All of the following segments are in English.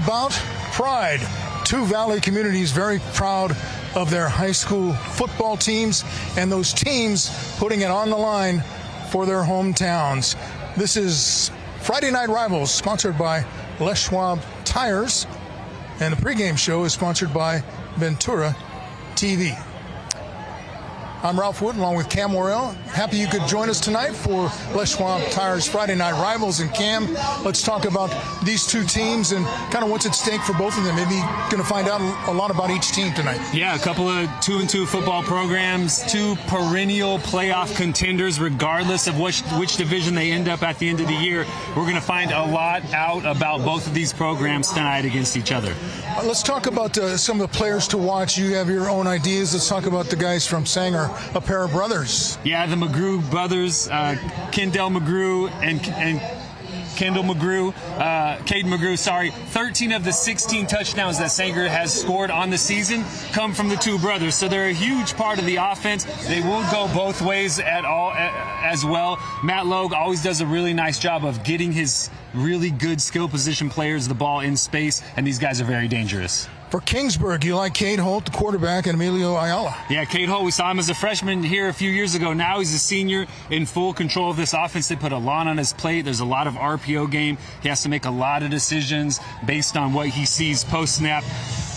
about pride. Two Valley communities very proud of their high school football teams and those teams putting it on the line for their hometowns. This is Friday Night Rivals, sponsored by Les Schwab Tires, and the pregame show is sponsored by Ventura TV. I'm Ralph Wood along with Cam Worrell. Happy you could join us tonight for Les Schwab Tires Friday Night Rivals. And Cam, let's talk about these two teams and kind of what's at stake for both of them. Maybe going to find out a lot about each team tonight. Yeah, a couple of 2-2 football programs, two perennial playoff contenders, regardless of which division they end up at the end of the year. We're going to find a lot out about both of these programs tonight against each other. Let's talk about some of the players to watch. You have your own ideas. Let's talk about the guys from Sanger, a pair of brothers. Yeah, the McGrew brothers, Kendall McGrew and Kendall McGrew, Caden McGrew, sorry. 13 of the 16 touchdowns that Sanger has scored on the season come from the two brothers. So they're a huge part of the offense. They won't go both ways at all as well. Matt Logue always does a really nice job of getting his really good skill position players the ball in space, and these guys are very dangerous. For Kingsburg, you like Cade Holt, the quarterback, and Emilio Ayala. Yeah, Cade Holt, we saw him as a freshman here a few years ago. Now he's a senior in full control of this offense. They put a lot on his plate. There's a lot of RPO game. He has to make a lot of decisions based on what he sees post-snap.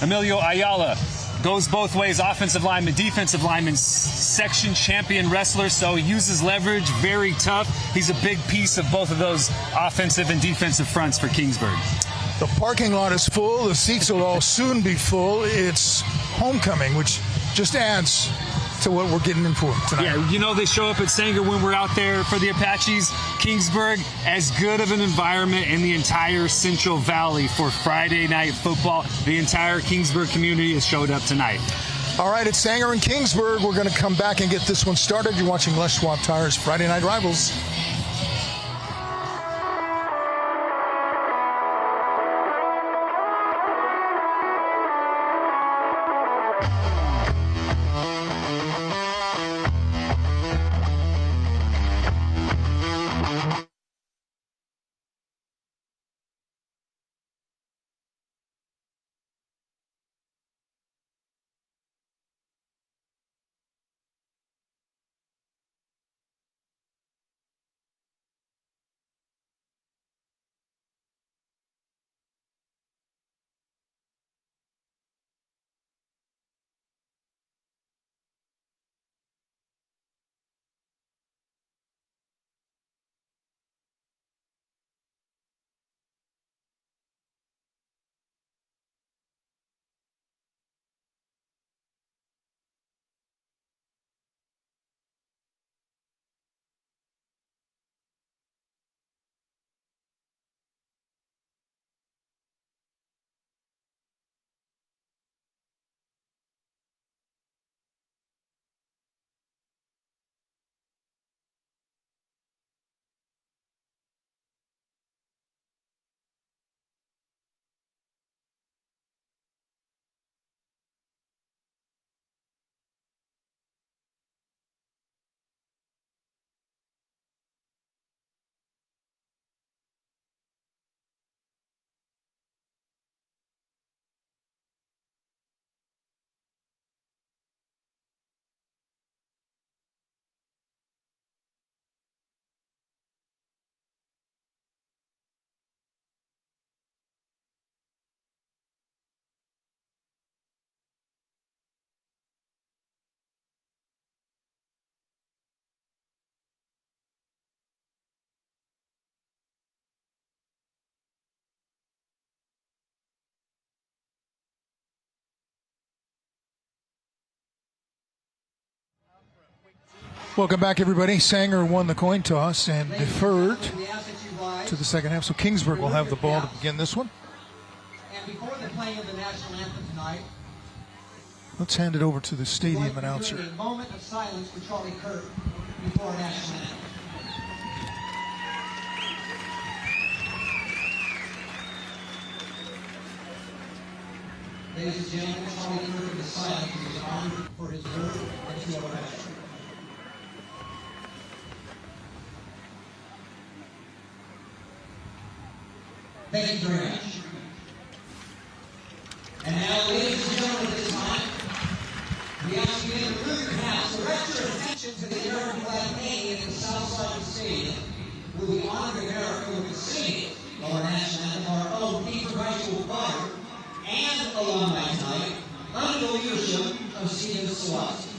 Emilio Ayala goes both ways, offensive lineman, defensive lineman, section champion wrestler, so he uses leverage, very tough. He's a big piece of both of those offensive and defensive fronts for Kingsburg. The parking lot is full. The seats will all soon be full. It's homecoming, which just adds to what we're getting in for tonight. Yeah, you know, they show up at Sanger when we're out there for the Apaches. Kingsburg, as good of an environment in the entire Central Valley for Friday night football. The entire Kingsburg community has showed up tonight. All right, it's Sanger and Kingsburg. We're going to come back and get this one started. You're watching Les Schwab Tires Friday Night Rivals. Welcome back, everybody. Sanger won the coin toss and deferred to the second half, so Kingsburg will have the ball to begin this one. And before the playing of the national anthem tonight, let's hand it over to the stadium announcer. A moment of silence for Charlie Kirk before our national anthem. Ladies and gentlemen, Charlie Kirk is silent. He is honored for his work and to our nation. Thank you very much. Stadium, will be honored America with the singing of our national anthem, our own Kingsburg High School choir, and alumni tonight, under the leadership of Stephen Sawatsky.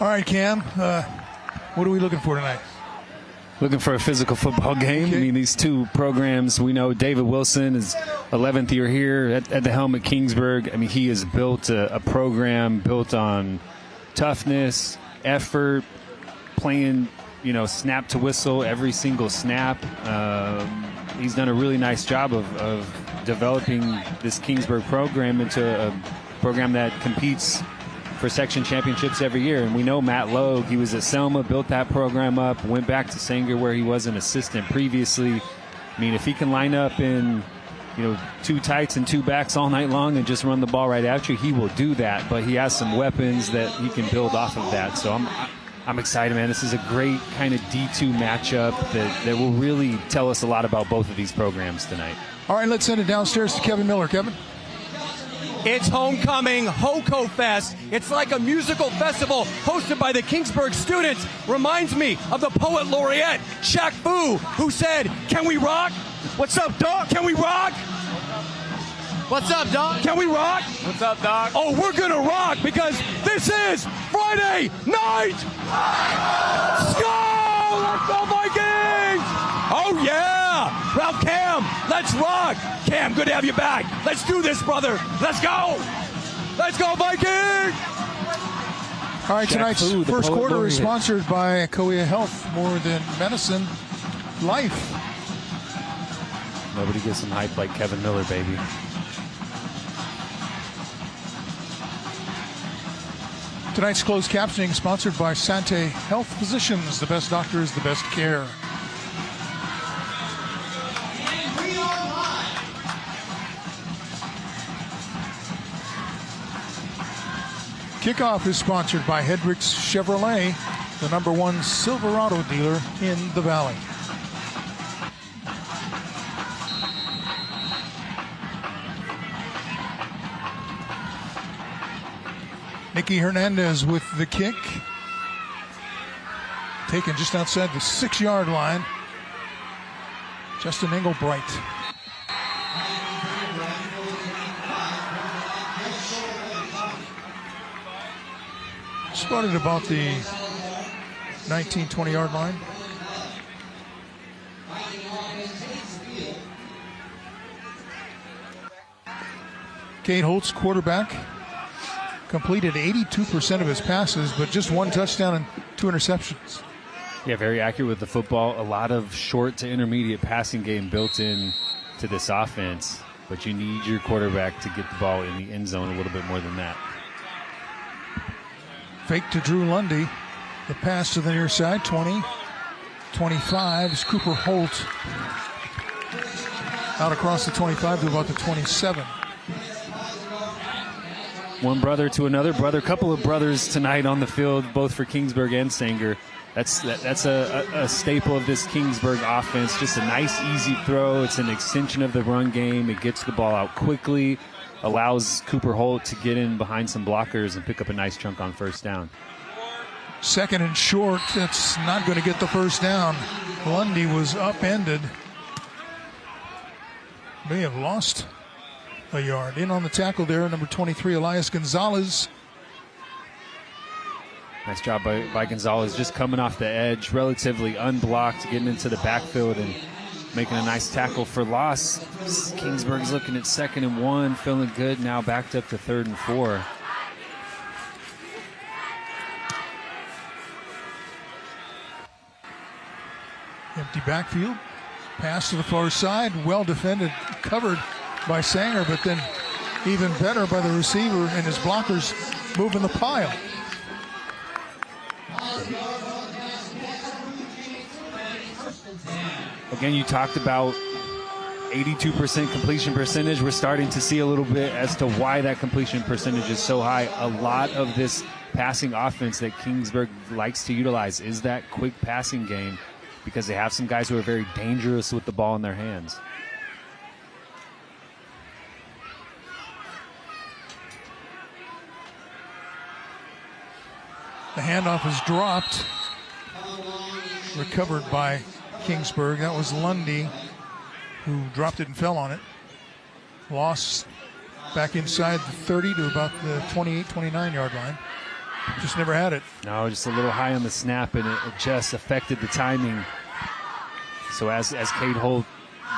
All right, Cam, what are we looking for tonight? Looking for a physical football game. Okay. I mean, these two programs, we know David Wilson is 11th year here at the helm at Kingsburg. I mean, he has built a program built on toughness, effort, playing, snap to whistle every single snap. He's done a really nice job of developing this Kingsburg program into a program that competes for section championships every year. And we know Matt Logue, he was at Selma, built that program up, went back to Sanger where he was an assistant previously. I mean, if he can line up in, two tights and two backs all night long and just run the ball right at you, he will do that. But he has some weapons that he can build off of that. So I'm excited, man. This is a great kind of D2 matchup that will really tell us a lot about both of these programs tonight. All right, let's send it downstairs to Kevin Miller. Kevin? It's homecoming, HoCo Fest. It's like a musical festival hosted by the Kingsburg students. Reminds me of the poet laureate, Shaq Fu, who said, "Can we rock? What's up, dog? Can we rock? What's up, dog? Can we rock? What's up, dog? Oh, we're gonna rock because this is Friday night. Let's go! Let's go, Vikings! Oh, yeah! Ralph Cam, let's rock! Cam, good to have you back. Let's do this, brother. Let's go! Let's go, Vikings! All right, tonight's first quarter is sponsored by Korea Health, more than medicine, life. Nobody gets some hype like Kevin Miller, baby. Tonight's closed captioning sponsored by Sante Health Physicians, the best doctors, the best care. And we are live. Kickoff is sponsored by Hedrick's Chevrolet, the #1 Silverado dealer in the Valley. Nicky Hernandez with the kick. Taken just outside the 6-yard line. Justin Engelbright. Spotted about the 19, 20-yard line. Kate Holtz, quarterback, completed 82% of his passes, but just 1 touchdown and 2 interceptions. Yeah, very accurate with the football. A lot of short to intermediate passing game built in to this offense, but you need your quarterback to get the ball in the end zone a little bit more than that. Fake to Drew Lundy. The pass to the near side, 20, 25 is Cooper Holt. Out across the 25 to about the 27. one brother to another brother, couple of brothers tonight on the field, both for Kingsburg and Sanger. That's a staple of this Kingsburg offense. Just a nice, easy throw. It's an extension of the run game. It gets the ball out quickly, allows Cooper Holt to get in behind some blockers and pick up a nice chunk on first down. Second and short. That's not going to get the first down. Lundy was upended. May have lost a yard. In on the tackle there, number 23, Elias Gonzalez. Nice job by Gonzalez, just coming off the edge, relatively unblocked, getting into the backfield and making a nice tackle for loss. Kingsburg's looking at 2nd and 1, feeling good, now backed up to 3rd and 4. Empty backfield, pass to the far side, well defended, covered by Sanger, but then even better by the receiver and his blockers moving the pile. Again, you talked about 82% completion percentage. We're starting to see a little bit as to why that completion percentage is so high. A lot of this passing offense that Kingsburg likes to utilize is that quick passing game because they have some guys who are very dangerous with the ball in their hands. The handoff is dropped, recovered by Kingsburg. That was Lundy who dropped it and fell on it. Loss back inside the 30 to about the 28, 29 yard line. Just never had it. No, just a little high on the snap, and it just affected the timing. So as Cade Holt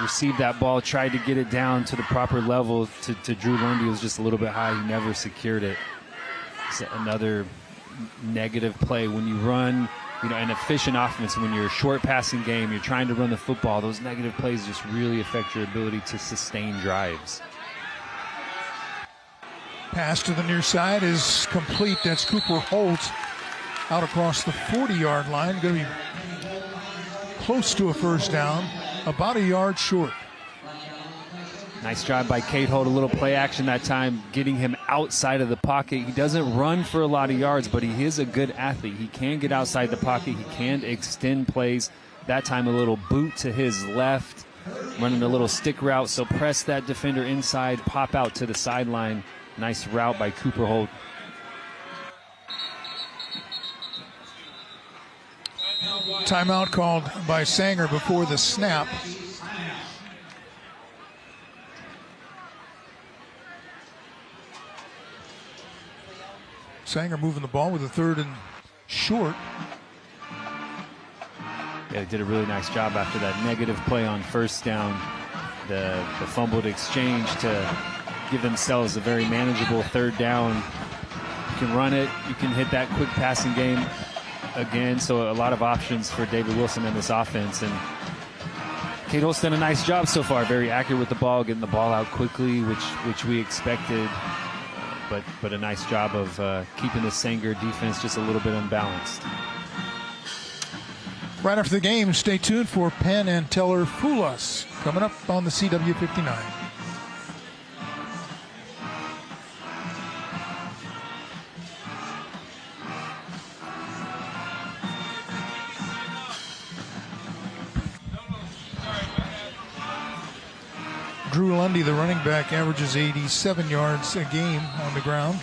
received that ball, tried to get it down to the proper level to Drew Lundy, it was just a little bit high. He never secured it. It's another negative play when you run, an efficient offense. When you're a short passing game, you're trying to run the football, those negative plays just really affect your ability to sustain drives. Pass to the near side is complete. That's Cooper Holt out across the 40-yard line. Going to be close to a first down, about a yard short. Nice job by Cade Holt, a little play action that time, getting him outside of the pocket. He doesn't run for a lot of yards, but he is a good athlete. He can get outside the pocket. He can extend plays. That time a little boot to his left, running a little stick route. So press that defender inside, pop out to the sideline. Nice route by Cooper Holt. Timeout called by Sanger before the snap. Sanger moving the ball with a 3rd and short. Yeah, they did a really nice job after that negative play on first down. The fumbled exchange to give themselves a very manageable 3rd down. You can run it. You can hit that quick passing game again. So a lot of options for David Wilson in this offense. And Cade Holt's done a nice job so far. Very accurate with the ball, getting the ball out quickly, which we expected. But a nice job of keeping the Sanger defense just a little bit unbalanced. Right after the game, stay tuned for Penn and Teller Fool Us coming up on the CW59. Drew Lundy, the running back, averages 87 yards a game on the ground.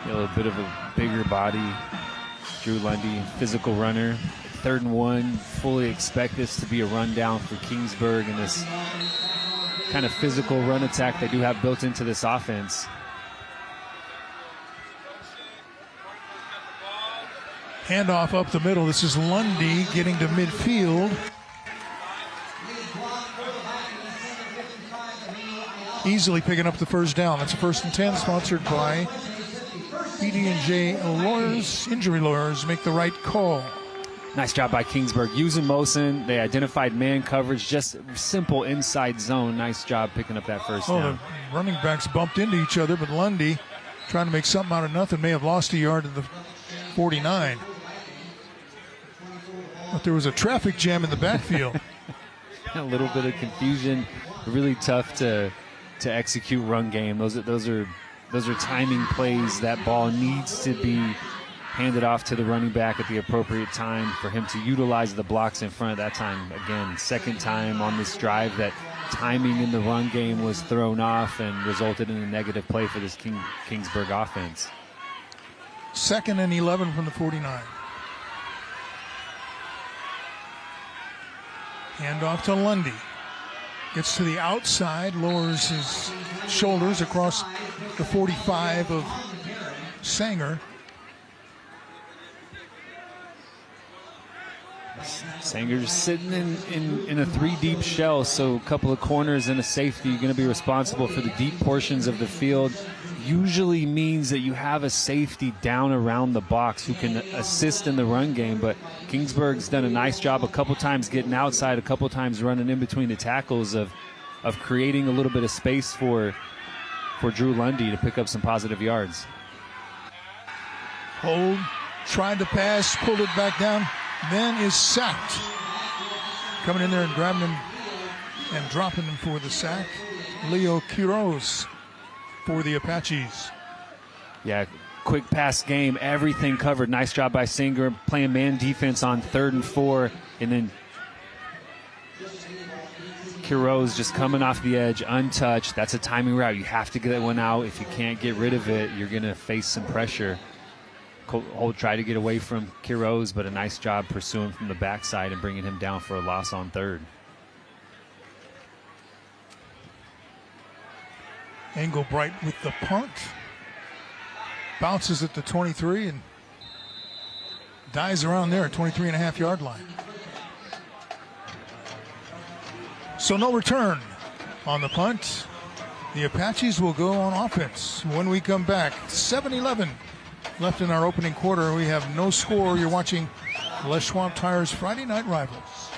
A little bit of a bigger body. Drew Lundy, physical runner. 3rd and 1. Fully expect this to be a rundown for Kingsburg and this kind of physical run attack they do have built into this offense. Handoff up the middle. This is Lundy getting to midfield. Easily picking up the first down. That's a 1st and 10, sponsored by ED&J Lawyers. Injury lawyers make the right call. Nice job by Kingsburg. Using Mosen, they identified man coverage, just simple inside zone. Nice job picking up that first down. The running backs bumped into each other, but Lundy, trying to make something out of nothing, may have lost a yard at the 49. But there was a traffic jam in the backfield. A little bit of confusion. Really tough to to execute run game. Those are timing plays. That ball needs to be handed off to the running back at the appropriate time for him to utilize the blocks in front of that time. Again, second time on this drive that timing in the run game was thrown off and resulted in a negative play for this Kingsburg offense. 2nd and 11 from the 49. Hand off to Lundy. Gets to the outside, lowers his shoulders across the 45 of Sanger. Sanger's sitting in a 3-deep shell, so a couple of corners and a safety. You're going to be responsible for the deep portions of the field. Usually means that you have a safety down around the box who can assist in the run game, but Kingsburg's done a nice job a couple times getting outside, a couple times running in between the tackles of creating a little bit of space for Drew Lundy to pick up some positive yards. Hold, tried to pass, pulled it back down, then is sacked. Coming in there and grabbing him and dropping him for the sack, Leo Quiroz for the Apaches. Yeah, quick pass game, everything covered. Nice job by Singer, playing man defense on 3rd and 4, and then Quiroz just coming off the edge, untouched. That's a timing route. You have to get that one out. If you can't get rid of it, you're going to face some pressure. Holt tried to get away from Quiroz, but a nice job pursuing from the backside and bringing him down for a loss on 3rd. Engelbright with the punt. Bounces at the 23 and dies around there at 23.5-yard line. So no return on the punt. The Apaches will go on offense when we come back. 7-11 left in our opening quarter. We have no score. You're watching Les Schwab Tires Friday Night Rivals.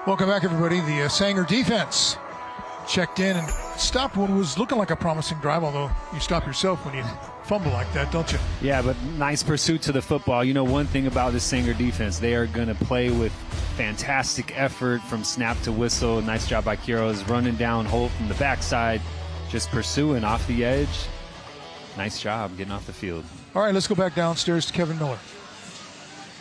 Welcome back, everybody. The Sanger defense checked in and stopped what was looking like a promising drive, although you stop yourself when you fumble like that, don't you? Yeah, but nice pursuit to the football. You know, one thing about the Sanger defense, they are going to play with fantastic effort from snap to whistle. Nice job by Quiroz running down Holt from the backside, just pursuing off the edge. Nice job getting off the field. All right, let's go back downstairs to Kevin Miller.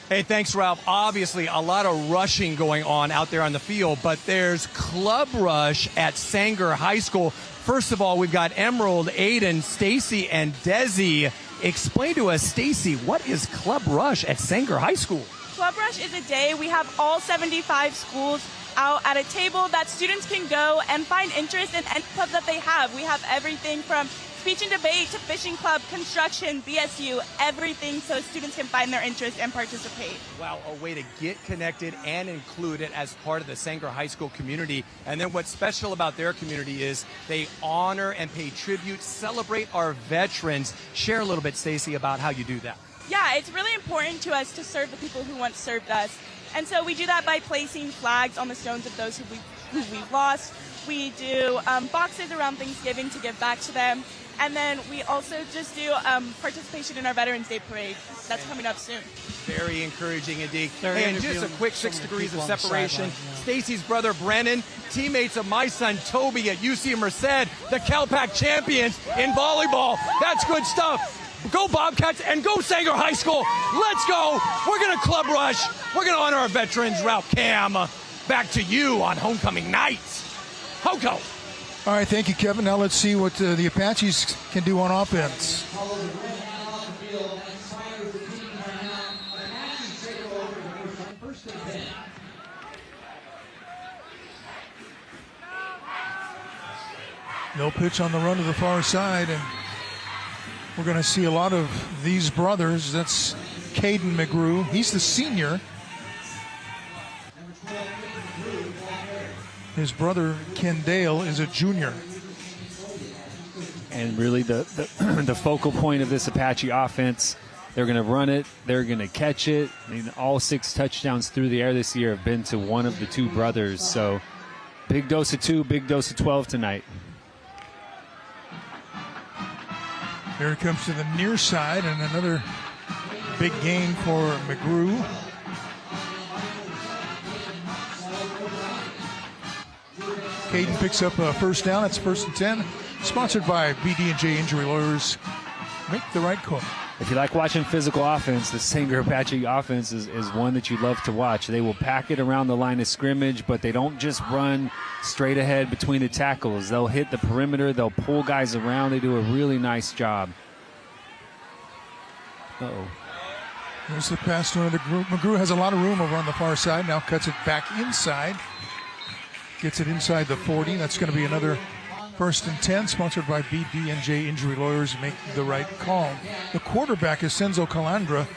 Hey, thanks, Ralph. Obviously, a lot of rushing going on out there on the field, but there's club rush at Sanger High School. First of all, we've got Emerald, Aiden, Stacy, and Desi. Explain to us, Stacy, what is club rush at Sanger High School? Club Rush is a day we have all 75 schools out at a table that students can go and find interest in any club that they have. We have everything from speech and debate to fishing club, construction, BSU, everything so students can find their interest and participate. Wow, a way to get connected and included as part of the Sanger High School community. And then what's special about their community is they honor and pay tribute, celebrate our veterans. Share a little bit, Stacy, about how you do that. Yeah, it's really important to us to serve the people who once served us. And so we do that by placing flags on the stones of those who we've lost. We do boxes around Thanksgiving to give back to them. And then we also just do participation in our Veterans Day Parade. That's coming up soon. Very encouraging indeed. Hey, and just a quick 6 degrees of separation. Stacy's brother Brennan, teammates of my son Toby at UC Merced, the CalPAC champions in volleyball. That's good stuff. Go Bobcats and go Sanger High School. Let's go. We're going to club rush. We're going to honor our veterans. Ralph Cam, back to you on homecoming night. Hoco. All right, thank you, Kevin. Now let's see what the Apaches can do on offense. No pitch on the run to the far side, and we're going to see a lot of these brothers. That's Caden McGrew. He's the senior. His brother, Ken Dale, is a junior. And really the focal point of this Apache offense, they're going to run it, they're going to catch it. I mean, all 6 touchdowns through the air this year have been to one of the 2 brothers. So big dose of 2, big dose of 12 tonight. Here it comes to the near side, and another big gain for McGrew. Caden picks up a first down. It's 1st and 10. Sponsored by BD&J Injury Lawyers. Make the right call. If you like watching physical offense, the Sanger Apache offense is one that you love to watch. They will pack it around the line of scrimmage, but they don't just run straight ahead between the tackles. They'll hit the perimeter. They'll pull guys around. They do a really nice job. Uh-oh. There's the pass to another group. McGrew has a lot of room over on the far side. Now cuts it back inside. Gets it inside the 40. That's going to be another 1st and 10, sponsored by BD&J Injury Lawyers. Make the right call. The quarterback is Senzo Calandra.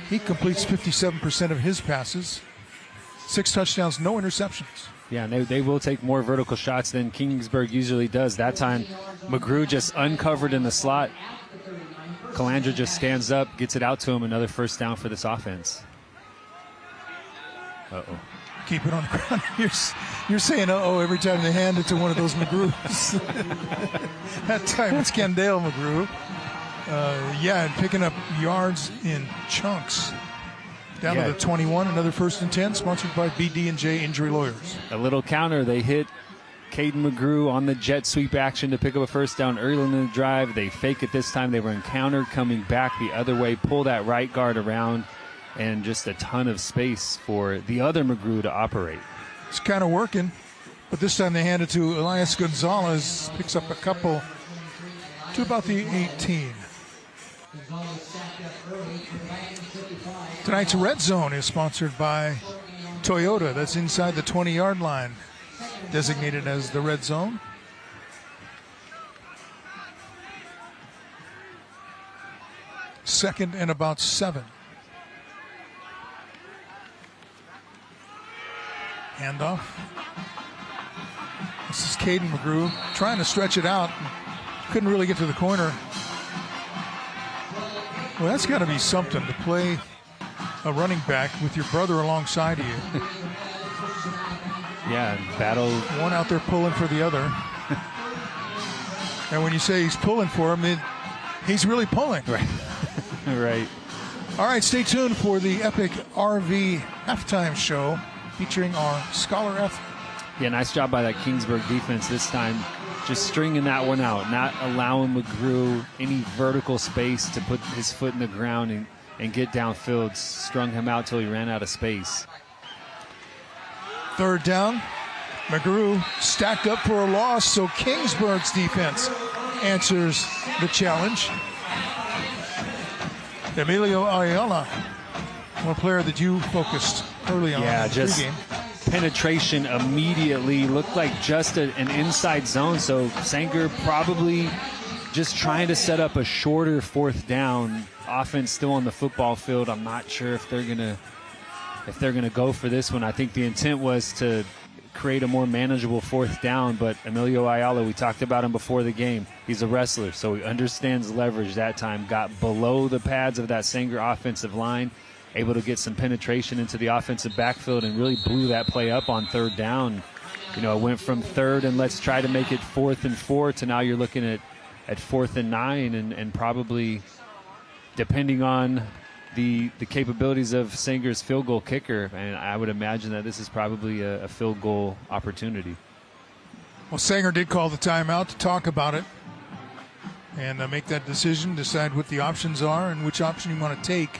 He completes 57% of his passes. 6 touchdowns, no interceptions. Yeah, and they will take more vertical shots than Kingsburg usually does. That time, McGrew just uncovered in the slot. Calandra just stands up, gets it out to him. Another 1st down for this offense. Uh-oh. Keep it on the ground. You're saying uh-oh every time they hand it to one of those McGrews. That time it's Kendale McGrew. And picking up yards in chunks. Down to the 21, another 1st and 10, sponsored by BD&J Injury Lawyers. A little counter. They hit Caden McGrew on the jet sweep action to pick up a 1st down early in the drive. They fake it this time. They run counter, coming back the other way, pull that right guard around, and just a ton of space for the other McGrew to operate. It's kind of working, but this time they hand it to Elias Gonzalez. Picks up a couple to about the 18. Tonight's Red Zone is sponsored by Toyota. That's inside the 20-yard line, designated as the Red Zone. Second and about 7. Handoff. This is Caden McGrew trying to stretch it out. Couldn't really get to the corner. Well, that's got to be something to play a running back with your brother alongside of you. Yeah, battle. One out there pulling for the other. And when you say he's pulling for him, he's really pulling. Right. Right. All right, stay tuned for the Epic RV halftime show featuring our scholar athlete. Yeah, nice job by that Kingsburg defense this time. Just stringing that one out, not allowing McGrew any vertical space to put his foot in the ground and get downfield. Strung him out till he ran out of space. 3rd down. McGrew stacked up for a loss, so Kingsburg's defense answers the challenge. Emilio Ayala, one player that you focused early on in the pregame. penetration immediately. Looked like just an inside zone. So Sanger probably just trying to set up a shorter fourth down. Offense still on the football field. I'm not sure if they're gonna go for this one. I think the intent was to create a more manageable fourth down, but Emilio Ayala, we talked about him before the game. He's a wrestler, so he understands leverage that time. Got below the pads of that Sanger offensive line, able to get some penetration into the offensive backfield and really blew that play up on third down. You know, it went from third and let's try to make it 4th and 4 to now you're looking at 4th and 9 and probably, depending on the capabilities of Sanger's field goal kicker, and I would imagine that this is probably a field goal opportunity. Well, Sanger did call the timeout to talk about it and make that decision, decide what the options are and which option you want to take.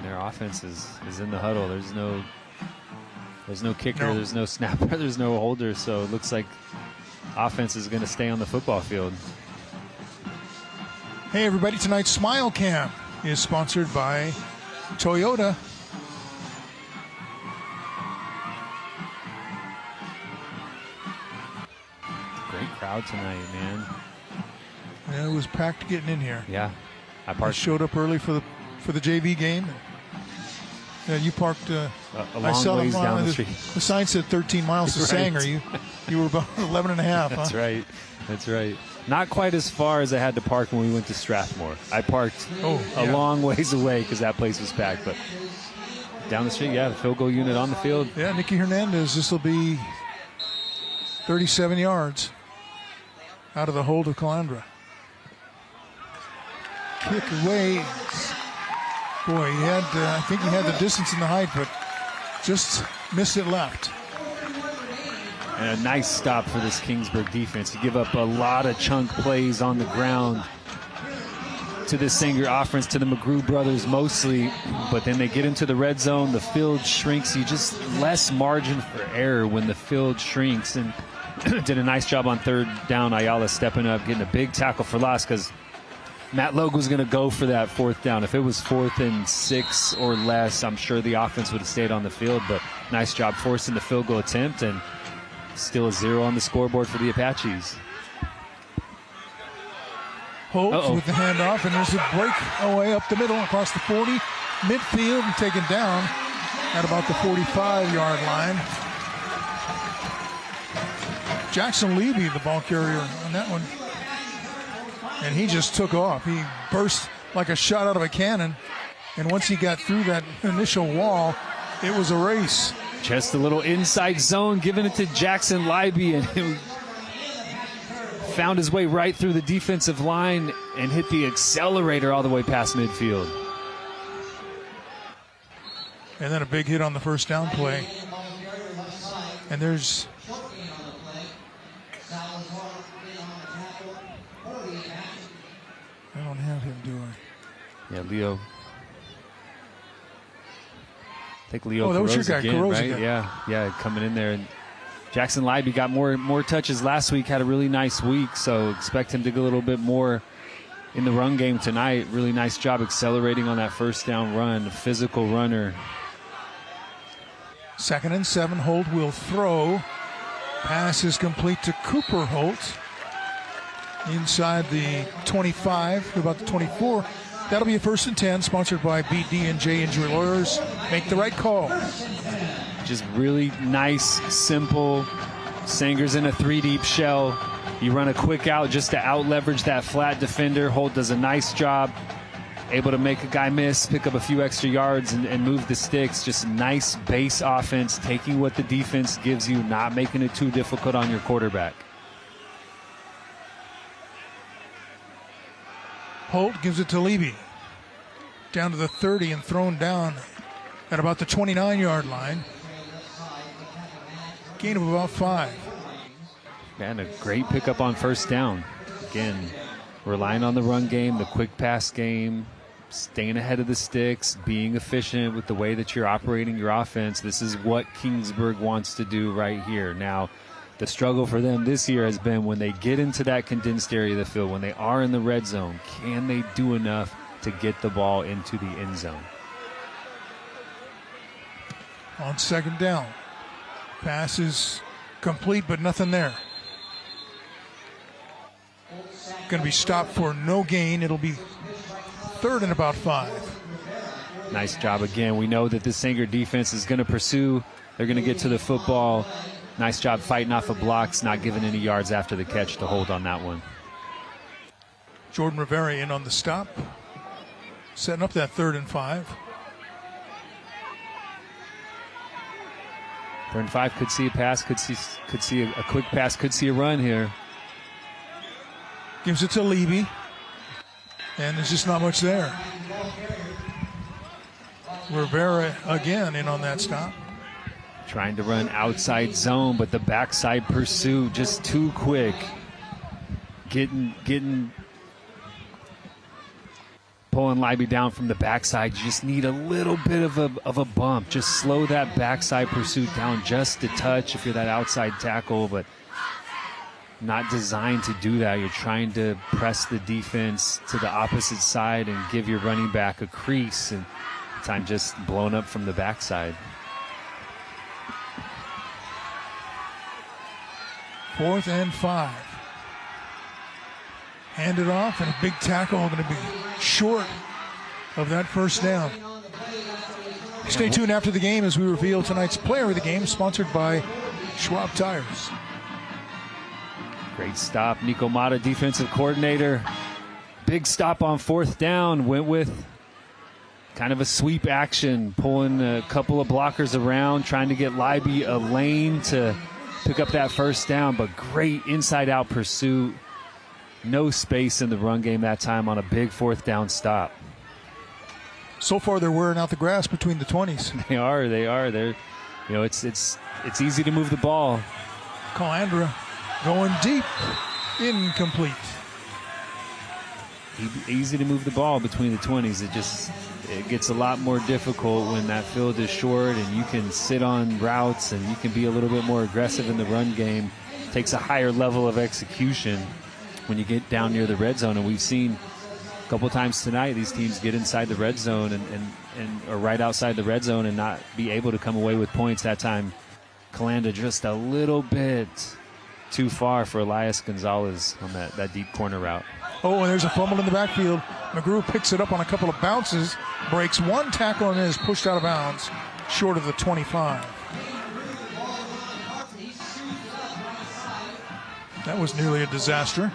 Their offense is in the huddle. There's no kicker, there's no snapper, there's no holder, so it looks like offense is going to stay on the football field. Hey everybody, tonight's Smile Cam is sponsored by Toyota. Great crowd tonight, man. Yeah, it was packed getting in here. Yeah. I showed up early for the JV game. Yeah, you parked a long I saw ways down the street. The sign said 13 miles to Right. Sanger. You were about 11 and a half. That's right. That's right. Not quite as far as I had to park when we went to Strathmore. I parked a long ways away because that place was packed. But down the street, the field goal unit on the field. Yeah, Nicky Hernandez, this will be 37 yards out of the hold of Calandra. Kick away. Boy, I think he had the distance and the height, but just missed it left. And a nice stop for this Kingsburg defense. You give up a lot of chunk plays on the ground to this Sanger offense, to the McGrew brothers mostly, but then they get into the red zone, the field shrinks. You just less margin for error when the field shrinks, and did a nice job on third down. Ayala stepping up, getting a big tackle for loss because Matt Logue was going to go for that fourth down. If it was 4th and 6 or less, I'm sure the offense would have stayed on the field, but nice job forcing the field goal attempt, and still a 0 on the scoreboard for the Apaches. Holtz with the handoff, and there's a breakaway up the middle across the 40, midfield, and taken down at about the 45-yard line. Jackson Levy, the ball carrier on that one, and he just took off. He burst like a shot out of a cannon, and once he got through that initial wall, it was a race. Just a little inside zone, giving it to Jackson Libby, and he found his way right through the defensive line and hit the accelerator all the way past midfield. And then a big hit on the first down play. And there's... I don't have him doing. Yeah, Leo. I think Leo. Oh, that was your guy, again, Carrozza right? again. Yeah, coming in there. And Jackson Libby got more touches last week, had a really nice week, so expect him to get a little bit more in the run game tonight. Really nice job accelerating on that first down run. Physical runner. 2nd and 7, Holt will throw. Pass is complete to Cooper Holt. Inside the 25, about the 24. That'll be a 1st and 10, sponsored by BD&J Injury Lawyers. Make the right call. Just really nice, simple. Sanger's in a 3-deep shell. You run a quick out just to out-leverage that flat defender. Holt does a nice job. Able to make a guy miss, pick up a few extra yards, and move the sticks. Just nice base offense, taking what the defense gives you, not making it too difficult on your quarterback. Holt gives it to Levy. Down to the 30 and thrown down at about the 29-yard line. Gain of about 5. And a great pickup on first down. Again, relying on the run game, the quick pass game, staying ahead of the sticks, being efficient with the way that you're operating your offense. This is what Kingsburg wants to do right here. Now, the struggle for them this year has been when they get into that condensed area of the field, when they are in the red zone, can they do enough to get the ball into the end zone? on second down. Pass is complete, but nothing there. Going to be stopped for no gain. It'll be third and about 5. Nice job again. We know that this Sanger defense is going to pursue. They're going to get to the football. Nice job fighting off of blocks, not giving any yards after the catch to hold on that one. Jordan Rivera in on the stop, setting up that 3rd and 5. 3rd and 5, could see a pass, could see a quick pass, could see a run here. Gives it to Levy, and there's just not much there. Rivera again in on that stop. Trying to run outside zone, but the backside pursuit just too quick. Pulling Libby down from the backside. You just need a little bit of a bump. Just slow that backside pursuit down just a touch if you're that outside tackle, but not designed to do that. You're trying to press the defense to the opposite side and give your running back a crease, and time just blown up from the backside. 4th and 5. Hand it off, and a big tackle going to be short of that first down. Stay tuned after the game as we reveal tonight's player of the game, sponsored by Schwab Tires. Great stop. Nico Mata, defensive coordinator. Big stop on 4th down. Went with kind of a sweep action, pulling a couple of blockers around, trying to get Libby a lane to pick up that first down, but great inside-out pursuit. No space in the run game that time on a big 4th down stop. So far, they're wearing out the grass between the 20s. They are. They're, it's easy to move the ball. Calandra going deep, incomplete. Easy to move the ball between the 20s. It gets a lot more difficult when that field is short and you can sit on routes and you can be a little bit more aggressive in the run game. Takes a higher level of execution when you get down near the red zone. And we've seen a couple times tonight these teams get inside the red zone and or right outside the red zone and not be able to come away with points. That time, Calanda just a little bit too far for Elias Gonzalez on that deep corner route. Oh, and there's a fumble in the backfield. McGrew picks it up on a couple of bounces, breaks one tackle, and is pushed out of bounds short of the 25. That was nearly a disaster.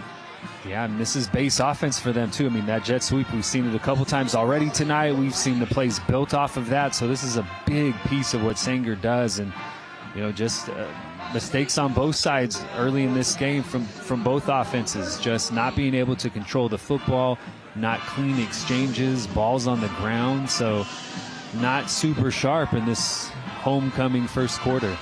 Yeah, and this is base offense for them, too. I mean, that jet sweep, we've seen it a couple times already tonight. We've seen the plays built off of that. So this is a big piece of what Sanger does. And, just mistakes on both sides early in this game from both offenses. Just not being able to control the football, not clean exchanges, balls on the ground. So not super sharp in this homecoming first quarter.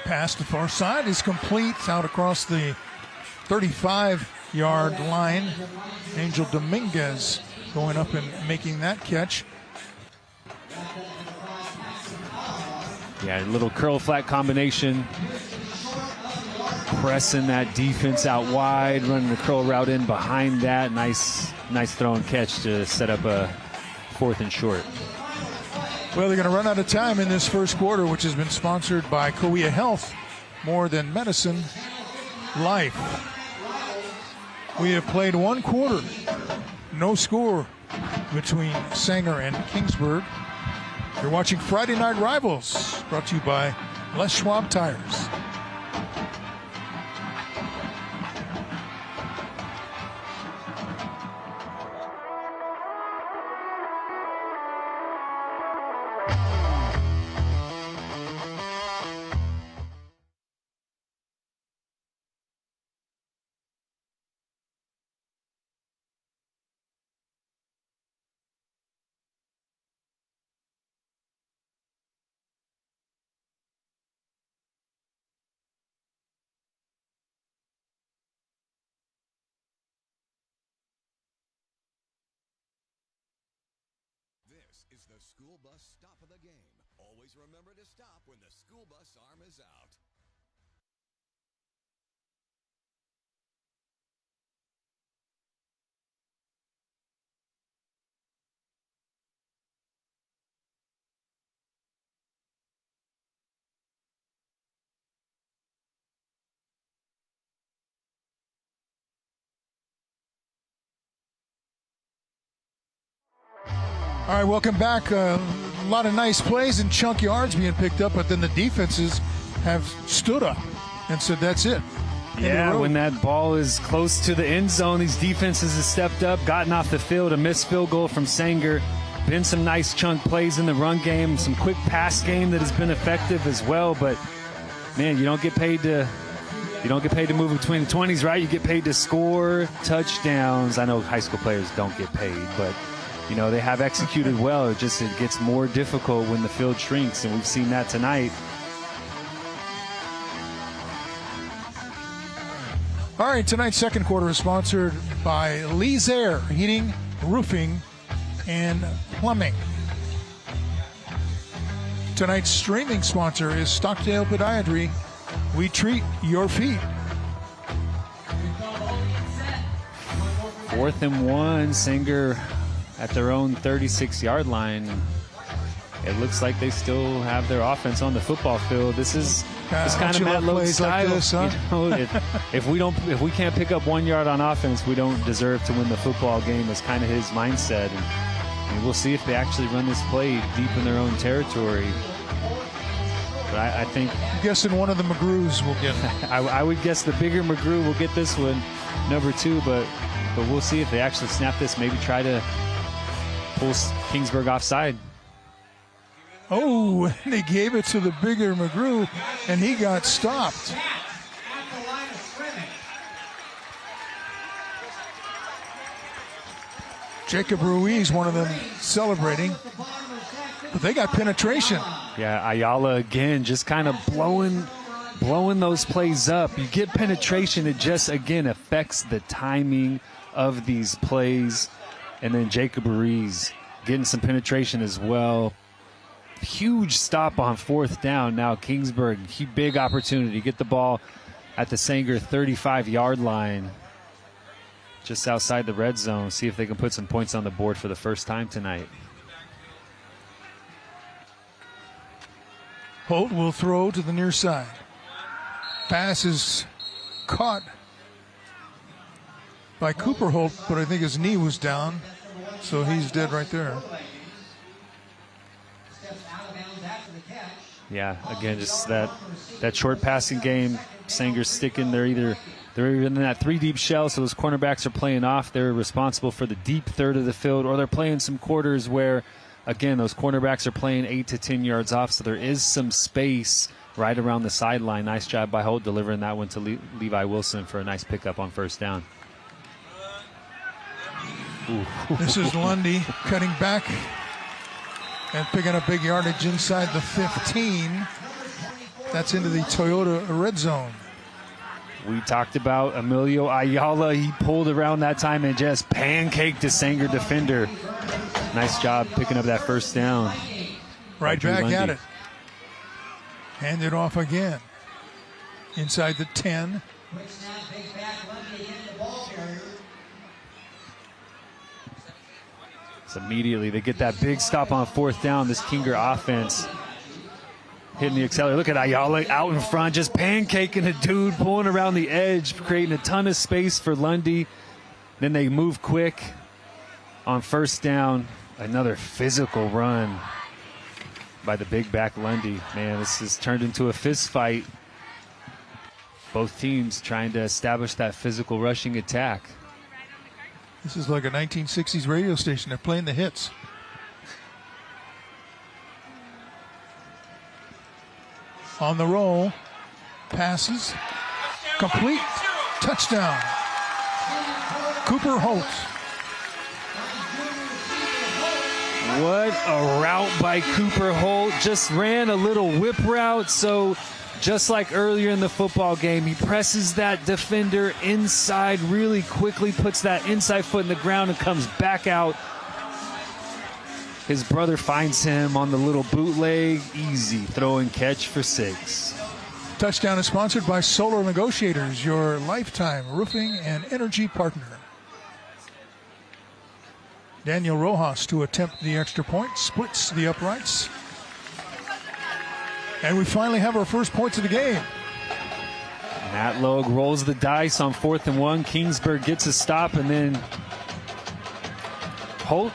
Pass to far side is complete, out across the 35-yard line. Angel Dominguez going up and making that catch. Yeah, a little curl flat combination. Pressing that defense out wide, running the curl route in behind that. Nice throw and catch to set up a 4th and short. Well, they're going to run out of time in this first quarter, which has been sponsored by Cahuilla Health, more than medicine, life. We have played one quarter, no score between Sanger and Kingsburg. You're watching Friday Night Rivals, brought to you by Les Schwab Tires. This is the school bus stop of the game. Always remember to stop when the school bus arm is out. All right, welcome back. A lot of nice plays and chunk yards being picked up, but then the defenses have stood up and said, that's it. Yeah, when that ball is close to the end zone, these defenses have stepped up, gotten off the field, a missed field goal from Sanger. Been some nice chunk plays in the run game, some quick pass game that has been effective as well. But man, you don't get paid to move between the 20s, right? You get paid to score touchdowns. I know high school players don't get paid, but you know they have executed well. It gets more difficult when the field shrinks, and we've seen that tonight. All right, tonight's second quarter is sponsored by Lee's Air Heating, Roofing, and Plumbing. Tonight's streaming sponsor is Stockdale Podiatry. We treat your feet. 4th and 1, Sanger at their own 36-yard line. It looks like they still have their offense on the football field. This is kind of Matt Lowe's style. Like this, huh? You know, if we can't pick up 1 yard on offense, we don't deserve to win the football game. Is kind of his mindset. And we'll see if they actually run this play deep in their own territory. But I think, I'm guessing one of the McGrews will get it. I would guess the bigger McGrew will get this one, number 2. But we'll see if they actually snap this. Maybe try to pull Kingsburg offside. Oh, and they gave it to the bigger McGrew, and he got stopped. Jacob Ruiz, one of them celebrating, but they got penetration. Yeah, Ayala again, just kind of blowing those plays up. You get penetration, it just again affects the timing of these plays. And then Jacob Ruiz getting some penetration as well. Huge stop on 4th down. Now Kingsburg, big opportunity. Get the ball at the Sanger 35-yard line, just outside the red zone. See if they can put some points on the board for the first time tonight. Holt will throw to the near side. Pass is caught by Cooper Holt, but I think his knee was down, so he's dead right there. Yeah, again, just that short passing game. Sanger's sticking. They're either in that 3 deep shell, so those cornerbacks are playing off. They're responsible for the deep third of the field, or they're playing some quarters where, again, those cornerbacks are playing 8 to 10 yards off, so there is some space right around the sideline. Nice job by Holt delivering that one to Levi Wilson for a nice pickup on 1st down. This is Lundy cutting back and picking up big yardage inside the 15. That's into the Toyota red zone. We talked about Emilio Ayala. He pulled around that time and just pancaked the Sanger defender. Nice job picking up that 1st down. Right back at it. Hand it off again. Inside the 10. So immediately they get that big stop on 4th down. This Kinger offense hitting the accelerator. Look at Ayala out in front, just pancaking a dude, pulling around the edge, creating a ton of space for Lundy. Then they move quick on 1st down. Another physical run by the big back Lundy. Man, this has turned into a fist fight. Both teams trying to establish that physical rushing attack. This is like a 1960s radio station. They're playing the hits. On the roll. Passes. Complete. Touchdown. Cooper Holt. What a route by Cooper Holt. Just ran a little whip route. So just like earlier in the football game, he presses that defender inside really quickly, puts that inside foot in the ground and comes back out. His brother finds him on the little bootleg. Easy throw and catch for 6. Touchdown is sponsored by Solar Negotiators, your lifetime roofing and energy partner. Daniel Rojas to attempt the extra point, splits the uprights. And we finally have our first points of the game. Matt Logue rolls the dice on 4th and 1. Kingsburg gets a stop, and then Holt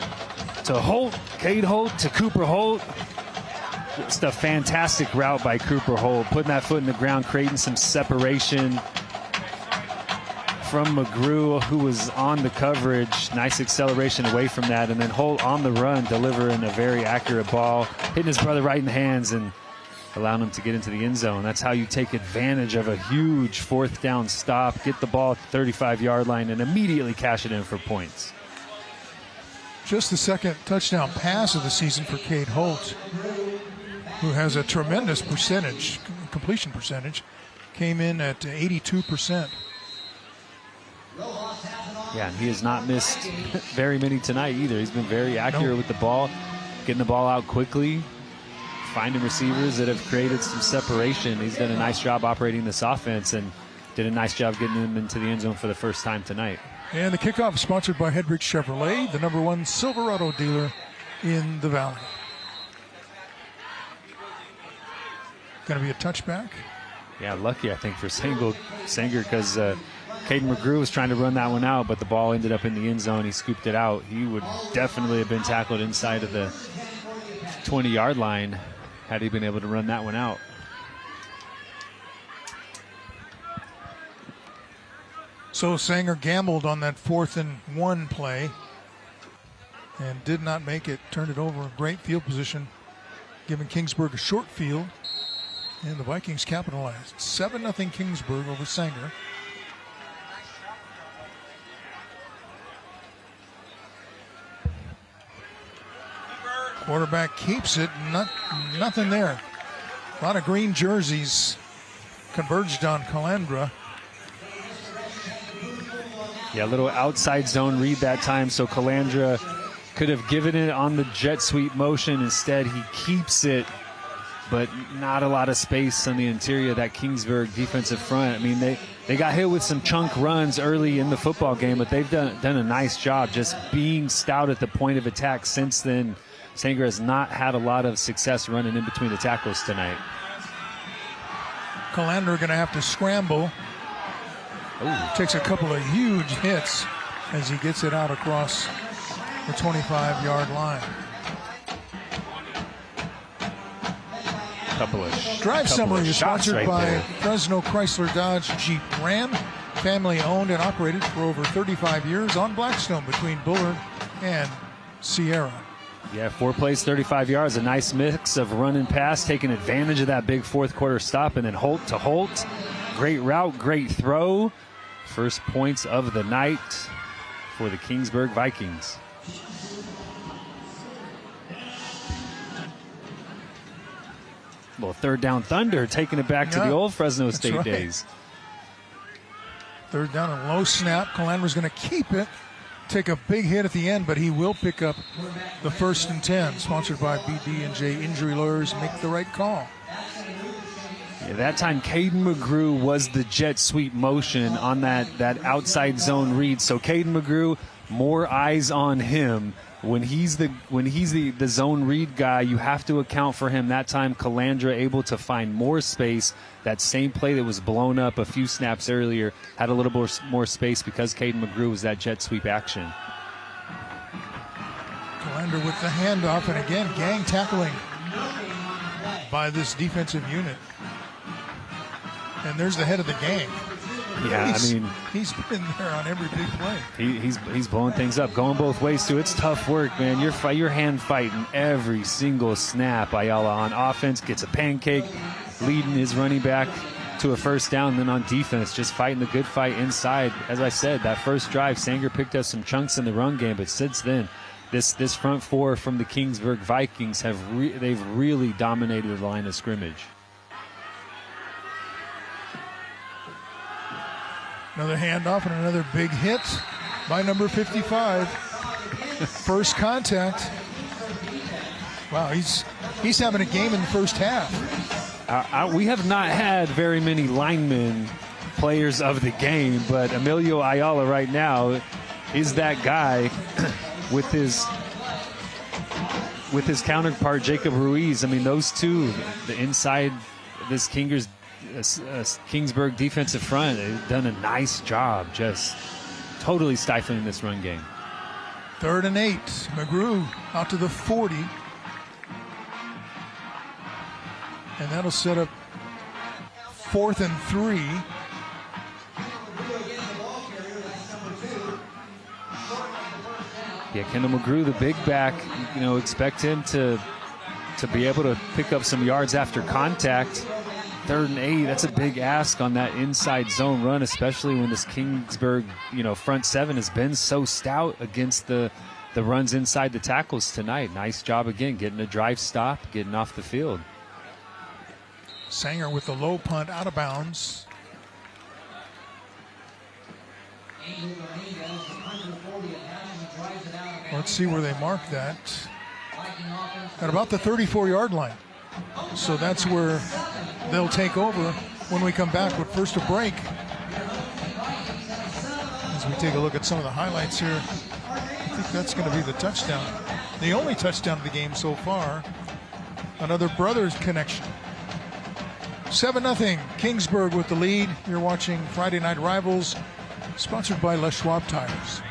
to Holt, Cade Holt to Cooper Holt. Just a fantastic route by Cooper Holt, putting that foot in the ground, creating some separation from McGrew, who was on the coverage. Nice acceleration away from that, and then Holt on the run, delivering a very accurate ball, hitting his brother right in the hands and allowing him to get into the end zone. That's how you take advantage of a huge fourth down stop, get the ball at the 35-yard line, and immediately cash it in for points. Just the second touchdown pass of the season for Cade Holt, who has a tremendous completion percentage, came in at 82%. Yeah, and he has not missed very many tonight either. He's been very accurate with the ball, getting the ball out quickly, finding receivers that have created some separation. He's done a nice job operating this offense and did a nice job getting him into the end zone for the first time tonight. And the kickoff is sponsored by Hedrick Chevrolet, the #1 Silverado dealer in the Valley. Going to be a touchback. Yeah, lucky, I think, for Sanger, because Caden McGrew was trying to run that one out, but the ball ended up in the end zone. He scooped it out. He would definitely have been tackled inside of the 20-yard line had he been able to run that one out. So Sanger gambled on that 4th and 1 play and did not make it, turned it over. Great field position, giving Kingsburg a short field. And the Vikings capitalized. 7-0 Kingsburg over Sanger. Quarterback keeps it, nothing there. A lot of green jerseys converged on Calandra. Yeah, a little outside zone read that time, so Calandra could have given it on the jet sweep motion. Instead, he keeps it, but not a lot of space on the interior of that Kingsburg defensive front. I mean, they got hit with some chunk runs early in the football game, but they've done a nice job just being stout at the point of attack since then. Sanger has not had a lot of success running in between the tackles tonight. Calandra going to have to scramble. Takes a couple of huge hits as he gets it out across the 25-yard line. Drive summary is sponsored by Fresno Chrysler Dodge Jeep Ram, family owned and operated for over 35 years on Blackstone between Bullard and Sierra. Yeah, 4 plays, 35 yards, a nice mix of run and pass, taking advantage of that big fourth quarter stop, and then Holt to Holt. Great route, great throw. First points of the night for the Kingsburg Vikings. Well, third down thunder, taking it back to the old Fresno State days. Third down and low snap. Calandra's going to keep it. Take a big hit at the end, but he will pick up the 1st and 10. Sponsored by BD&J Injury Lawyers. Make the right call. Yeah, that time Caden McGrew was the jet sweep motion on that outside zone read. So Caden McGrew, more eyes on him. When he's the zone read guy, you have to account for him. That time Calandra able to find more space. That same play that was blown up a few snaps earlier had a little more space because Caden McGrew was that jet sweep action. Calandra with the handoff, and again, gang tackling by this defensive unit. And there's the head of the gang. Yeah, he's been there on every big play. He's blowing things up, going both ways too. It's tough work, man. You're hand fighting every single snap. Ayala on offense gets a pancake, leading his running back to a first down. And then on defense, just fighting the good fight inside. As I said, that first drive, Sanger picked up some chunks in the run game, but since then, this front four from the Kingsburg Vikings they've really dominated the line of scrimmage. Another handoff and another big hit by number 55. First contact. Wow, he's having a game in the first half. We have not had very many linemen players of the game, but Emilio Ayala right now is that guy with his counterpart Jacob Ruiz. I mean, those two, the inside this Kingsburg defensive front, they've done a nice job just totally stifling this run game. 3rd and 8. McGrew out to the 40. And that'll set up 4th and 3. Yeah, Kendall McGrew, the big back, expect him to be able to pick up some yards after contact. 3rd and 8, that's a big ask on that inside zone run, especially when this Kingsburg, front seven has been so stout against the runs inside the tackles tonight. Nice job again, getting a drive stop, getting off the field. Sanger with the low punt out of bounds. Let's see where they mark that. At about the 34-yard line. So that's where they'll take over when we come back. But first a break. As we take a look at some of the highlights here, I think that's going to be the touchdown. The only touchdown of the game so far. Another brothers connection. 7-0, Kingsburg with the lead. You're watching Friday Night Rivals, sponsored by Les Schwab Tires.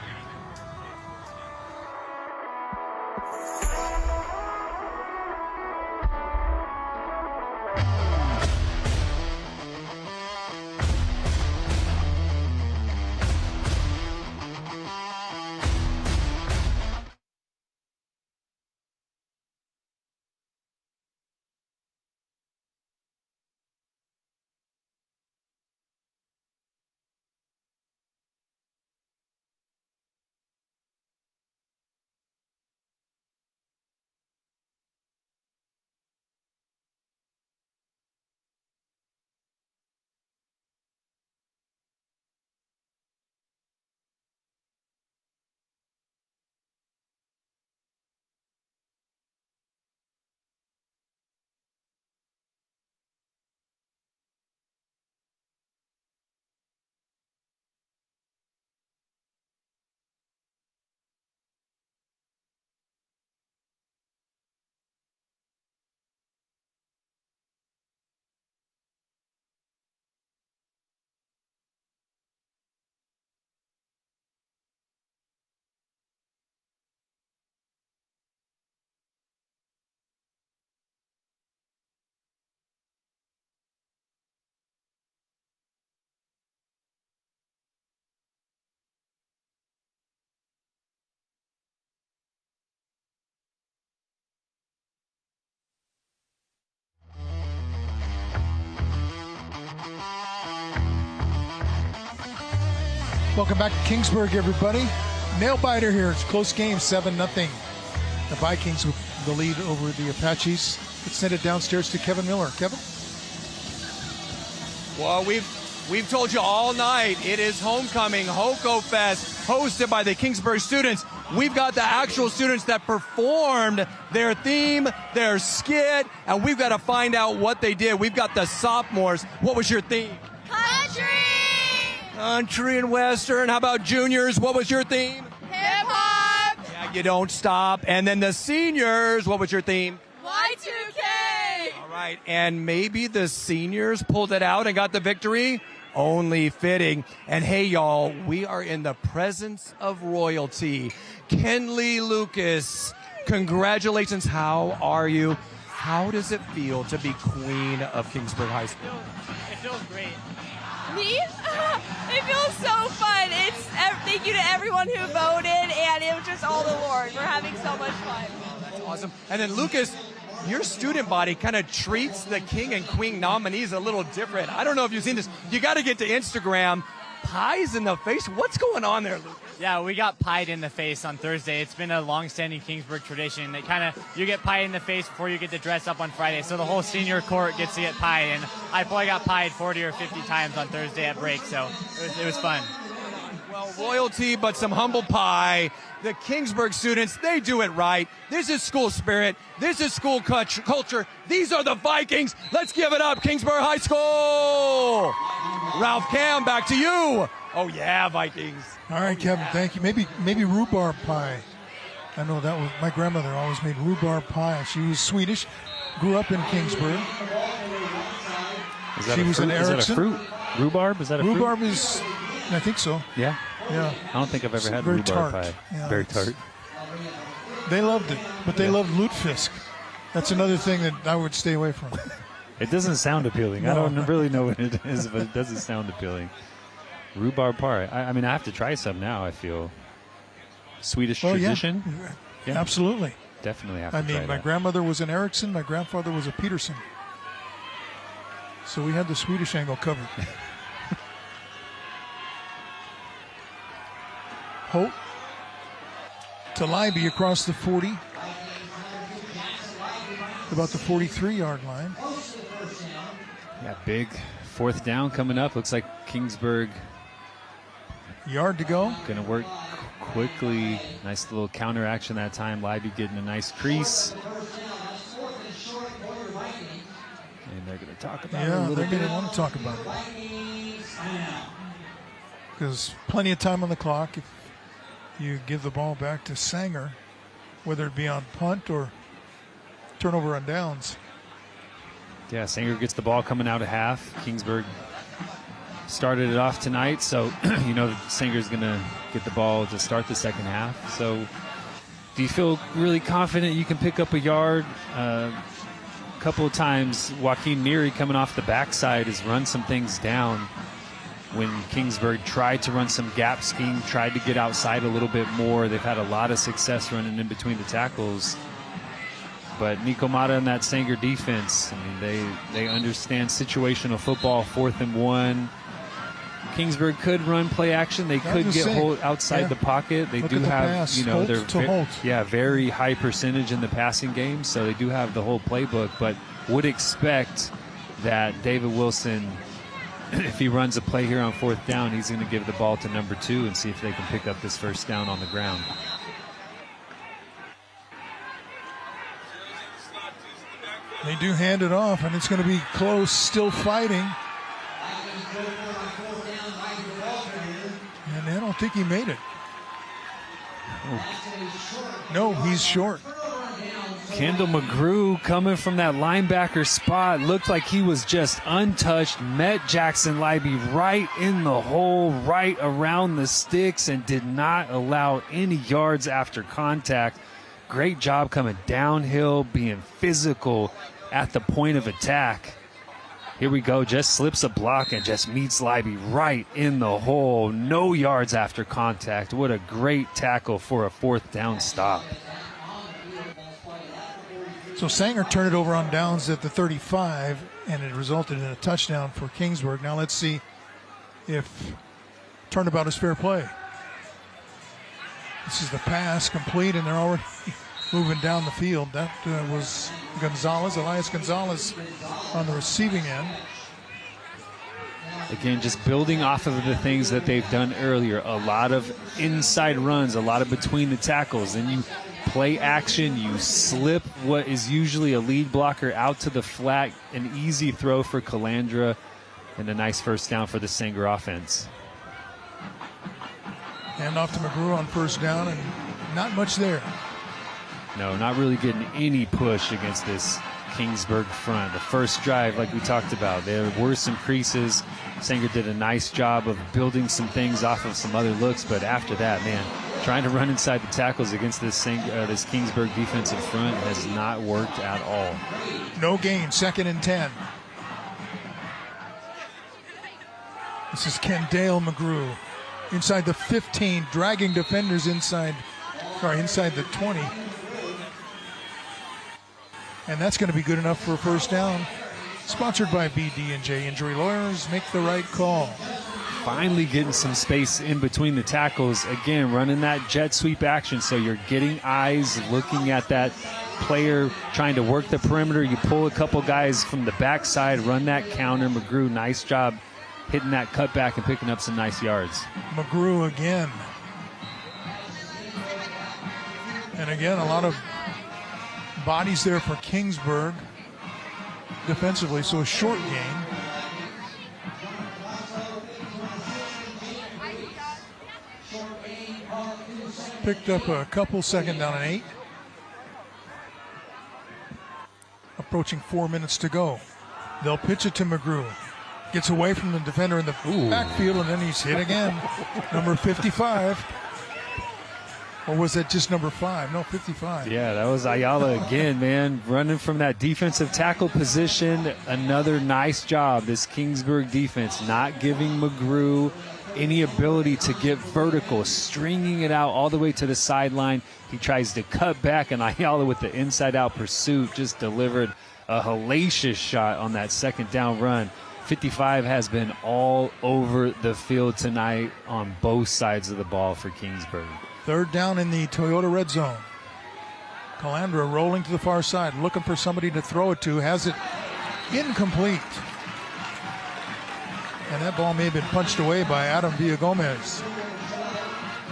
Welcome back to Kingsburg, everybody. Nail biter here. It's a close game, 7-0. The Vikings with the lead over the Apaches. Let's send it downstairs to Kevin Miller. Kevin? Well, we've told you all night, it is homecoming, HOCO Fest, hosted by the Kingsburg students. We've got the actual students that performed their theme, their skit, and we've got to find out what they did. We've got the sophomores. What was your theme? Country! Country and Western. How about juniors? What was your theme? Hip-hop! Yeah, you don't stop. And then the seniors, what was your theme? Y2K! All right, and maybe the seniors pulled it out and got the victory? Only fitting. And hey, y'all, we are in the presence of royalty. Kenley Lucas, congratulations. How are you? How does it feel to be queen of Kingsburg High School? It feels great. Me? It feels so fun. Thank you to everyone who voted, and it was just all the Lord. We're having so much fun. That's awesome. And then Lucas, your student body kind of treats the king and queen nominees a little different. I don't know if you've seen this. You got to get to Instagram. Pies in the face. What's going on there, Lucas? Yeah, we got pied in the face on Thursday. It's been a long-standing Kingsburg tradition. You get pied in the face before you get to dress up on Friday. So the whole senior court gets to get pied, and I probably got pied 40 or 50 times on Thursday at break. So it was fun. Well, royalty, but some humble pie. The Kingsburg students, they do it right. This is school spirit. This is school culture. These are the Vikings. Let's give it up, Kingsburg High School. Ralph Cam, back to you. Oh, yeah, Vikings. All right, Kevin, thank you. Maybe rhubarb pie. I know that was my grandmother always made rhubarb pie. She was Swedish, grew up in Kingsburg. She was an Erickson. Is that a fruit? Rhubarb? Is that a fruit? Rhubarb is, I think so. Yeah. Yeah. I don't think I've ever had very rhubarb tart. pie. Yeah, Very tart. They loved it, but they loved lutefisk. That's another thing that I would stay away from. It doesn't sound appealing. No. I don't really know what it is, but it doesn't sound appealing. Rhubarb pie. I mean, I have to try some now, I feel. Swedish tradition? Yeah. Absolutely. Definitely have to try that. My grandmother was an Eriksson. My grandfather was a Peterson. So we had the Swedish angle covered. Holt to Leiby across the 40. About the 43-yard line. Yeah, big fourth down coming up. Looks like Kingsburg. Yard to go. Going to work quickly. Nice little counter action that time. Leiby getting a nice crease. And they're going to talk about it a little bit. They're going to want to talk about it. Because plenty of time on the clock. If you give the ball back to Sanger, whether it be on punt or turnover on downs. Yeah, Sanger gets the ball coming out of half. Kingsburg started it off tonight, so you know Sanger's going to get the ball to start the second half. So do you feel really confident you can pick up a yard? A couple of times, Joaquin Neary coming off the backside has run some things down when Kingsburg tried to run some gap scheme, tried to get outside a little bit more. They've had a lot of success running in between the tackles. But Nico Mata and that Sanger defense, I mean, they understand situational football, 4th and 1. Kingsburg could run play action. They could get Holt outside the pocket. They do have, Holt to Holt. Very high percentage in the passing game, so they do have the whole playbook, but would expect that David Wilson, if he runs a play here on 4th down, he's going to give the ball to number 2 and see if they can pick up this first down on the ground. They do hand it off, and it's going to be close, still fighting. And I don't think he made it. No, he's short. Kendall McGrew coming from that linebacker spot. Looked like he was just untouched. Met Jackson Leiby right in the hole, right around the sticks, and did not allow any yards after contact. Great job coming downhill, being physical at the point of attack. Here we go, just slips a block and just meets Leiby right in the hole. No yards after contact. What a great tackle for a 4th down stop. So Sanger turned it over on downs at the 35, and it resulted in a touchdown for Kingsburg. Now let's see if turnabout is fair play. This is the pass complete, and they're already moving down the field. That was Elias Gonzalez on the receiving end. Again, just building off of the things that they've done earlier. A lot of inside runs, a lot of between the tackles. Then you play action, you slip what is usually a lead blocker out to the flat, an easy throw for Calandra, and a nice first down for the Sanger offense. Hand off to McGrew on 1st down, and not much there. No, not really getting any push against this Kingsburg front. The first drive, like we talked about, there were some creases. Sanger did a nice job of building some things off of some other looks, but after that, man, trying to run inside the tackles against this Kingsburg defensive front has not worked at all. No gain, 2nd and 10. This is Kendale McGrew inside the 15, dragging defenders inside the 20. And that's going to be good enough for a 1st down. Sponsored by BD&J Injury Lawyers. Make the right call. Finally getting some space in between the tackles. Again, running that jet sweep action, so you're getting eyes looking at that player trying to work the perimeter. You pull a couple guys from the backside, run that counter. McGrew, nice job hitting that cutback and picking up some nice yards. McGrew again. And again, a lot of bodies there for Kingsburg defensively, so a short gain. Picked up a couple, 2nd down and 8. Approaching 4 minutes to go. They'll pitch it to McGrew. Gets away from the defender in the backfield, and then he's hit again. Number 55. Or was that just number 5? No, 55. Yeah, that was Ayala again, man, running from that defensive tackle position. Another nice job, this Kingsburg defense, not giving McGrew any ability to get vertical, stringing it out all the way to the sideline. He tries to cut back, and Ayala with the inside-out pursuit just delivered a hellacious shot on that second down run. 55 has been all over the field tonight on both sides of the ball for Kingsburg. Third down in the Toyota red zone. Calandra rolling to the far side, looking for somebody to throw it to. Has it incomplete. And that ball may have been punched away by Adam Villagomez.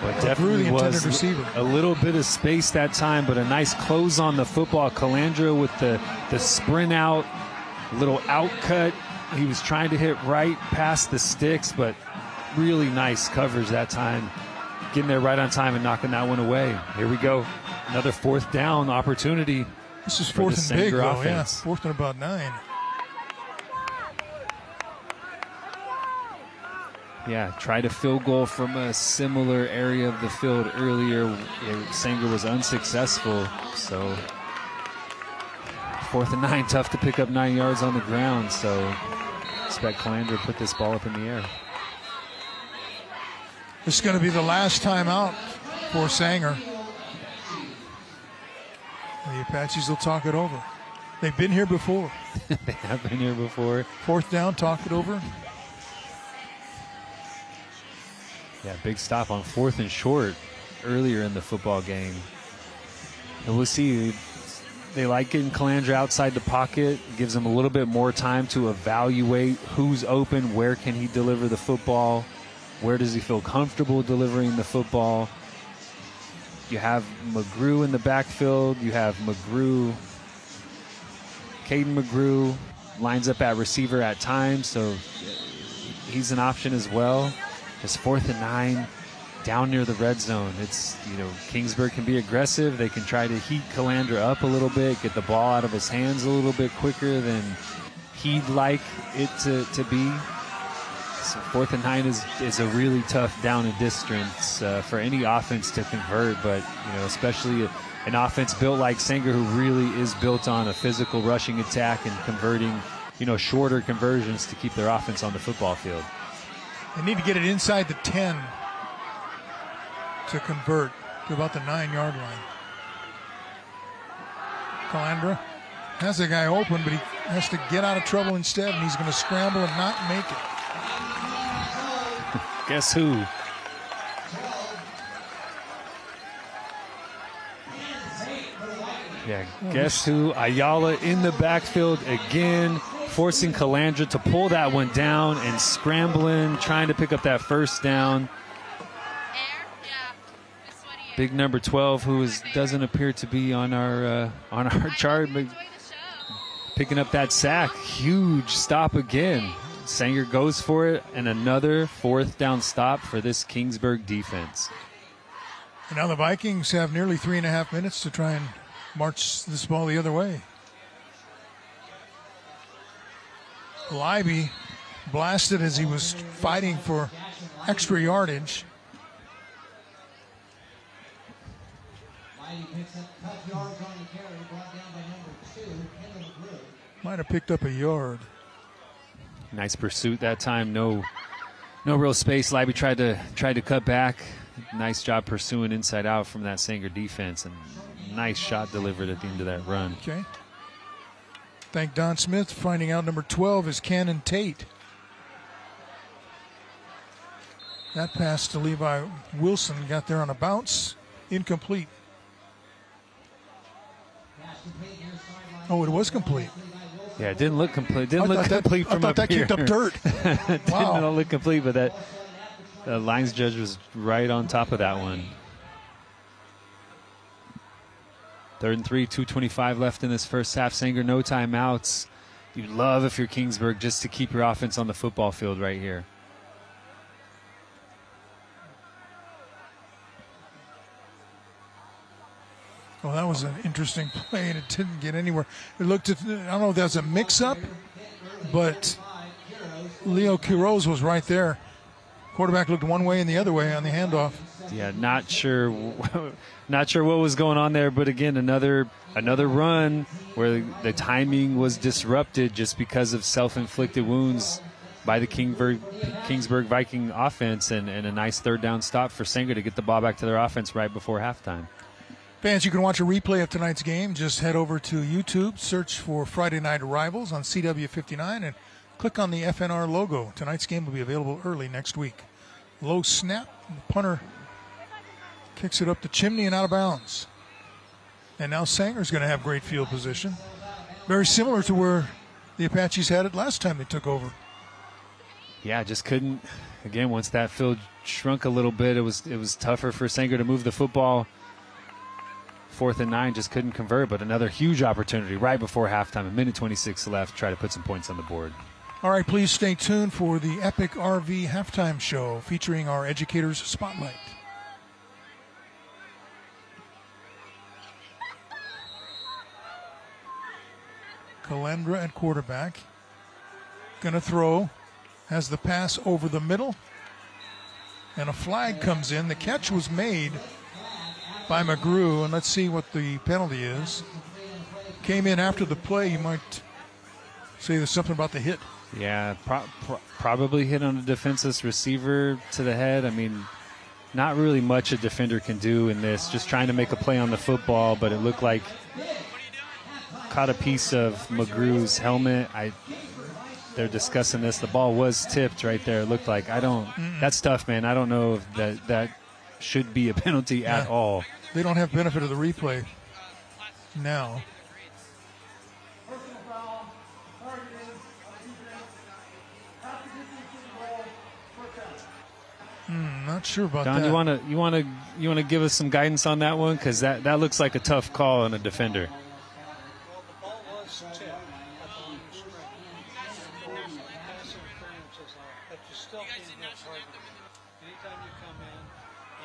Well, it definitely was a little bit of space that time, but a nice close on the football. Calandra with the sprint out, little out cut. He was trying to hit right past the sticks, but really nice coverage that time. Getting there right on time and knocking that one away. Here we go. Another fourth down opportunity. This is fourth and big, though. Yeah, offense. Fourth and about 9. Yeah, tried a field goal from a similar area of the field earlier. Sanger was unsuccessful, so 4th and 9, tough to pick up 9 yards on the ground, so expect Calandra to put this ball up in the air. This is going to be the last time out for Sanger. The Apaches will talk it over. They've been here before. They have been here before. 4th down, talk it over. Yeah, big stop on 4th and short earlier in the football game. And we'll see. They like getting Calandra outside the pocket. Gives them a little bit more time to evaluate who's open, where can he deliver the football, where does he feel comfortable delivering the football. You have McGrew in the backfield. You have McGrew. Caden McGrew lines up at receiver at times, so he's an option as well. It's 4th and 9 down near the red zone. It's, Kingsburg can be aggressive. They can try to heat Calandra up a little bit, get the ball out of his hands a little bit quicker than he'd like it to be. So 4th and 9 is a really tough down and distance for any offense to convert, but especially an offense built like Sanger, who really is built on a physical rushing attack and converting, shorter conversions to keep their offense on the football field. They need to get it inside the 10 to convert to about the 9-yard line. Calandra has a guy open, but he has to get out of trouble instead, and he's going to scramble and not make it. Guess who? Yeah, guess who? Ayala in the backfield again, forcing Calandra to pull that one down and scrambling, trying to pick up that first down. Big number 12, who doesn't appear to be on our chart, but picking up that sack. Huge stop again. Sanger goes for it, and another 4th down stop for this Kingsburg defense. And now the Vikings have nearly 3.5 minutes to try and march this ball the other way. Libby blasted as he was fighting for extra yardage. Might have picked up a yard. Nice pursuit that time. No real space. Libby tried to cut back. Nice job pursuing inside out from that Sanger defense, and nice shot delivered at the end of that run. Okay. Thank Don Smith. Finding out number 12 is Cannon Tate. That pass to Levi Wilson got there on a bounce. Incomplete. Oh, it was complete. Yeah, it didn't look complete. Didn't look complete from up here. I thought that kicked up dirt. Wow. Didn't look complete, but that the lines judge was right on top of that one. 3rd and 3, 2:25 left in this first half. Sanger, no timeouts. You'd love, if you're Kingsburg, just to keep your offense on the football field right here. Well, that was an interesting play, and it didn't get anywhere. It looked at, I don't know if that's a mix-up, but Leo Quiroz was right there. Quarterback looked one way and the other way on the handoff. Yeah, not sure what was going on there, but again, another run where the timing was disrupted just because of self-inflicted wounds by the Kingsburg Viking offense, and a nice third down stop for Sanger to get the ball back to their offense right before halftime. Fans, you can watch a replay of tonight's game. Just head over to YouTube, search for Friday Night Rivals on CW59, and click on the FNR logo. Tonight's game will be available early next week. Low snap, the punter kicks it up the chimney and out of bounds. And now Sanger's going to have great field position. Very similar to where the Apaches had it last time they took over. Yeah, just couldn't. Again, once that field shrunk a little bit, it was tougher for Sanger to move the football. 4th and 9, just couldn't convert, but another huge opportunity right before halftime, a minute 26 left, try to put some points on the board. All right, please stay tuned for the Epic RV halftime show featuring our Educators Spotlight. Calandra at quarterback. Going to throw. Has the pass over the middle. And a flag comes in. The catch was made by McGrew, and let's see what the penalty is. Came in after the play. You might say there's something about the hit. Yeah, probably hit on a defenseless receiver to the head. I mean, not really much a defender can do in this. Just trying to make a play on the football, but it looked like caught a piece of McGrew's helmet. They're discussing this. The ball was tipped right there. It looked like. That's tough, man. I don't know if that should be a penalty at all. They don't have benefit of the replay now. Not sure about Don, that. you want to give us some guidance on that one, because that looks like a tough call on a defender. Well, the ball was tipped upon the screen. Pass interference is off, but you still can't get targeted. Anytime you come in,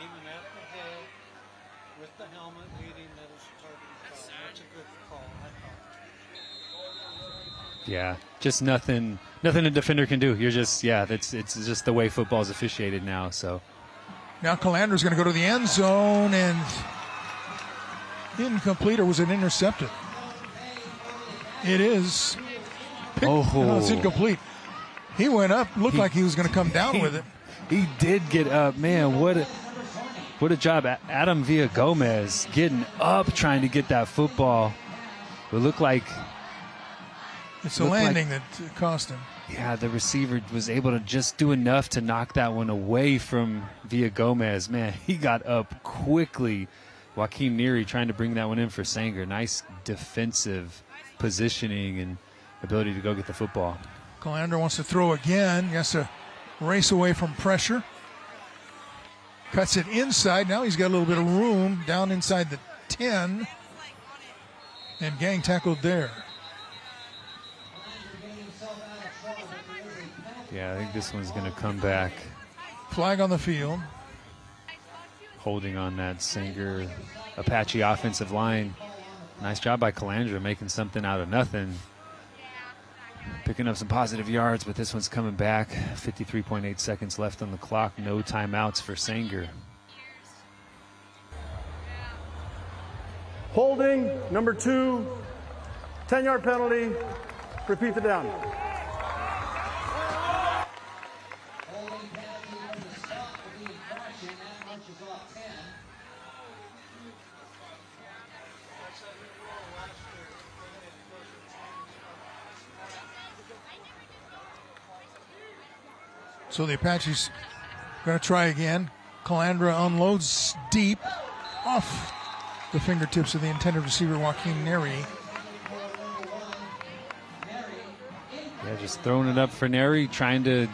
aiming at the head with the helmet leading, that is a targeting call. That's a good call, I thought. Yeah, just nothing a defender can do. You're just, it's just the way football is officiated now. So now Calandra's going to go to the end zone, and incomplete, or was it intercepted? It is. No, it's incomplete. He went up, looked like he was going to come down with it. He did get up. Man, what a job. Adam Villagomez getting up, trying to get that football. It looked like it's a landing that cost him. Yeah, the receiver was able to just do enough to knock that one away from Villagomez. Man, he got up quickly. Joaquin Neary trying to bring that one in for Sanger. Nice defensive positioning and ability to go get the football. Calandra wants to throw again. He has to race away from pressure. Cuts it inside. Now he's got a little bit of room down inside the 10. And gang tackled there. Yeah, I think this one's going to come back. Flag on the field. Holding on that Sanger Apache offensive line. Nice job by Calandra making something out of nothing. Picking up some positive yards, but this one's coming back. 53.8 seconds left on the clock. No timeouts for Sanger. Holding, number 2, 10-yard penalty. Repeat the down. So the Apaches going to try again. Calandra unloads deep off the fingertips of the intended receiver, Joaquin Neary. Yeah, just throwing it up for Neary, trying to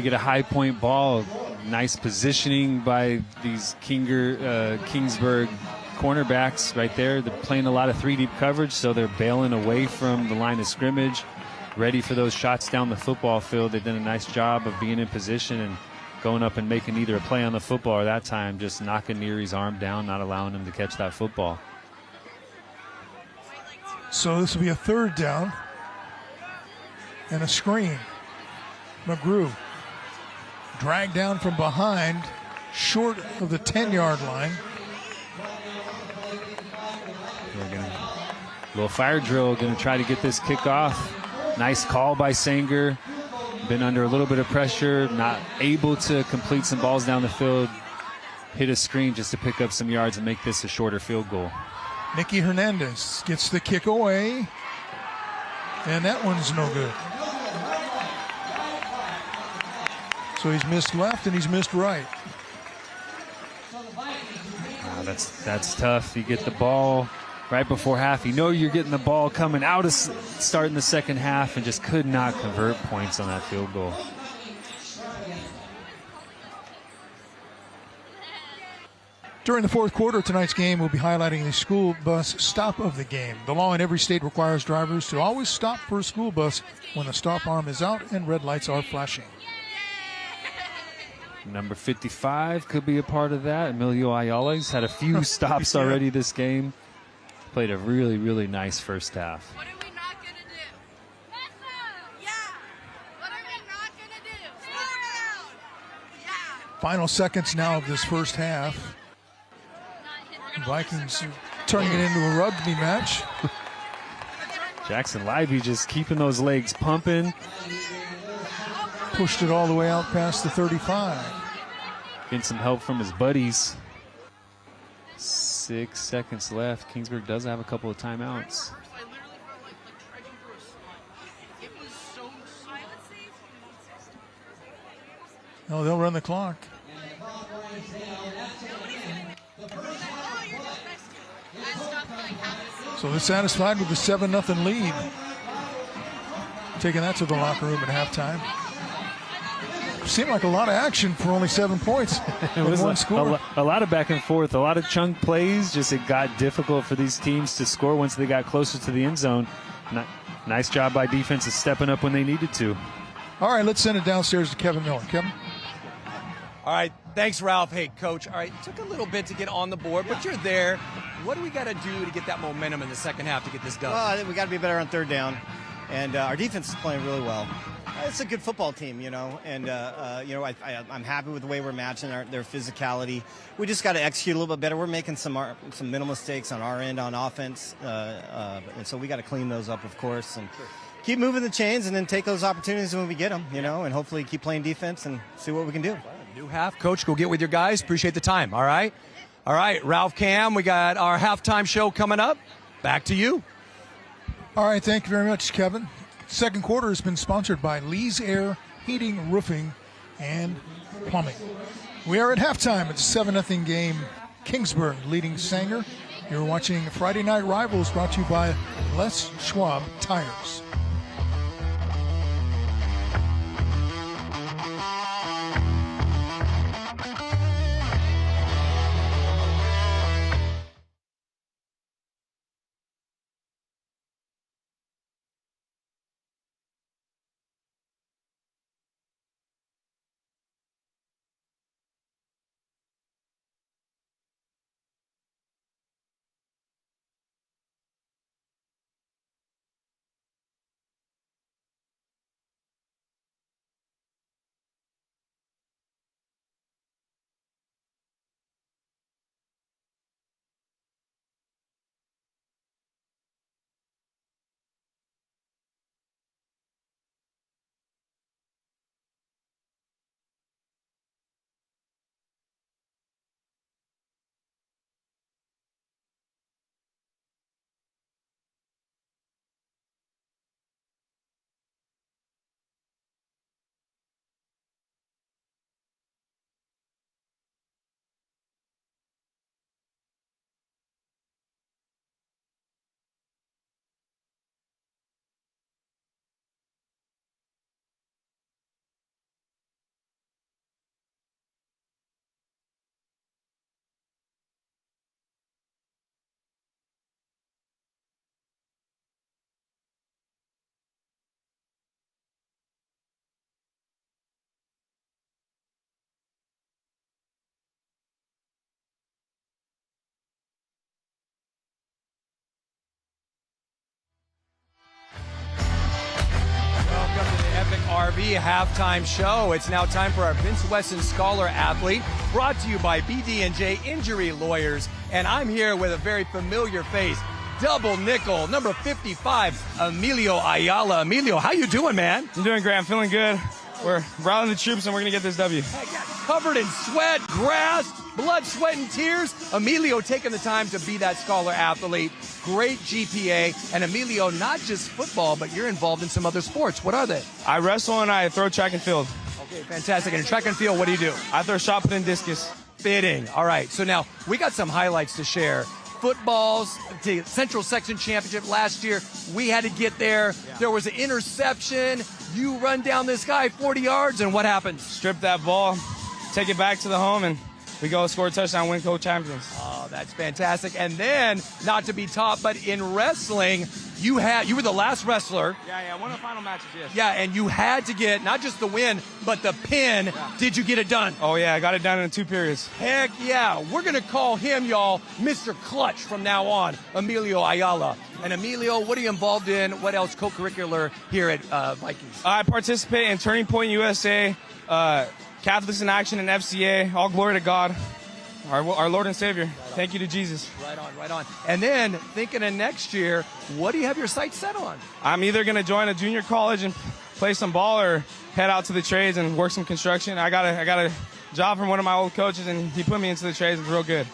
get a high point ball. Nice positioning by these Kingsburg cornerbacks right there. They're playing a lot of 3-deep coverage, so they're bailing away from the line of scrimmage, ready for those shots down the football field. They've done a nice job of being in position and going up and making either a play on the football or that time just knocking Neary's arm down, not allowing him to catch that football. So this will be a third down and a screen. McGrew dragged down from behind, short of the 10-yard line. Little fire drill, going to try to get this kick off. Nice call by Sanger. Been under a little bit of pressure, not able to complete some balls down the field. Hit a screen just to pick up some yards and make this a shorter field goal. Nicky Hernandez gets the kick away, and that one's no good. So he's missed left and he's missed right. Wow, that's tough. You get the ball right before half. You know you're getting the ball coming out of starting the second half and just could not convert points on that field goal. During the fourth quarter of tonight's game, we'll be highlighting the school bus stop of the game. The law in every state requires drivers to always stop for a school bus when the stop arm is out and red lights are flashing. Number 55 could be a part of that. Emilio Ayala's had a few stops already this game. Played a really, really nice first half. What are we not going to do? Yeah. What are we not going to do? Slow down. Yeah. Final seconds now of this first half. The Vikings turning it into a rugby match. Jackson Libby just keeping those legs pumping. Pushed it all the way out past the 35. Getting some help from his buddies. 6 seconds left. Kingsburg does have a couple of timeouts. No, they'll run the clock. So they're satisfied with the 7-0 lead. Taking that to the locker room at halftime. Seemed like a lot of action for only 7 points. It was one score. a lot of back and forth, a lot of chunk plays. Just it got difficult for these teams to score once they got closer to the end zone. Nice job by defense of stepping up when they needed to. All right, let's send it downstairs to Kevin Miller. Kevin? All right, thanks, Ralph. Hey, Coach. All right, it took a little bit to get on the board, but you're there. What do we got to do to get that momentum in the second half to get this done? Well, I think we got to be better on third down, and our defense is playing really well. It's a good football team, you know, and I'm happy with the way we're matching their physicality. We just got to execute a little bit better. We're making some minimal mistakes on our end on offense, and so we got to clean those up, of course, and keep moving the chains, and then take those opportunities when we get them, you know, and hopefully keep playing defense and see what we can do. New half, Coach. Go get with your guys. Appreciate the time. All right, Ralph, Cam. We got our halftime show coming up. Back to you. All right, thank you very much, Kevin. Second quarter has been sponsored by Lee's Air Heating, Roofing, and Plumbing. We are at halftime. It's a 7-0 game. Kingsburg leading Sanger. You're watching Friday Night Rivals, brought to you by Les Schwab Tires. RV halftime show. It's now time for our Vince Wesson Scholar Athlete, brought to you by BD&J Injury Lawyers. And I'm here with a very familiar face, double nickel, number 55, Emilio Ayala. Emilio, how you doing, man? I'm doing great. I'm feeling good. We're rallying the troops, and we're going to get this W. Covered in sweat, grass, blood, sweat, and tears. Emilio taking the time to be that Scholar Athlete. Great GPA. And Emilio, not just football, but you're involved in some other sports. What are they? I wrestle and I throw track and field. Okay, fantastic. And in track and field, what do you do? I throw shot put and discus. Fitting. All right. So now we got some highlights to share. Footballs, the Central Section Championship last year, we had to get there. Yeah. There was an interception. You run down this guy 40 yards, and what happens? Strip that ball, take it back to the home, and we go score a touchdown, win co-champions. Oh, that's fantastic. And then, not to be taught, but in wrestling, you were the last wrestler. Yeah, one of the final matches, yes. Yeah, and you had to get not just the win, but the pin. Yeah. Did you get it done? Oh, yeah, I got it done in 2 periods. Heck yeah. We're going to call him, y'all, Mr. Clutch from now on, Emilio Ayala. And Emilio, what are you involved in? What else co-curricular here at Vikings? I participate in Turning Point USA, Catholics in Action, and FCA. All glory to God, our Lord and Savior. Thank you to Jesus. Right on. And then, thinking of next year, what do you have your sights set on? I'm either going to join a junior college and play some ball or head out to the trades and work some construction. I got a job from one of my old coaches, and he put me into the trades. It's real good.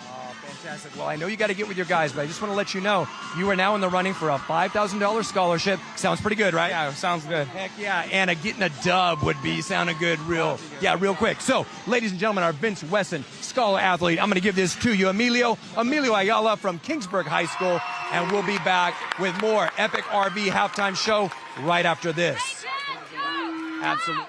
Fantastic. Well, I know you got to get with your guys, but I just want to let you know you are now in the running for a $5,000 scholarship. Sounds pretty good, right? Yeah, sounds good. Heck yeah. And getting a dub would be sounding good real quick. So, ladies and gentlemen, our Vince Wesson Scholar Athlete, I'm going to give this to you, Emilio Ayala from Kingsburg High School, and we'll be back with more Epic RV halftime show right after this. Absolutely.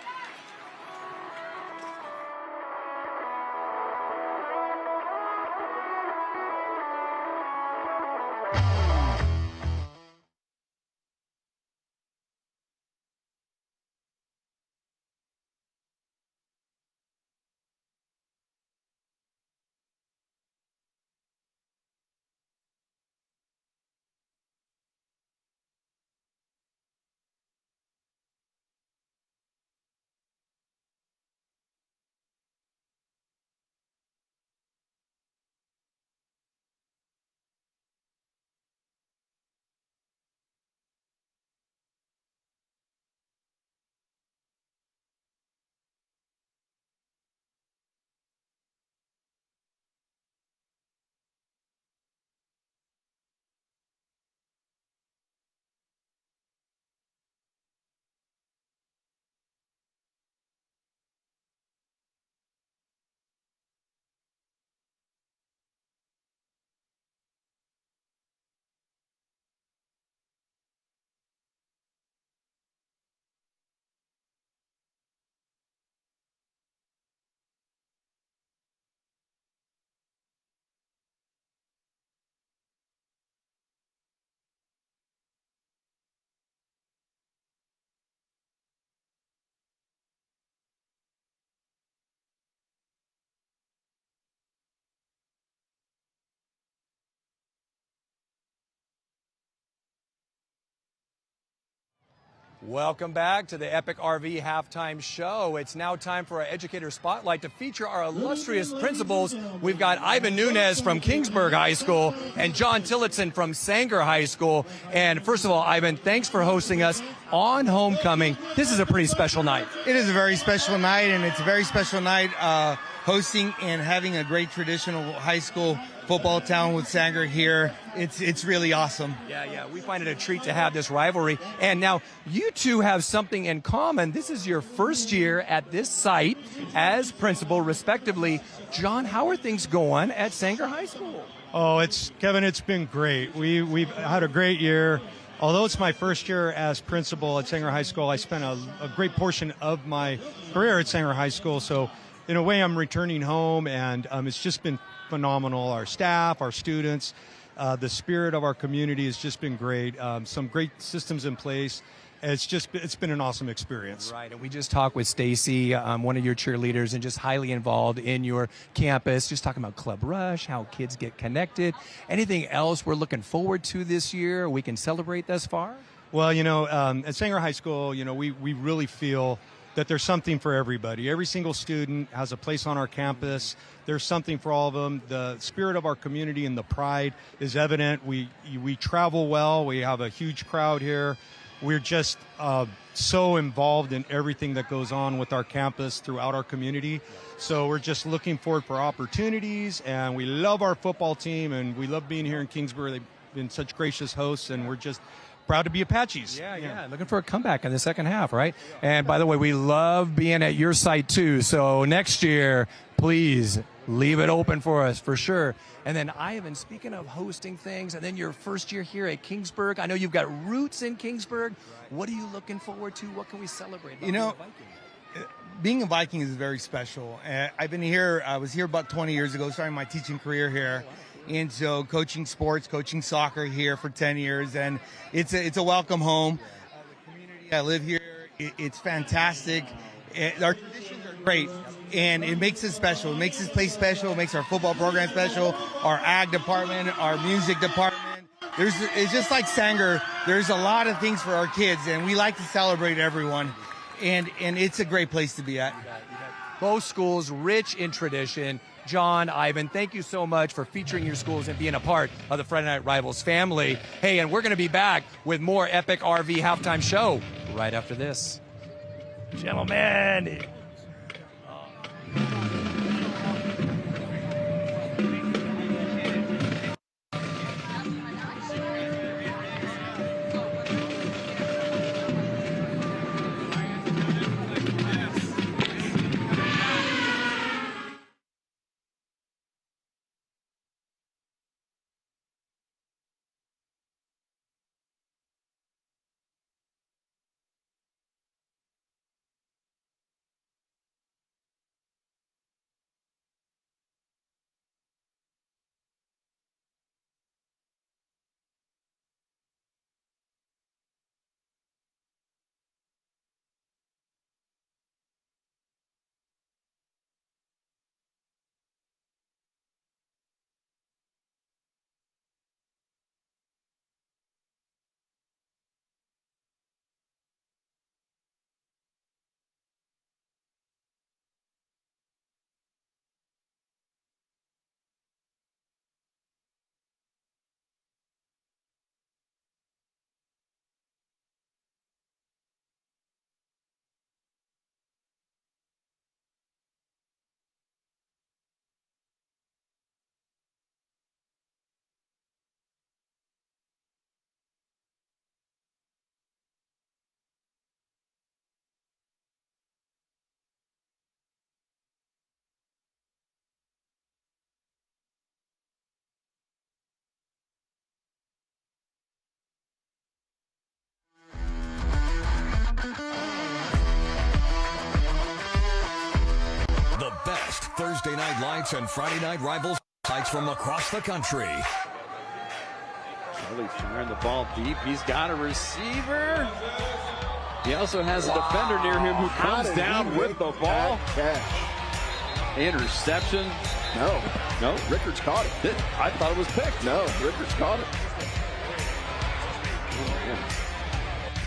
Welcome back to the Epic RV halftime show. It's now time for our Educator Spotlight to feature our illustrious principals. We've got Ivan Nunez from Kingsburg High School and John Tillotson from Sanger High School. And first of all, Ivan, thanks for hosting us on homecoming. This is a pretty special night. It is a very special night, and it's a very special night hosting and having a great traditional high school football town with Sanger here. It's really awesome. Yeah. We find it a treat to have this rivalry. And now you two have something in common. This is your first year at this site as principal, respectively. John, how are things going at Sanger High School? Oh, Kevin, it's been great. We've had a great year. Although it's my first year as principal at Sanger High School, I spent a great portion of my career at Sanger High School. So in a way, I'm returning home, and it's just been phenomenal. Our staff, our students, the spirit of our community has just been great. Some great systems in place. It's been an awesome experience. Right, and we just talked with Stacy, one of your cheerleaders, and just highly involved in your campus, just talking about Club Rush, how kids get connected. Anything else we're looking forward to this year we can celebrate thus far? Well, at Sanger High School, we really feel that there's something for everybody. Every single student has a place on our campus. There's something for all of them. The spirit of our community and the pride is evident. We travel well. We have a huge crowd here. We're just so involved in everything that goes on with our campus throughout our community. So we're just looking forward for opportunities, and we love our football team, and we love being here in Kingsburg. They've been such gracious hosts, and we're just proud to be Apaches. Yeah. Looking for a comeback in the second half, right? And by the way, we love being at your site too. So next year, please leave it open for us for sure. And then Ivan, speaking of hosting things, and then your first year here at Kingsburg, I know you've got roots in Kingsburg. What are you looking forward to? What can we celebrate? Being a Viking is very special. I've been here. I was here about 20 years ago, starting my teaching career here. And so coaching sports, coaching soccer here for 10 years, and it's a welcome home. The community I live here, it's fantastic. Our traditions are great, and it makes it special. It makes this place special. It makes our football program special, our ag department, our music department. It's just like Sanger. There's a lot of things for our kids, and we like to celebrate everyone, and it's a great place to be at. Both schools rich in tradition. John, Ivan, thank you so much for featuring your schools and being a part of the Friday Night Rivals family. Hey, and we're going to be back with more Epic RV Halftime Show right after this. Gentlemen. The best Thursday night lights and Friday night rivals sites from across the country. Charlie firing the ball deep. He's got a receiver. He also has a defender near him who comes down with the ball. Interception. No, Rickards caught it. I thought it was picked. No, Rickards caught it.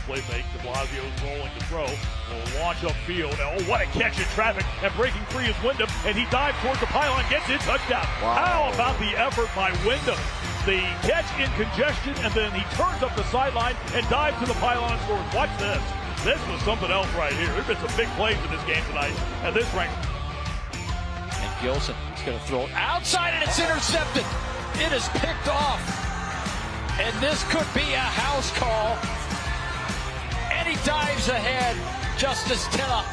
Play make, de Blasio's rolling to throw, will launch upfield. Oh, what a catch in traffic, and breaking free is Wyndham, and he dives towards the pylon, gets it, touchdown. Wow. How about the effort by Wyndham? The catch in congestion, and then he turns up the sideline and dives to the pylon and scores. Watch this. This was something else right here. There's been some big plays in this game tonight, and this ranks. And Gilson is going to throw it outside, and it's intercepted. It is picked off, and this could be a house call. And he dives ahead. Justice Tilla.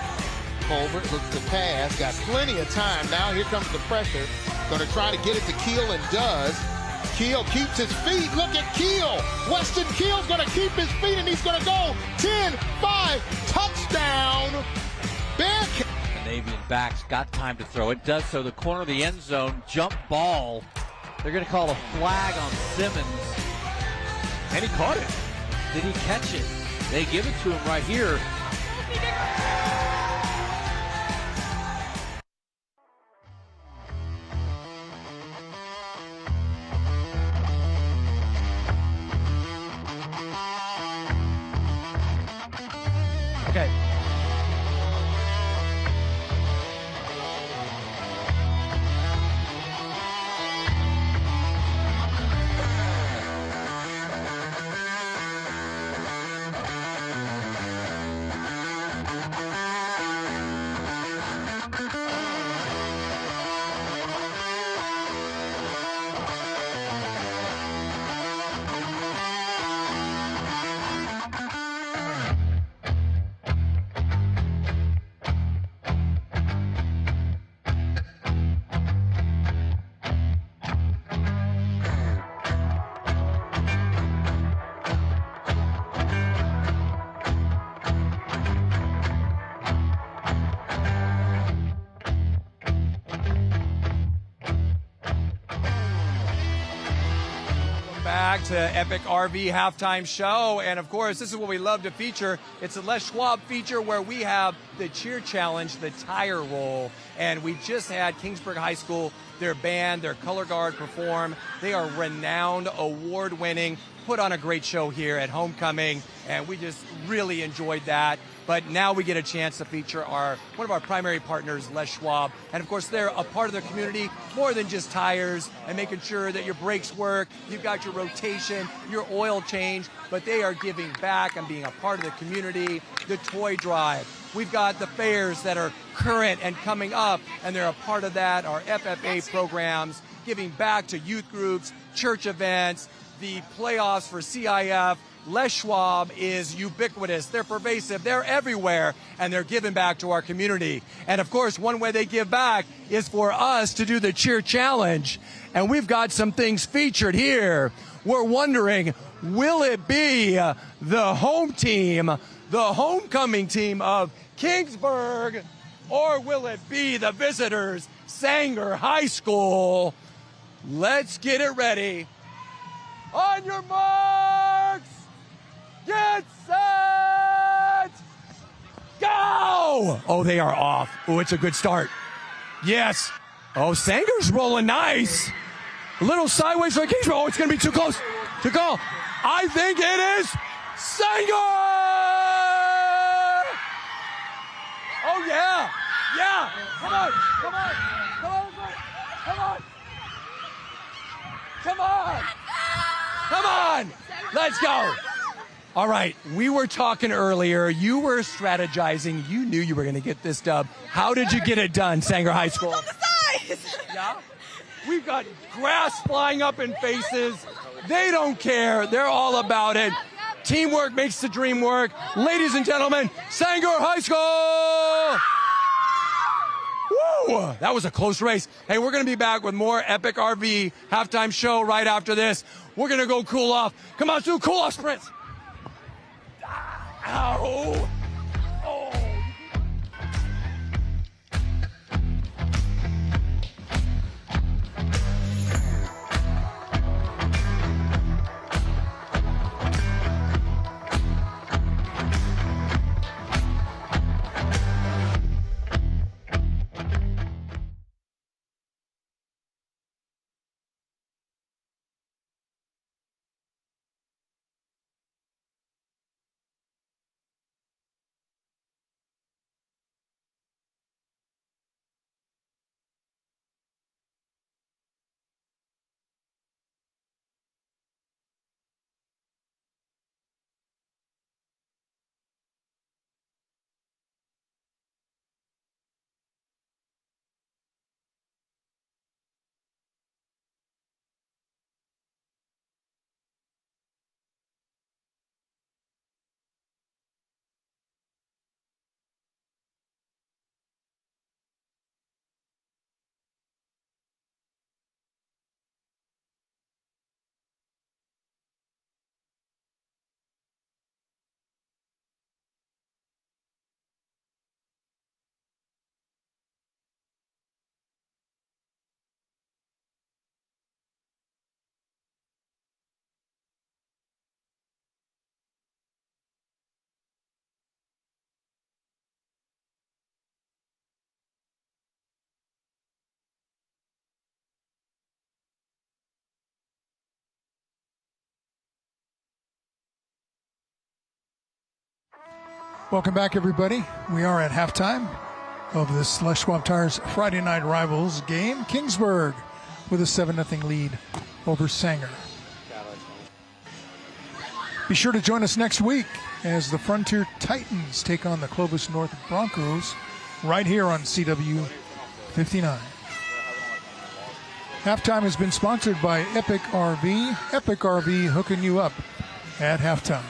Colbert looks to pass. Got plenty of time. Now here comes the pressure. Going to try to get it to Keel and does. Keel keeps his feet. Look at Keel. Weston Keel's going to keep his feet, and he's going to go 10-5. Touchdown. Bearcat. The Navian backs got time to throw. It does so. The corner of the end zone. Jump ball. They're going to call a flag on Simmons. And he caught it. Did he catch it? They give it to him right here. Okay. back to Epic RV Halftime Show. And, of course, this is what we love to feature. It's a Les Schwab feature where we have the cheer challenge, the tire roll. And we just had Kingsburg High School, their band, their color guard perform. They are renowned, award-winning, put on a great show here at Homecoming. And we just really enjoyed that. But now we get a chance to feature one of our primary partners, Les Schwab. And, of course, they're a part of the community, more than just tires and making sure that your brakes work, you've got your rotation, your oil change, but they are giving back and being a part of the community. The toy drive. We've got the fairs that are current and coming up, and they're a part of that. Our FFA programs, giving back to youth groups, church events, the playoffs for CIF. Les Schwab is ubiquitous. They're pervasive. They're everywhere, and they're giving back to our community. And, of course, one way they give back is for us to do the cheer challenge. And we've got some things featured here. We're wondering, will it be the home team, the homecoming team of Kingsburg, or will it be the visitors, Sanger High School? Let's get it ready. On your marks! Get set! Go! Oh, they are off. Oh, it's a good start. Yes. Oh, Sanger's rolling nice. A little sideways for Kingsburg. Oh, it's going to be too close to go. I think it is Sanger! Oh, yeah. Yeah. Come on. Come on. Come on. Come on. Come on. Come on. Let's go. All right, we were talking earlier. You were strategizing. You knew you were going to get this dub. How did you get it done, Sanger High School? On the sides. Yeah? We've got grass flying up in faces. They don't care. They're all about it. Teamwork makes the dream work. Ladies and gentlemen, Sanger High School! Woo! That was a close race. Hey, we're going to be back with more Epic RV halftime show right after this. We're going to go cool off. Come on, Sue, cool off sprints. Ow! Oh! Welcome back, everybody. We are at halftime of this Les Schwab Tires Friday Night Rivals game. Kingsburg with a 7-0 lead over Sanger. Be sure to join us next week as the Frontier Titans take on the Clovis North Broncos right here on CW 59. Halftime has been sponsored by Epic RV. Epic RV hooking you up at halftime.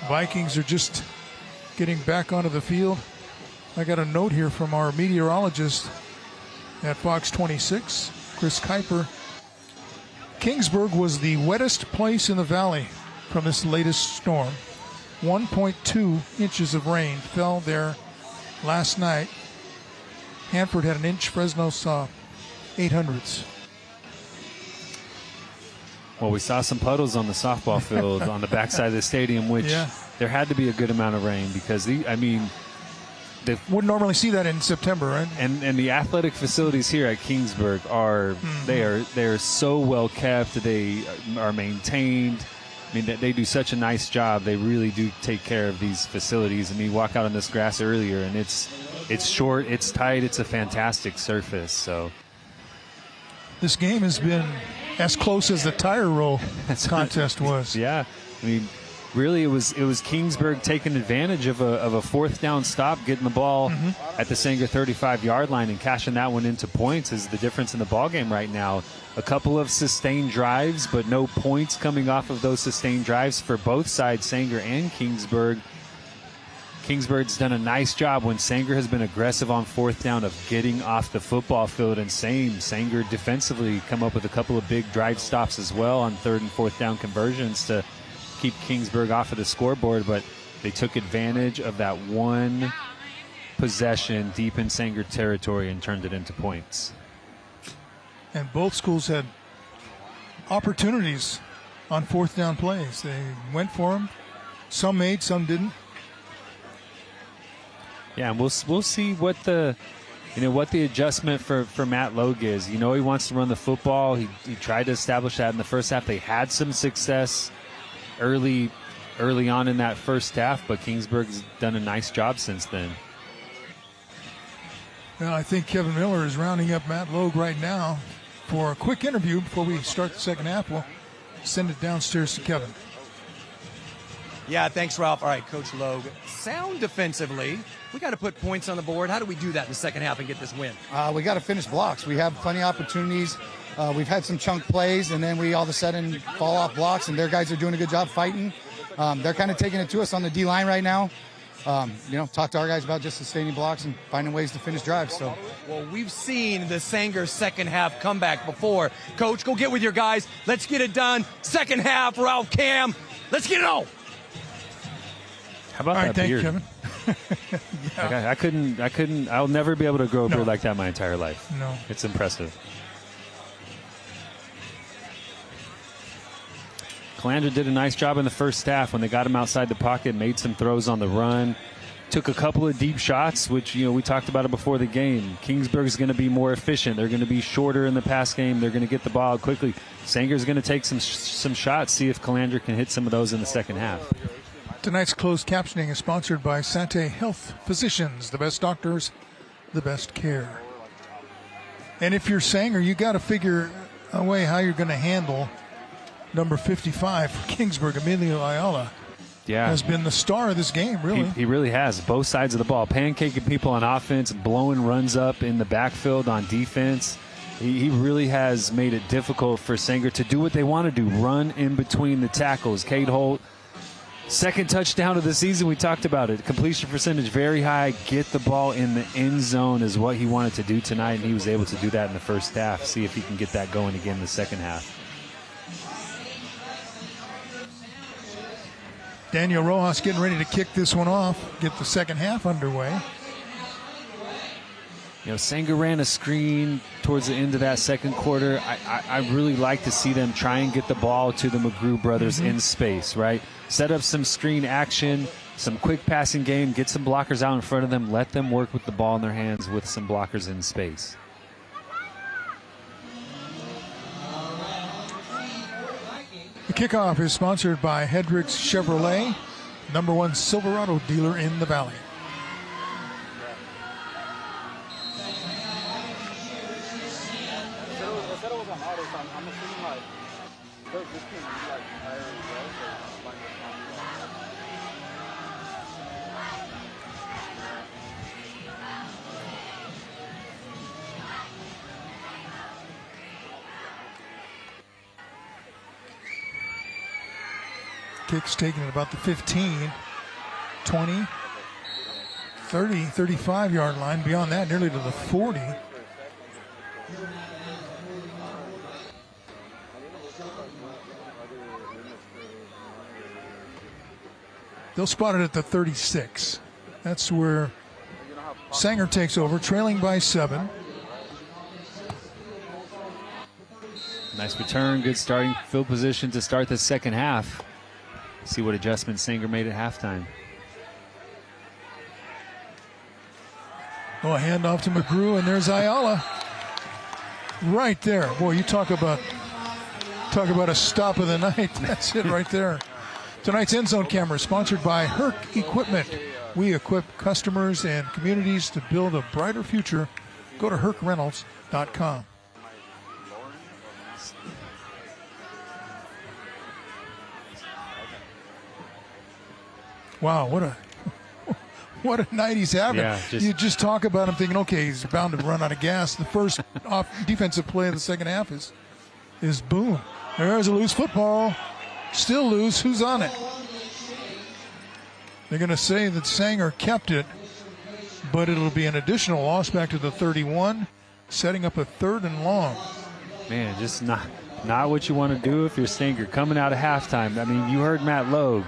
Vikings are just getting back onto the field. I got a note here from our meteorologist at Fox 26, Chris Kuiper. Kingsburg was the wettest place in the valley from this latest storm. 1.2 inches of rain fell there last night. Hanford had an inch. Fresno saw 0.08. Well, we saw some puddles on the softball field on the backside of the stadium, which there had to be a good amount of rain because, they wouldn't normally see that in September, right? And the athletic facilities here at Kingsburg they're so well kept. They are maintained. I mean, they do such a nice job. They really do take care of these facilities. I mean, you walk out on this grass earlier, and it's short, it's tight, it's a fantastic surface. So this game has been as close as the tire roll contest was. Yeah, I mean, really, it was Kingsburg taking advantage of a fourth down stop, getting the ball at the Sanger 35-yard line and cashing that one into points is the difference in the ball game right now. A couple of sustained drives, but no points coming off of those sustained drives for both sides, Sanger and Kingsburg. Kingsburg's done a nice job when Sanger has been aggressive on fourth down of getting off the football field, and Sanger defensively come up with a couple of big drive stops as well on third and fourth down conversions to keep Kingsburg off of the scoreboard, but they took advantage of that one possession deep in Sanger territory and turned it into points. And both schools had opportunities on fourth down plays. They went for them. Some made, some didn't. Yeah, and we'll see what the adjustment for Matt Logue is. He wants to run the football. He tried to establish that in the first half. They had some success early on in that first half, but Kingsburg's done a nice job since then. Well, I think Kevin Miller is rounding up Matt Logue right now for a quick interview before we start the second half. We'll send it downstairs to Kevin. Yeah, thanks, Ralph. All right, Coach Logue, sound defensively. We got to put points on the board. How do we do that in the second half and get this win? We got to finish blocks. We have plenty of opportunities. We've had some chunk plays, and then we all of a sudden fall off blocks, and their guys are doing a good job fighting. They're kind of taking it to us on the D-line right now. Talk to our guys about just sustaining blocks and finding ways to finish drives. So, well, we've seen the Sanger second half comeback before. Coach, go get with your guys. Let's get it done. Second half, Ralph, Cam. Let's get it on. How about that beard? Kevin. I couldn't. I'll never be able to grow a beard like that my entire life. No. It's impressive. Calandra did a nice job in the first half when they got him outside the pocket, made some throws on the run, took a couple of deep shots, which, we talked about it before the game. Kingsburg's going to be more efficient. They're going to be shorter in the pass game. They're going to get the ball quickly. Sanger's going to take some shots, see if Calandra can hit some of those in the second half. Tonight's closed captioning is sponsored by Sante Health Physicians, the best doctors, the best care. And if you're Sanger, you got to figure a way how you're going to handle number 55 for Kingsburg, Emilio Ayala. Yeah, has been the star of this game, really. He really has. Both sides of the ball, pancaking people on offense, blowing runs up in the backfield on defense. He really has made it difficult for Sanger to do what they want to do, run in between the tackles. Cade Holt, second touchdown of the season, we talked about it. Completion percentage very high. Get the ball in the end zone is what he wanted to do tonight, and he was able to do that in the first half. See if he can get that going again in the second half. Daniel Rojas getting ready to kick this one off, get the second half underway. Sanger ran a screen towards the end of that second quarter. I really like to see them try and get the ball to the McGrew brothers in space, right? Set up some screen action, some quick passing game, get some blockers out in front of them, let them work with the ball in their hands with some blockers in space. The kickoff is sponsored by Hendricks Chevrolet, #1 Silverado dealer in the Valley. Kick's taken at about the 15, 20, 30, 35-yard line. Beyond that, nearly to the 40. They'll spot it at the 36. That's where Sanger takes over, trailing by 7. Nice return, good starting field position to start the second half. See what adjustments Sanger made at halftime. Oh, a handoff to McGrew, and there's Ayala. Right there. Boy, you talk about a stop of the night. That's it right there. Tonight's End Zone Camera sponsored by Herc Equipment. We equip customers and communities to build a brighter future. Go to hercrentals.com. Wow, what a night he's having. Yeah, you just talk about him thinking, okay, he's bound to run out of gas. The first defensive play of the second half is boom. There's a loose football. Still loose. Who's on it? They're going to say that Sanger kept it, but it'll be an additional loss back to the 31, setting up a 3rd and long. Man, just not what you want to do if you're Sanger coming out of halftime. I mean, you heard Matt Logue.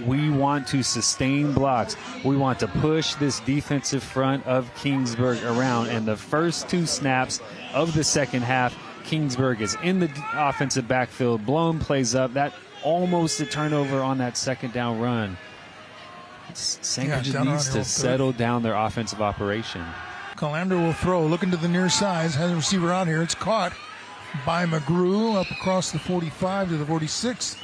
We want to sustain blocks. We want to push this defensive front of Kingsburg around. And the first 2 snaps of the second half, Kingsburg is in the offensive backfield, blown plays up. That almost a turnover on that second down run. Sanger just needs to settle down their offensive operation. Calandra will throw, looking to the near side, has a receiver out here. It's caught by McGrew up across the 45 to the 46.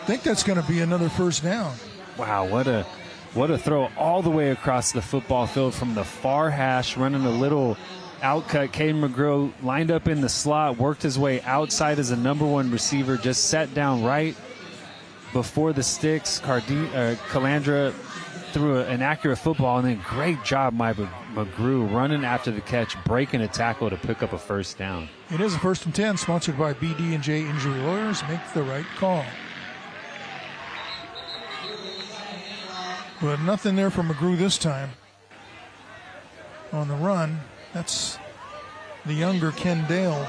I think that's going to be another first down. Wow, what a throw all the way across the football field from the far hash, running a little outcut. Caden McGrew lined up in the slot, worked his way outside as a number 1 receiver, just sat down right before the sticks. Calandra threw an accurate football, and then great job by McGrew running after the catch, breaking a tackle to pick up a first down. It is a 1st and 10, sponsored by BD&J Injury Lawyers. Make the right call. But nothing there for McGrew this time. On the run, that's the younger Ken Dale.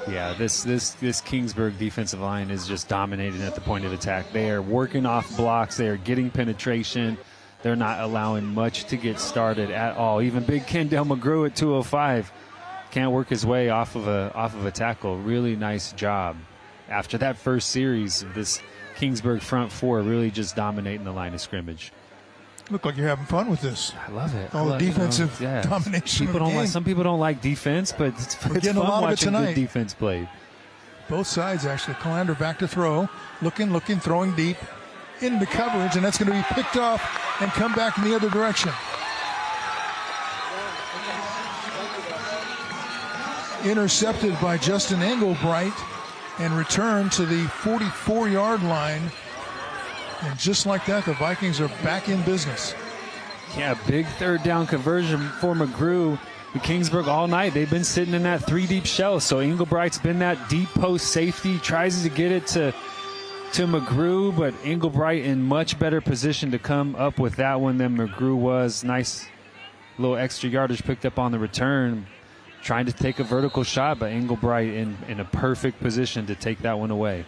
Yeah, this Kingsburg defensive line is just dominating at the point of attack. They are working off blocks. They are getting penetration. They're not allowing much to get started at all. Even big Kendall McGrew at 205 can't work his way off of a tackle. Really nice job. After that first series, this Kingsburg front 4 really just dominating the line of scrimmage. Look like you're having fun with this. I love it. All the defensive domination. Some people don't like defense, but it's fun watching good defense played. Both sides, actually. Calandra back to throw. Looking, throwing deep into coverage, and that's going to be picked off and come back in the other direction. Intercepted by Justin Engelbright and returned to the 44-yard line. And just like that, the Vikings are back in business. Yeah, big 3rd down conversion for McGrew. Kingsburg all night, they've been sitting in that 3-deep shell. So Engelbright's been that deep post safety, tries to get it to McGrew, but Engelbright in much better position to come up with that one than McGrew was. Nice little extra yardage picked up on the return. Trying to take a vertical shot, but Engelbright in a perfect position to take that one away.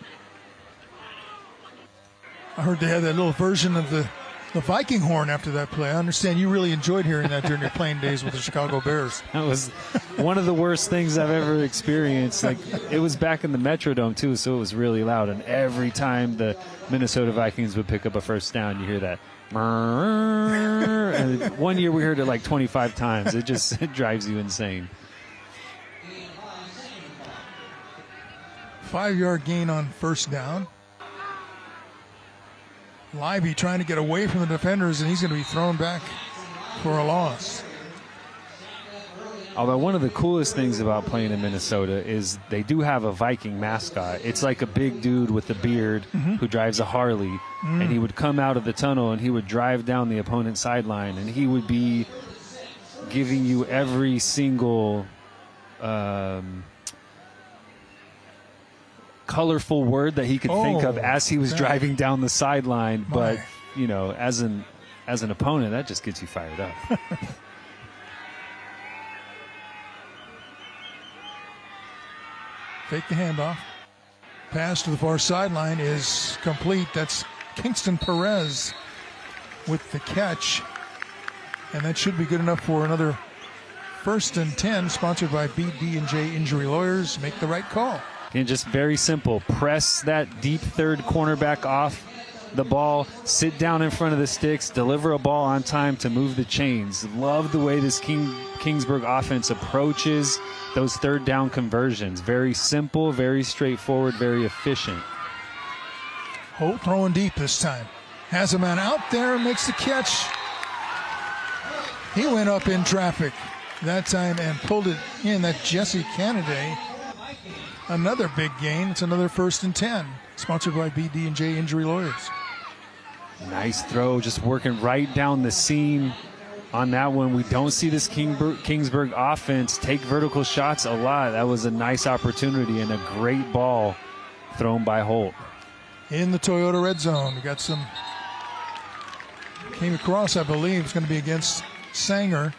I heard they had that little version of the Viking horn after that play. I understand you really enjoyed hearing that during your playing days with the Chicago Bears. That was one of the worst things I've ever experienced. Like, it was back in the Metrodome, too, so it was really loud. And every time the Minnesota Vikings would pick up a first down, you hear that. And one year we heard it like 25 times. It drives you insane. 5-yard gain on first down. Libby trying to get away from the defenders, and he's going to be thrown back for a loss. Although one of the coolest things about playing in Minnesota is they do have a Viking mascot. It's like a big dude with a beard who drives a Harley, and he would come out of the tunnel and he would drive down the opponent's sideline, and he would be giving you every single colorful word that he could think of as he was driving down the sideline. But, you know, as an opponent, that just gets you fired up. Fake the handoff. Pass to the far sideline is complete. That's Kingston Perez with the catch. And that should be good enough for another 1st and 10, sponsored by BD&J Injury Lawyers. Make the right call. And just very simple. Press that deep third cornerback off the ball, sit down in front of the sticks, deliver a ball on time to move the chains. Love the way this Kingsburg offense approaches those third down conversions. Very simple, very straightforward, very efficient. Holt throwing deep this time. Has a man out there, makes the catch. He went up in traffic that time and pulled it in. That Jesse Canaday. Another big gain. It's another 1st and 10. Sponsored by BD&J Injury Lawyers. Nice throw, just working right down the seam on that one. We don't see this Kingsburg offense take vertical shots a lot. That was a nice opportunity and a great ball thrown by Holt. In the Toyota red zone, we got some. Came across, I believe, it's going to be against Sanger.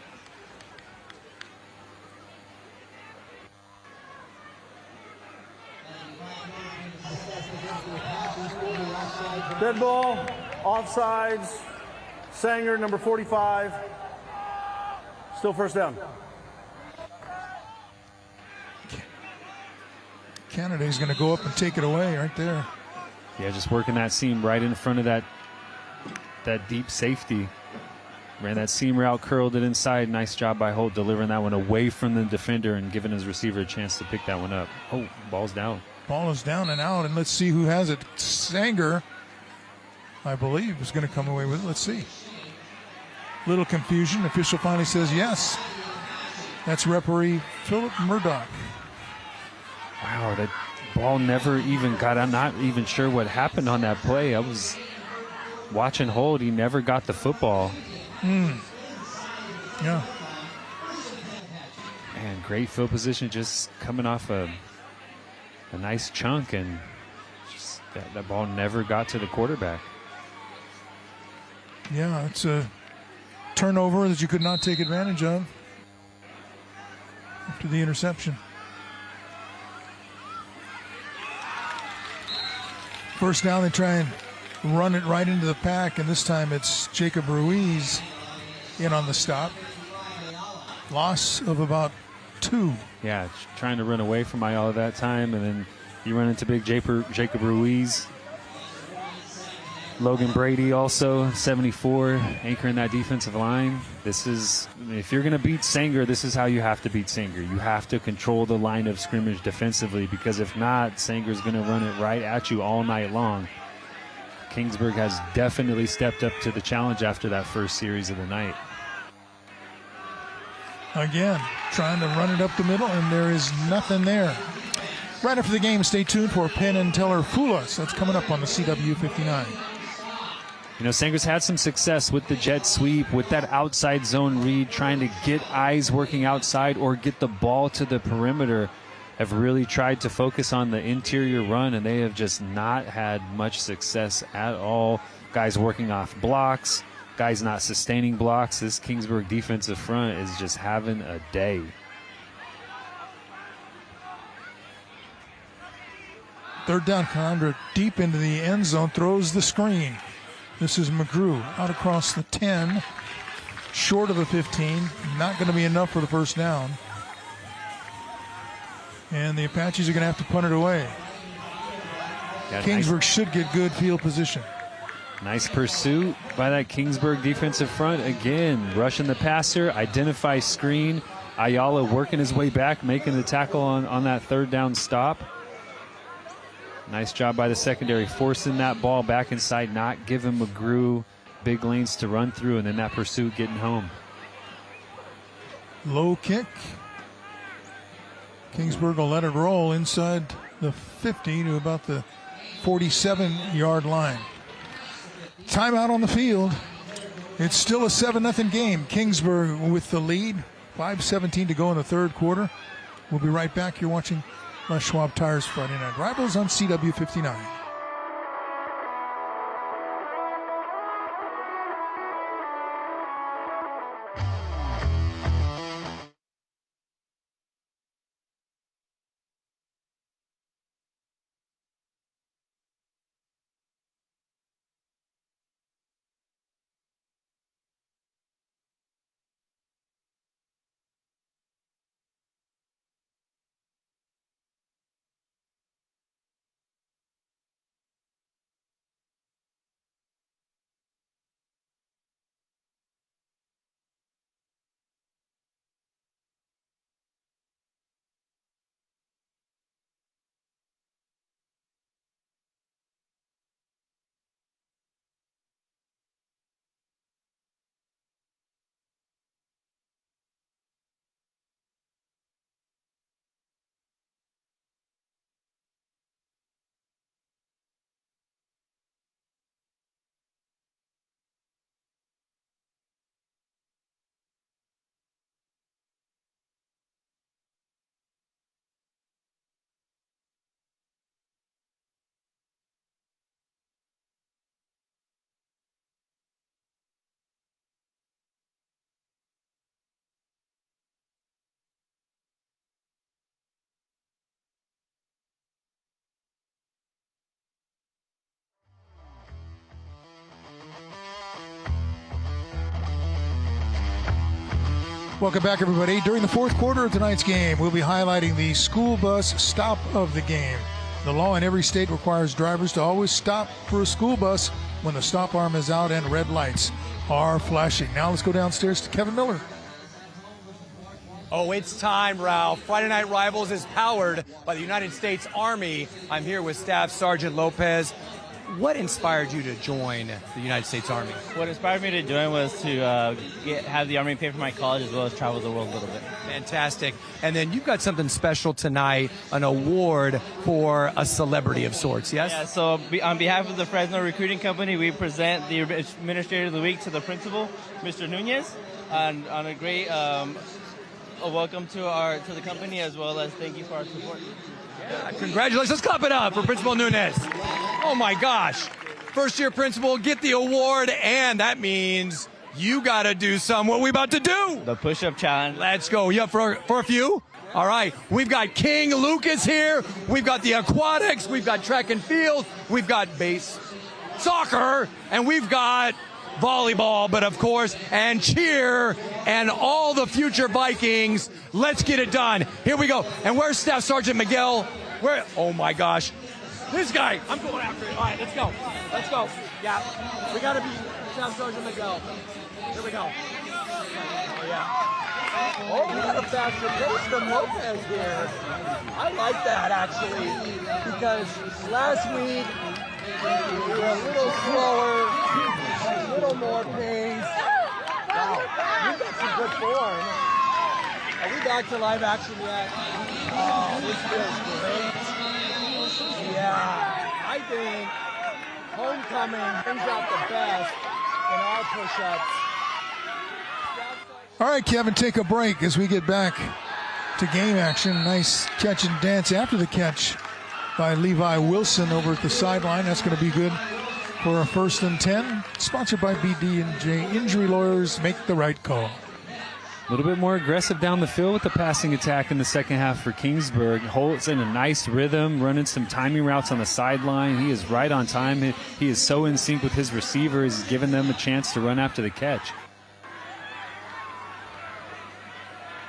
Dead ball, offsides, Sanger, number 45. Still 1st down. Canada's going to go up and take it away right there. Yeah, just working that seam right in front of that deep safety. Ran that seam route, curled it inside. Nice job by Holt delivering that one away from the defender and giving his receiver a chance to pick that one up. Oh, ball's down. Ball is down and out, and let's see who has it. Sanger, I believe, is going to come away with it. Let's see. Little confusion. Official finally says yes. That's referee Philip Murdoch. Wow, that ball never even got. I'm not even sure what happened on that play. I was watching Holt. He never got the football. Yeah. Man, great field position, just coming off a nice chunk, and just that ball never got to the quarterback. Yeah, it's a turnover that you could not take advantage of after the interception. 1st down, they try and run it right into the pack, and this time it's Jacob Ruiz in on the stop. Loss of about 2. Yeah, trying to run away from Ayala that time, and then you run into big Jacob Ruiz. Logan Brady also, 74, anchoring that defensive line. This is, if you're going to beat Sanger, this is how you have to beat Sanger. You have to control the line of scrimmage defensively, because if not, Sanger's going to run it right at you all night long. Kingsburg has definitely stepped up to the challenge after that first series of the night. Again, trying to run it up the middle, and there is nothing there. Right after the game, stay tuned for Penn and Teller Fool Us. That's coming up on the CW 59. You know, Sanger's had some success with the jet sweep, with that outside zone read, trying to get eyes working outside or get the ball to the perimeter. Have really tried to focus on the interior run, and they have just not had much success at all. Guys working off blocks, guys not sustaining blocks. This Kingsburg defensive front is just having a day. Third down, Condra deep into the end zone, throws the screen. This is McGrew out across the 10, short of a 15. Not going to be enough for the 1st down. And the Apaches are going to have to punt it away. Yeah, Kingsburg should get good field position. Nice pursuit by that Kingsburg defensive front. Again, rushing the passer, identify screen. Ayala working his way back, making the tackle on that 3rd down stop. Nice job by the secondary, forcing that ball back inside, not giving McGrew big lanes to run through, and then that pursuit getting home. Low kick. Kingsburg will let it roll inside the 50 to about the 47-yard line. Timeout on the field. It's still a 7-0 game. Kingsburg with the lead. 5:17 to go in the 3rd quarter. We'll be right back. You're watching Les Schwab Tires Friday Night Rivals on CW 59. Welcome back, everybody. During the fourth quarter of tonight's game, we'll be highlighting the school bus stop of the game. The law in every state requires drivers to always stop for a school bus when the stop arm is out and red lights are flashing. Now let's go downstairs to Kevin Miller. Oh, it's time, Ralph. Friday Night Rivals is powered by the United States Army. I'm here with Staff Sergeant Lopez. What inspired you to join the United States Army? What inspired me to join was to have the Army pay for my college as well as travel the world a little bit. Fantastic. And then you've got something special tonight, an award for a celebrity of sorts, yes? Yeah, so on behalf of the Fresno Recruiting Company, we present the Administrator of the Week to the principal, Mr. Nunez, on a great a welcome to the company, as well as thank you for our support. Yeah, congratulations. Let's clap it up for Principal Nunez. Oh, my gosh. First-year principal, get the award, and that means you got to do what we about to do. The push-up challenge. Let's go. You up for a few? All right. We've got King Lucas here. We've got the aquatics. We've got track and field. We've got base soccer. And we've got volleyball, but of course, and cheer, and all the future Vikings. Let's get it done. Here we go. And where's Staff Sergeant Miguel? Oh my gosh. This guy. I'm going after it. All right, let's go. Let's go. Yeah. We got to be Staff Sergeant Miguel. Here we go. Oh, yeah. Oh, we got a faster pace from Lopez here. I like that, actually, because last week we were a little slower, a little more pace. Wow, you've got some good form. Are we back to live action yet? Oh, this feels great. Yeah, I think homecoming brings out the best in our push-ups. All right, Kevin, take a break as we get back to game action. Nice catch and dance after the catch by Levi Wilson over at the sideline. That's going to be good for a 1st and 10. Sponsored by BD&J Injury Lawyers. Make the right call. A little bit more aggressive down the field with the passing attack in the second half for Kingsburg. Holt's in a nice rhythm, running some timing routes on the sideline. He is right on time. He is so in sync with his receivers. He's giving them a chance to run after the catch.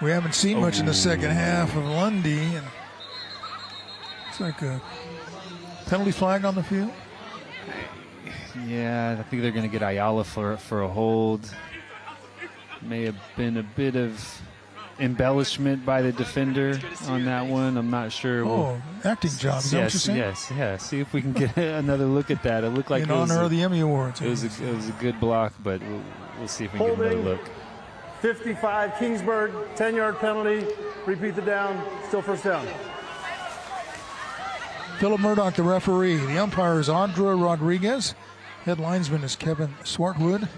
We haven't seen much in the second half of Lundy, and it's like a penalty flag on the field. Yeah, I think they're going to get Ayala for a hold. May have been a bit of embellishment by the defender on that one. I'm not sure. Acting job. Is that what you're saying? Yes. See if we can get another look at that. It looked like in honor of the Emmy Awards. It was a good block, but we'll see if we can get another look. 55, Kingsburg, 10-yard penalty. Repeat the down. Still first down. Philip Murdoch, the referee. The umpire is Audra Rodriguez. Head linesman is Kevin Swartwood.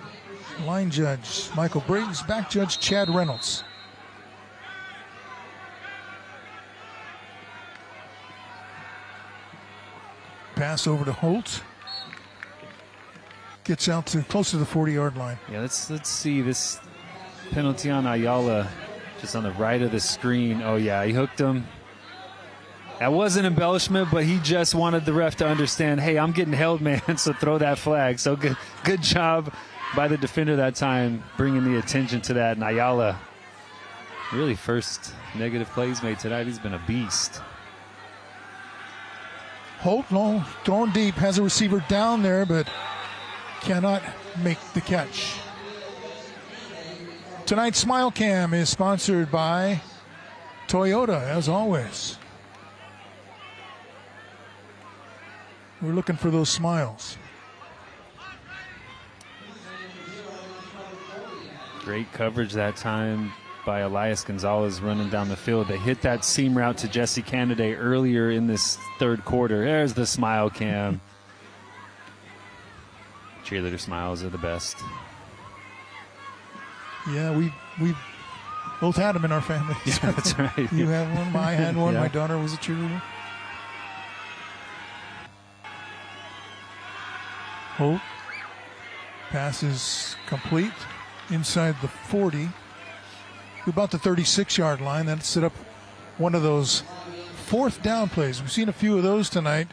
Line judge Michael Briggs. Back judge Chad Reynolds. Pass over to Holt. Gets out to close to the 40-yard line. Yeah, let's see this penalty on Ayala, just on the right of the screen. Oh yeah, he hooked him. That was an embellishment, but he just wanted the ref to understand, hey, I'm getting held, man, so throw that flag. So good job by the defender that time, bringing the attention to that. And Ayala, really first negative plays made tonight. He's been a beast. Holt, long, thrown deep, has a receiver down there, but cannot make the catch. Tonight's Smile Cam is sponsored by Toyota, as always. We're looking for those smiles. Great coverage that time by Elias Gonzalez running down the field. They hit that seam route to Jesse Canaday earlier in this third quarter. There's the Smile Cam. Cheerleader smiles are the best. Yeah, we both had them in our family. Yeah, that's right. You have one, I had one. Yeah. My daughter was a cheerleader. Holt. Pass is complete inside the 40. About the 36-yard line. That set up one of those fourth down plays. We've seen a few of those tonight.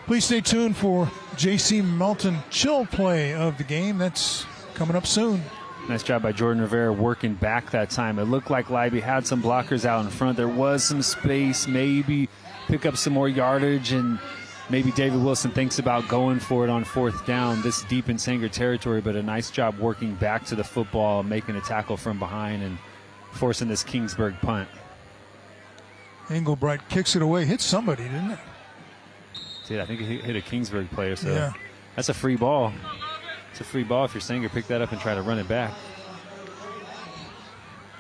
Please stay tuned for J.C. Melton chill play of the game. That's coming up soon. Nice job by Jordan Rivera working back that time. It looked like Libby had some blockers out in front. There was some space, maybe pick up some more yardage, and maybe David Wilson thinks about going for it on 4th down, this deep in Sanger territory, but a nice job working back to the football, making a tackle from behind, and forcing this Kingsburg punt. Engelbright kicks it away. Hit somebody, didn't it? Did I think it hit a Kingsburg player, so yeah. That's a free ball. It's a free ball if you're Sanger. Pick that up and try to run it back.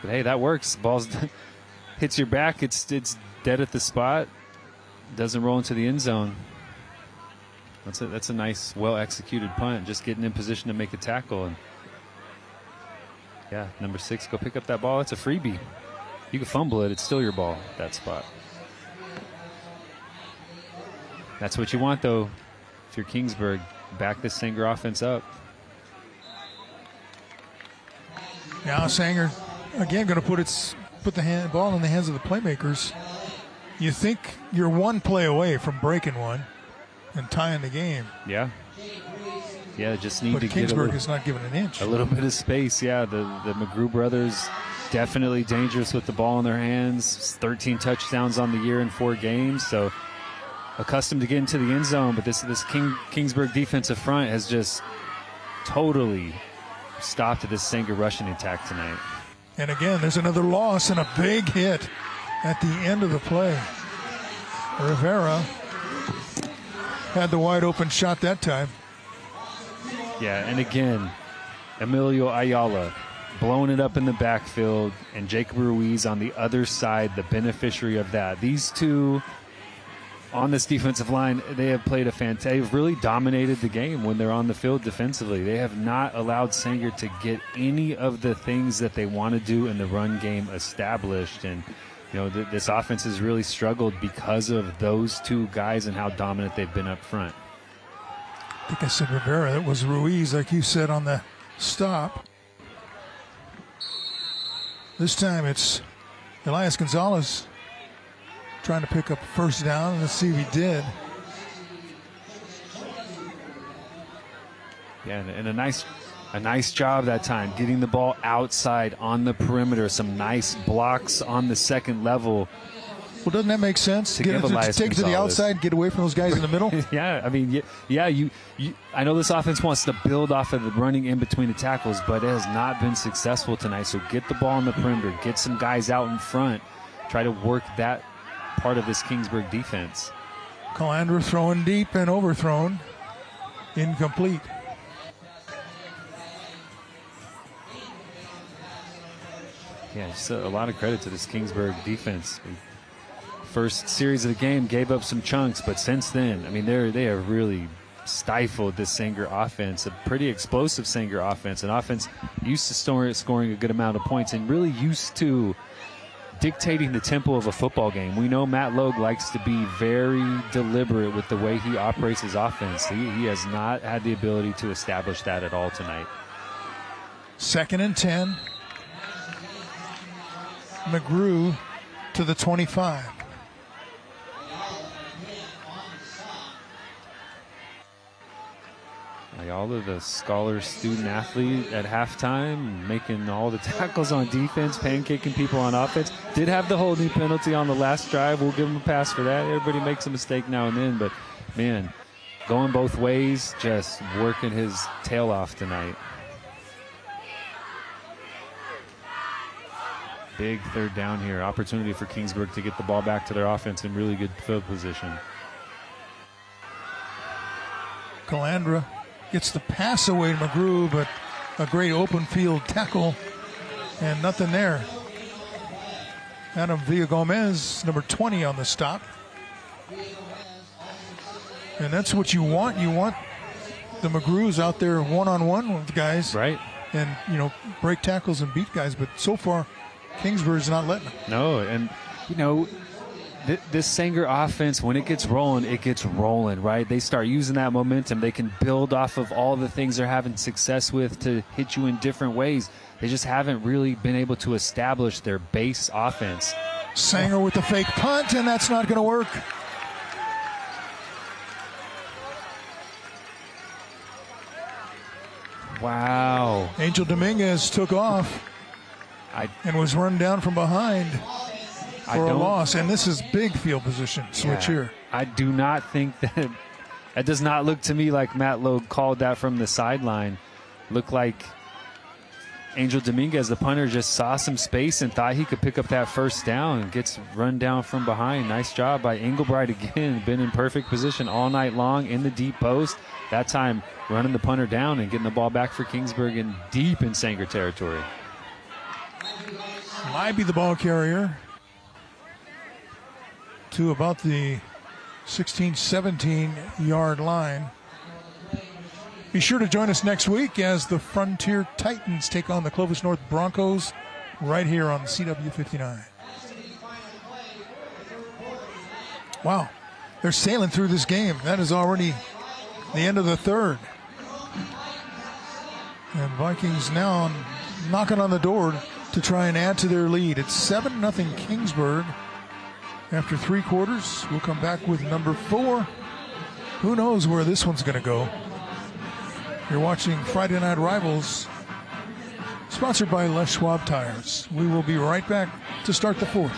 But hey, that works. Ball's hits your back. It's dead at the spot. Doesn't roll into the end zone. That's a nice, well-executed punt. Just getting in position to make a tackle. And yeah, number 6, go pick up that ball. It's a freebie. You can fumble it. It's still your ball, that spot. That's what you want, though, if you're Kingsburg. Back this Sanger offense up. Now Sanger, again, going to put the ball in the hands of the playmakers. You think you're one play away from breaking one and tying the game. Yeah. Yeah, just need to get Kingsburg is not giving an inch. A little bit of space, yeah. The McGrew brothers definitely dangerous with the ball in their hands. 13 touchdowns on the year in 4 games, so accustomed to getting to the end zone. But this Kingsburg defensive front has just totally stopped this Sanger rushing attack tonight. And again, there's another loss and a big hit at the end of the play. Rivera had the wide open shot that time. Yeah, and again, Emilio Ayala blowing it up in the backfield, and Jacob Ruiz on the other side, the beneficiary of that. These two on this defensive line, they have played they've really dominated the game when they're on the field defensively. They have not allowed Sanger to get any of the things that they want to do in the run game established. And, you know, this offense has really struggled because of those two guys and how dominant they've been up front. I think I said Rivera. That was Ruiz, like you said, on the stop. This time it's Elias Gonzalez trying to pick up first down. Let's see if he did. Yeah, and a nice job that time, getting the ball outside on the perimeter. Some nice blocks on the second level. Well, doesn't that make sense? To take it to the outside, get away from those guys in the middle? Yeah, I mean, I know this offense wants to build off of the running in between the tackles, but it has not been successful tonight. So get the ball on the perimeter, get some guys out in front, try to work that part of this Kingsburg defense. Calandra throwing deep and overthrown. Incomplete. Yeah, just a lot of credit to this Kingsburg defense. First series of the game gave up some chunks, but since then, I mean, they have really stifled this Sanger offense, a pretty explosive Sanger offense, an offense used to scoring a good amount of points and really used to dictating the tempo of a football game. We know Matt Logue likes to be very deliberate with the way he operates his offense. He has not had the ability to establish that at all tonight. 2nd and 10. McGrew to the 25. Ayala, the scholar student athlete at halftime, making all the tackles on defense, pancaking people on offense. Did have the holding penalty on the last drive. We'll give him a pass for that. Everybody makes a mistake now and then, but man, going both ways, just working his tail off tonight. Big 3rd down here. Opportunity for Kingsburg to get the ball back to their offense in really good field position. Calandra gets the pass away to McGrew, but a great open field tackle and nothing there. Adam Villagomez, number 20 on the stop. And that's what you want. You want the McGrews out there one-on-one with guys. Right. And, you know, break tackles and beat guys. But so far, Kingsburg's not letting them. No, and, you know, this Sanger offense, when it gets rolling, right? They start using that momentum. They can build off of all the things they're having success with to hit you in different ways. They just haven't really been able to establish their base offense. Sanger with the fake punt, and that's not going to work. Wow. Angel Dominguez took off and was run down from behind for a loss. And this is big field position switch here. I do not think that does not look to me like Matt Logue called that from the sideline. Looked like Angel Dominguez, the punter, just saw some space and thought he could pick up that first down and gets run down from behind. Nice job by Englebright again. Been in perfect position all night long in the deep post. That time running the punter down and getting the ball back for Kingsburg and deep in Sanger territory. Might be the ball carrier to about the 16, 17 yard line. Be sure to join us next week as the Frontier Titans take on the Clovis North Broncos right here on CW59. Wow, they're sailing through this game. That is already the end of the third. And Vikings now knocking on the door to try and add to their lead. It's 7-0 Kingsburg after 3 quarters. We'll come back with number 4. Who knows where this one's going to go? You're watching Friday Night Rivals, sponsored by Les Schwab Tires. We will be right back to start the 4th.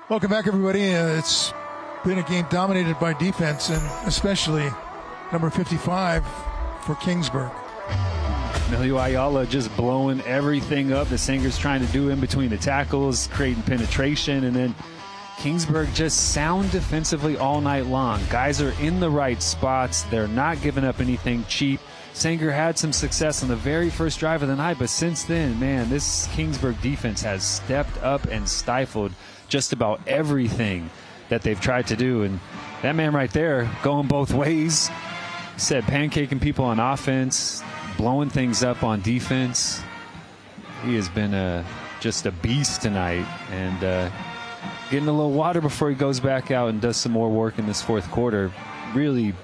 Welcome back, everybody. It's been a game dominated by defense, and especially number 55 for Kingsburg. Emilio Ayala just blowing everything up that Sanger's trying to do in between the tackles, creating penetration, and then Kingsburg just sound defensively all night long. Guys are in the right spots. They're not giving up anything cheap. Sanger had some success on the very first drive of the night, but since then, man, this Kingsburg defense has stepped up and stifled just about everything that they've tried to do. And that man right there going both ways, said pancaking people on offense, blowing things up on defense. He has been just a beast tonight, and getting a little water before he goes back out and does some more work in this 4th quarter. Really,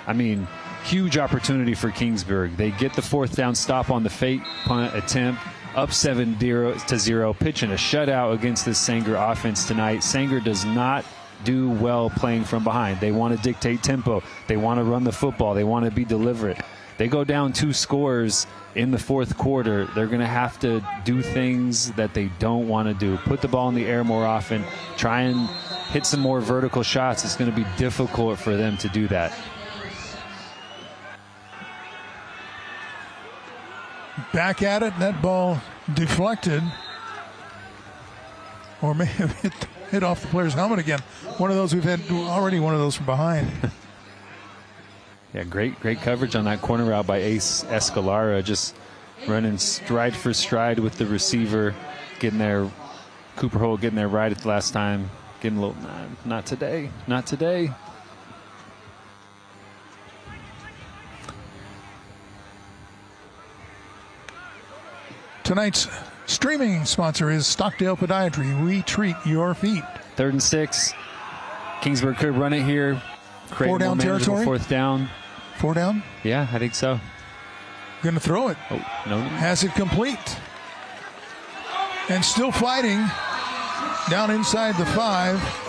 I mean, huge opportunity for Kingsburg. They get the 4th down stop on the fake punt attempt, up 7-0, pitching a shutout against this Sanger offense tonight. Sanger does not do well playing from behind. They want to dictate tempo. They want to run the football. They want to be deliberate. They go down 2 scores in the 4th quarter. They're going to have to do things that they don't want to do. Put the ball in the air more often. Try and hit some more vertical shots. It's going to be difficult for them to do that. Back at it, that ball deflected, or may have hit off the player's helmet again. One of those, we've had already one of those from behind. Yeah, great coverage on that corner route by Ace Escalara, just running stride for stride with the receiver, getting there. Cooper Holt getting there right at the last time, getting a little, not today. Tonight's Streaming sponsor is Stockdale Podiatry. We treat your feet. 3rd and 6. Kingsburg could run it here. Create 4 down territory. 4th down. 4 down? Yeah, I think so. Going to throw it. Oh, no. Has it complete. And still fighting. Down inside the 5.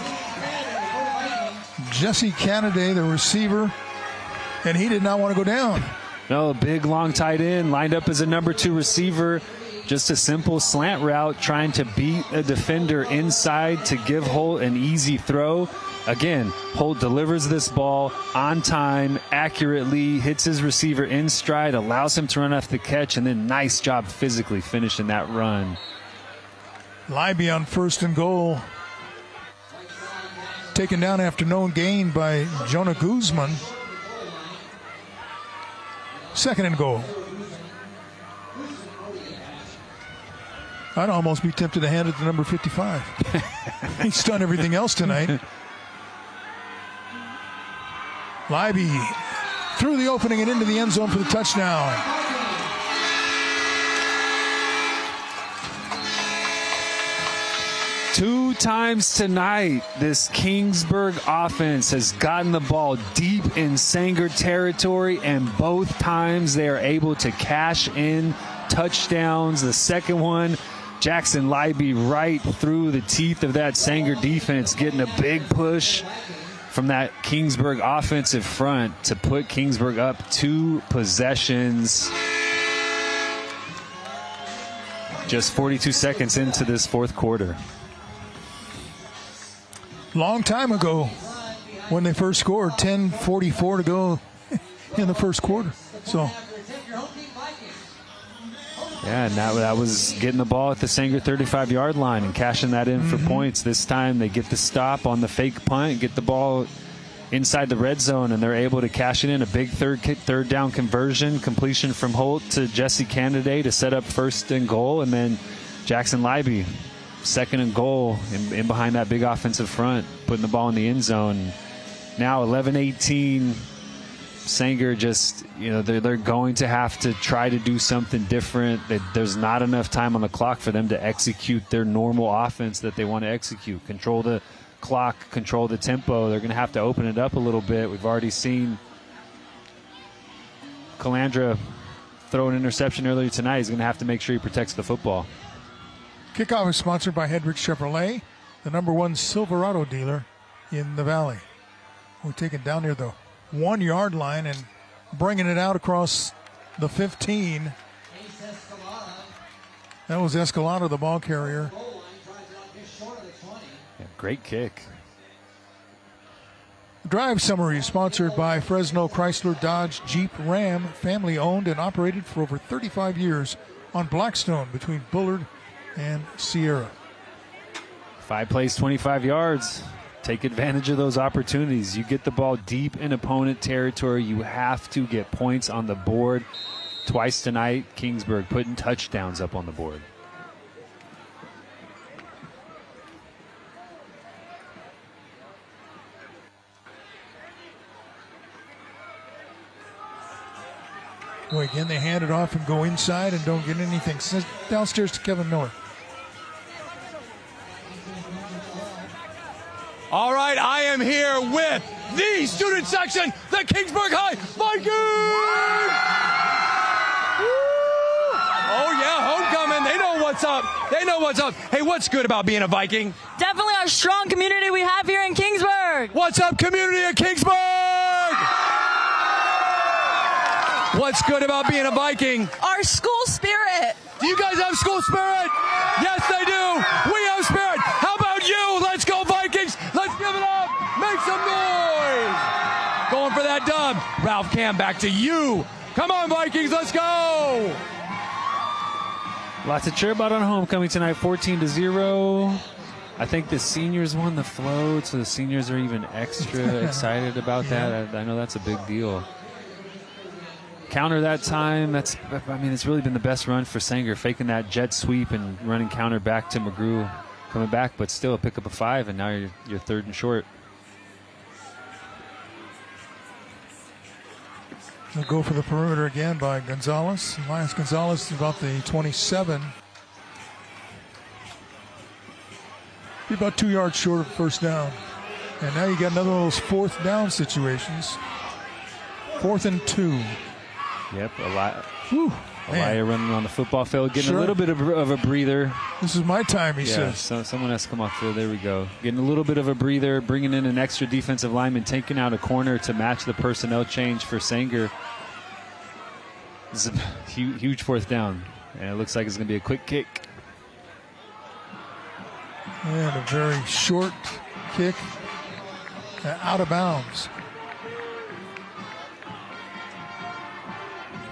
Jesse Canaday, the receiver. And he did not want to go down. No, a big, long tight end lined up as a number 2 receiver. Just a simple slant route, trying to beat a defender inside to give Holt an easy throw. Again, Holt delivers this ball on time, accurately, hits his receiver in stride, allows him to run off the catch, and then nice job physically finishing that run. Libby on 1st and goal. Taken down after no gain by Jonah Guzman. 2nd and goal. I'd almost be tempted to hand it to number 55. He's done everything else tonight. Libby through the opening and into the end zone for the touchdown. Two times tonight, this Kingsburg offense has gotten the ball deep in Sanger territory, and both times they are able to cash in touchdowns. The second one, Jackson Libby right through the teeth of that Sanger defense, getting a big push from that Kingsburg offensive front to put Kingsburg up 2 possessions. Just 42 seconds into this 4th quarter. Long time ago when they first scored, 10:44 to go in the 1st quarter. So, yeah, and that was getting the ball at the Sanger 35-yard line and cashing that in for points. This time they get the stop on the fake punt, get the ball inside the red zone, and they're able to cash it in. A big third down conversion, completion from Holt to Jesse Canaday to set up 1st and goal, and then Jackson Libby, 2nd and goal, in behind that big offensive front, putting the ball in the end zone. Now 11-18. Sanger just, they're going to have to try to do something different. There's not enough time on the clock for them to execute their normal offense that they want to execute. Control the clock, control the tempo. They're going to have to open it up a little bit. We've already seen Calandra throw an interception earlier tonight. He's going to have to make sure he protects the football. Kickoff is sponsored by Hedrick Chevrolet, the number 1 Silverado dealer in the Valley. We're taking down near the 1-yard line and bringing it out across the 15. That was Escalada, the ball carrier. Yeah, great kick. Drive summary sponsored by Fresno Chrysler Dodge Jeep Ram, family owned and operated for over 35 years on Blackstone between Bullard and Sierra. 5 plays, 25 yards. Take advantage of those opportunities. You get the ball deep in opponent territory, you have to get points on the board. Twice tonight, Kingsburg putting touchdowns up on the board. Boy, again, they hand it off and go inside and don't get anything. Downstairs to Kevin Miller. All right, I am here with the student section, the Kingsburg High Vikings! Oh, yeah, homecoming. They know what's up. They know what's up. Hey, what's good about being a Viking? Definitely our strong community we have here in Kingsburg. What's up, community of Kingsburg? What's good about being a Viking? Our school spirit. Do you guys have school spirit? Yes, they do. We have spirit. How about you? Let's go, Vikings. Let's give it up. Make some noise. Going for that dub. Ralph Cam, back to you. Come on, Vikings. Let's go. Lots to cheer about on homecoming tonight, 14-0. I think the seniors won the float, so the seniors are even extra excited about that. I know that's a big deal. Counter that time, it's really been the best run for Sanger, faking that jet sweep and running counter back to McGrew, coming back, but still pick up a 5, and now you're 3rd and short. They'll go for the perimeter again by Gonzalez. Elias Gonzalez is about the 27. be about 2 yards short of first down. And now you got another one of those fourth down situations. 4th and 2. Yep, Elia running on the football field, getting a little bit of a breather. This is my time, he says. So someone has to come off the field. There we go. Getting a little bit of a breather, bringing in an extra defensive lineman, taking out a corner to match the personnel change for Sanger. This is a huge fourth down, and it looks like it's going to be a quick kick. And a very short kick out of bounds.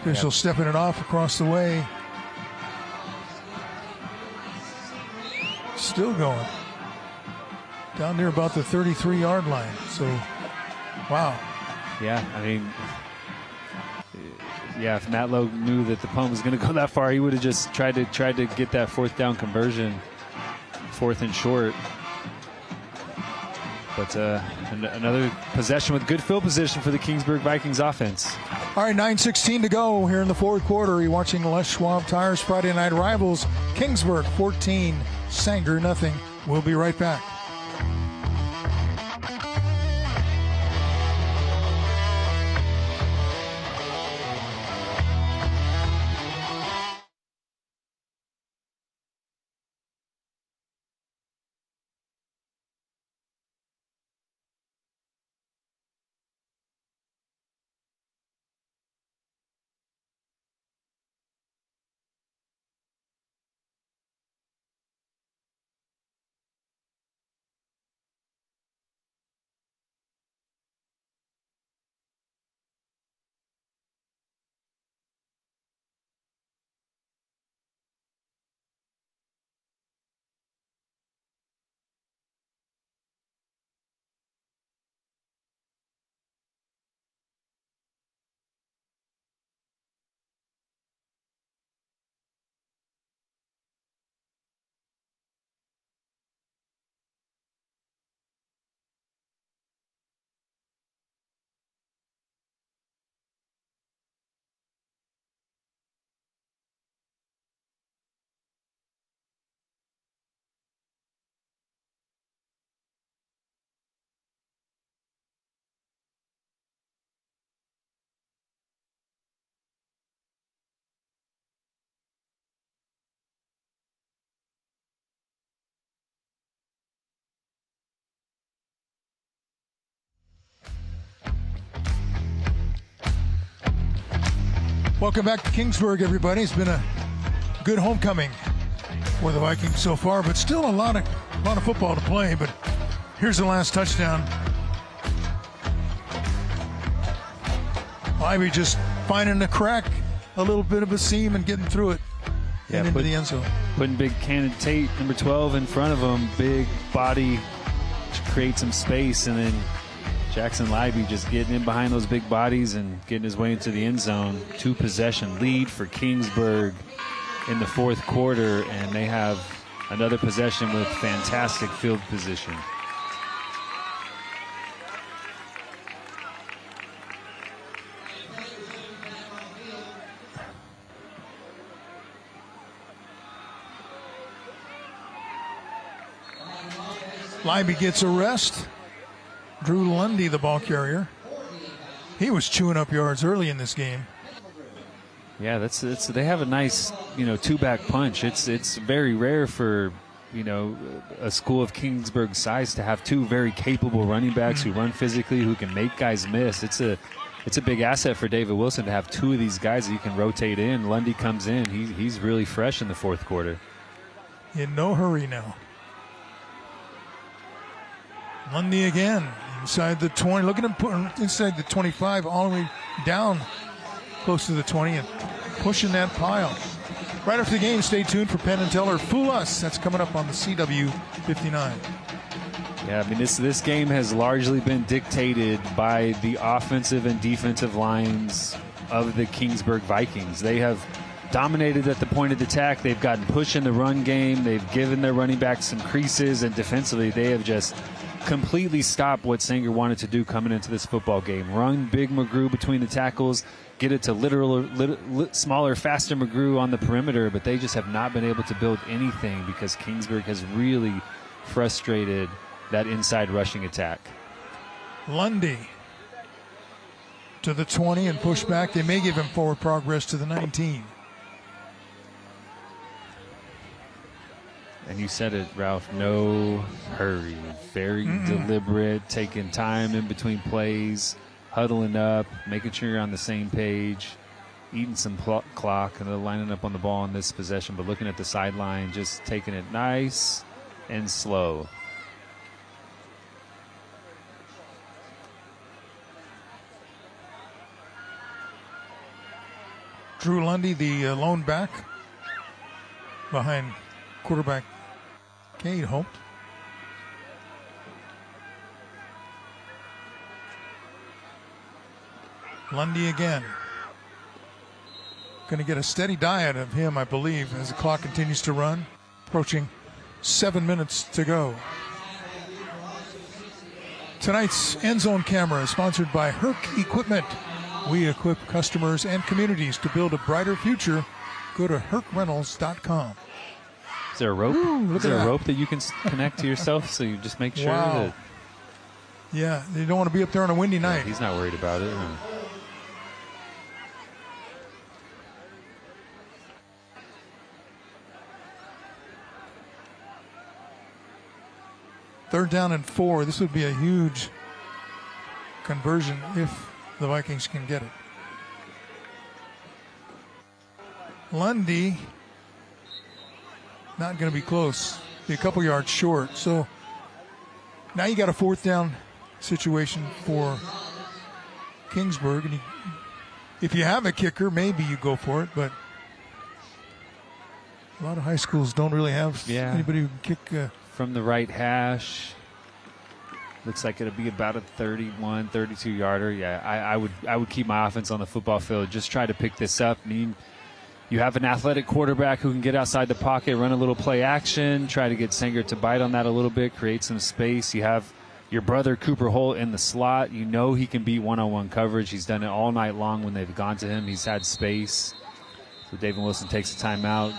Official stepping it off across the way. Still going. Down near about the 33-yard line. So, wow. Yeah, I mean, if Matlow knew that the punt was going to go that far, he would have just tried to get that fourth down conversion, 4th and short. But another possession with good field position for the Kingsburg Vikings offense. All right, 9:16 to go here in the fourth quarter. You're watching Les Schwab Tires Friday Night Rivals. Kingsburg 14, Sanger nothing. We'll be right back. Welcome back to Kingsburg, everybody. It's been a good homecoming for the Vikings so far, but still a lot of football to play. But here's the last touchdown. Ivy just finding a crack, a little bit of a seam, and getting through it and into the end zone. Putting big Cannon Tate, number 12, in front of him. Big body to create some space, and then Jackson Libby just getting in behind those big bodies and getting his way into the end zone. 2-possession lead for Kingsburg in the fourth quarter, and they have another possession with fantastic field position. Libby gets a rest. Drew Lundy, the ball carrier. He was chewing up yards early in this game. Yeah, they have a nice, two-back punch. It's very rare for, a school of Kingsburg size to have two very capable running backs who run physically, who can make guys miss. It's a big asset for David Wilson to have two of these guys that you can rotate in. Lundy comes in. He's really fresh in the fourth quarter. In no hurry now. Lundy again. Inside the 20, look at him putting inside the 25, all the way down close to the 20 and pushing that pile. Right after the game, stay tuned for Penn and Teller Fool Us. That's coming up on the CW 59. Yeah, I mean, this game has largely been dictated by the offensive and defensive lines of the Kingsburg Vikings. They have dominated at the point of attack. They've gotten push in the run game. They've given their running backs some creases, and defensively they have just completely stopped what Sanger wanted to do coming into this football game. Run big McGrew between the tackles, get it to smaller, faster McGrew on the perimeter, but they just have not been able to build anything because Kingsburg has really frustrated that inside rushing attack. Lundy to the 20 and push back. They may give him forward progress to the 19. And you said it, Ralph, no hurry. Very deliberate, taking time in between plays, huddling up, making sure you're on the same page, eating some clock, and then lining up on the ball in this possession, but looking at the sideline, just taking it nice and slow. Drew Lundy, the lone back behind quarterback Cade Holt. Lundy again. Going to get a steady diet of him, I believe, as the clock continues to run. Approaching 7 minutes to go. Tonight's end zone camera is sponsored by Herc Equipment. We equip customers and communities to build a brighter future. Go to hercrentals.com. Is there a rope? Is there a rope that you can connect to yourself so you just make sure that... Yeah, you don't want to be up there on a windy night. He's not worried about it. Third down and 4. This would be a huge conversion if the Vikings can get it. Lundy, not going to be close. Be a couple yards short. So now you got a fourth down situation for Kingsburg. And if you have a kicker, maybe you go for it. But a lot of high schools don't really have anybody who can kick. From the right hash. Looks like it'll be about a 31, 32-yarder. Yeah, I would keep my offense on the football field. Just try to pick this up. You have an athletic quarterback who can get outside the pocket, run a little play action, try to get Sanger to bite on that a little bit, create some space. You have your brother Cooper Holt in the slot. You know he can beat one-on-one coverage. He's done it all night long when they've gone to him. He's had space. So David Wilson takes a timeout.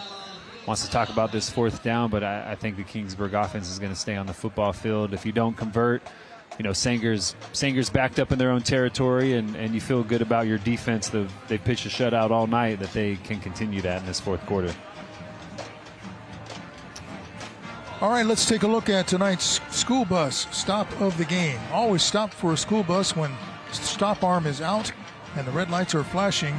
Wants to talk about this fourth down, but I think the Kingsburg offense is going to stay on the football field. If you don't convert, Sanger's backed up in their own territory, and you feel good about your defense. They pitched a shutout all night, that they can continue that in this fourth quarter. All right, let's take a look at tonight's school bus stop of the game. Always stop for a school bus when stop arm is out and the red lights are flashing.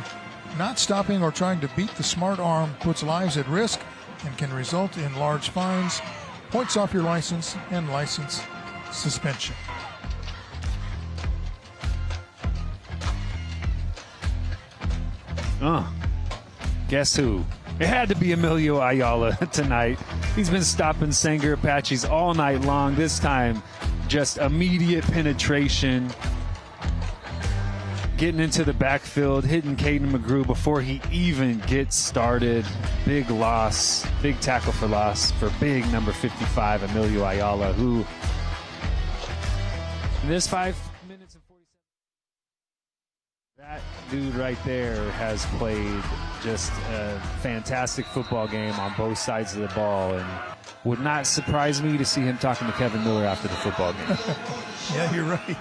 Not stopping or trying to beat the smart arm puts lives at risk and can result in large fines, points off your license, and license suspension. Guess who? It had to be Emilio Ayala tonight. He's been stopping Sanger Apaches all night long. This time, just immediate penetration. Getting into the backfield, hitting Caden McGrew before he even gets started. Big loss, big tackle for loss for big number 55, Emilio Ayala, who in this 5 minutes and 47, that dude right there has played just a fantastic football game on both sides of the ball, and would not surprise me to see him talking to Kevin Miller after the football game. Yeah, you're right.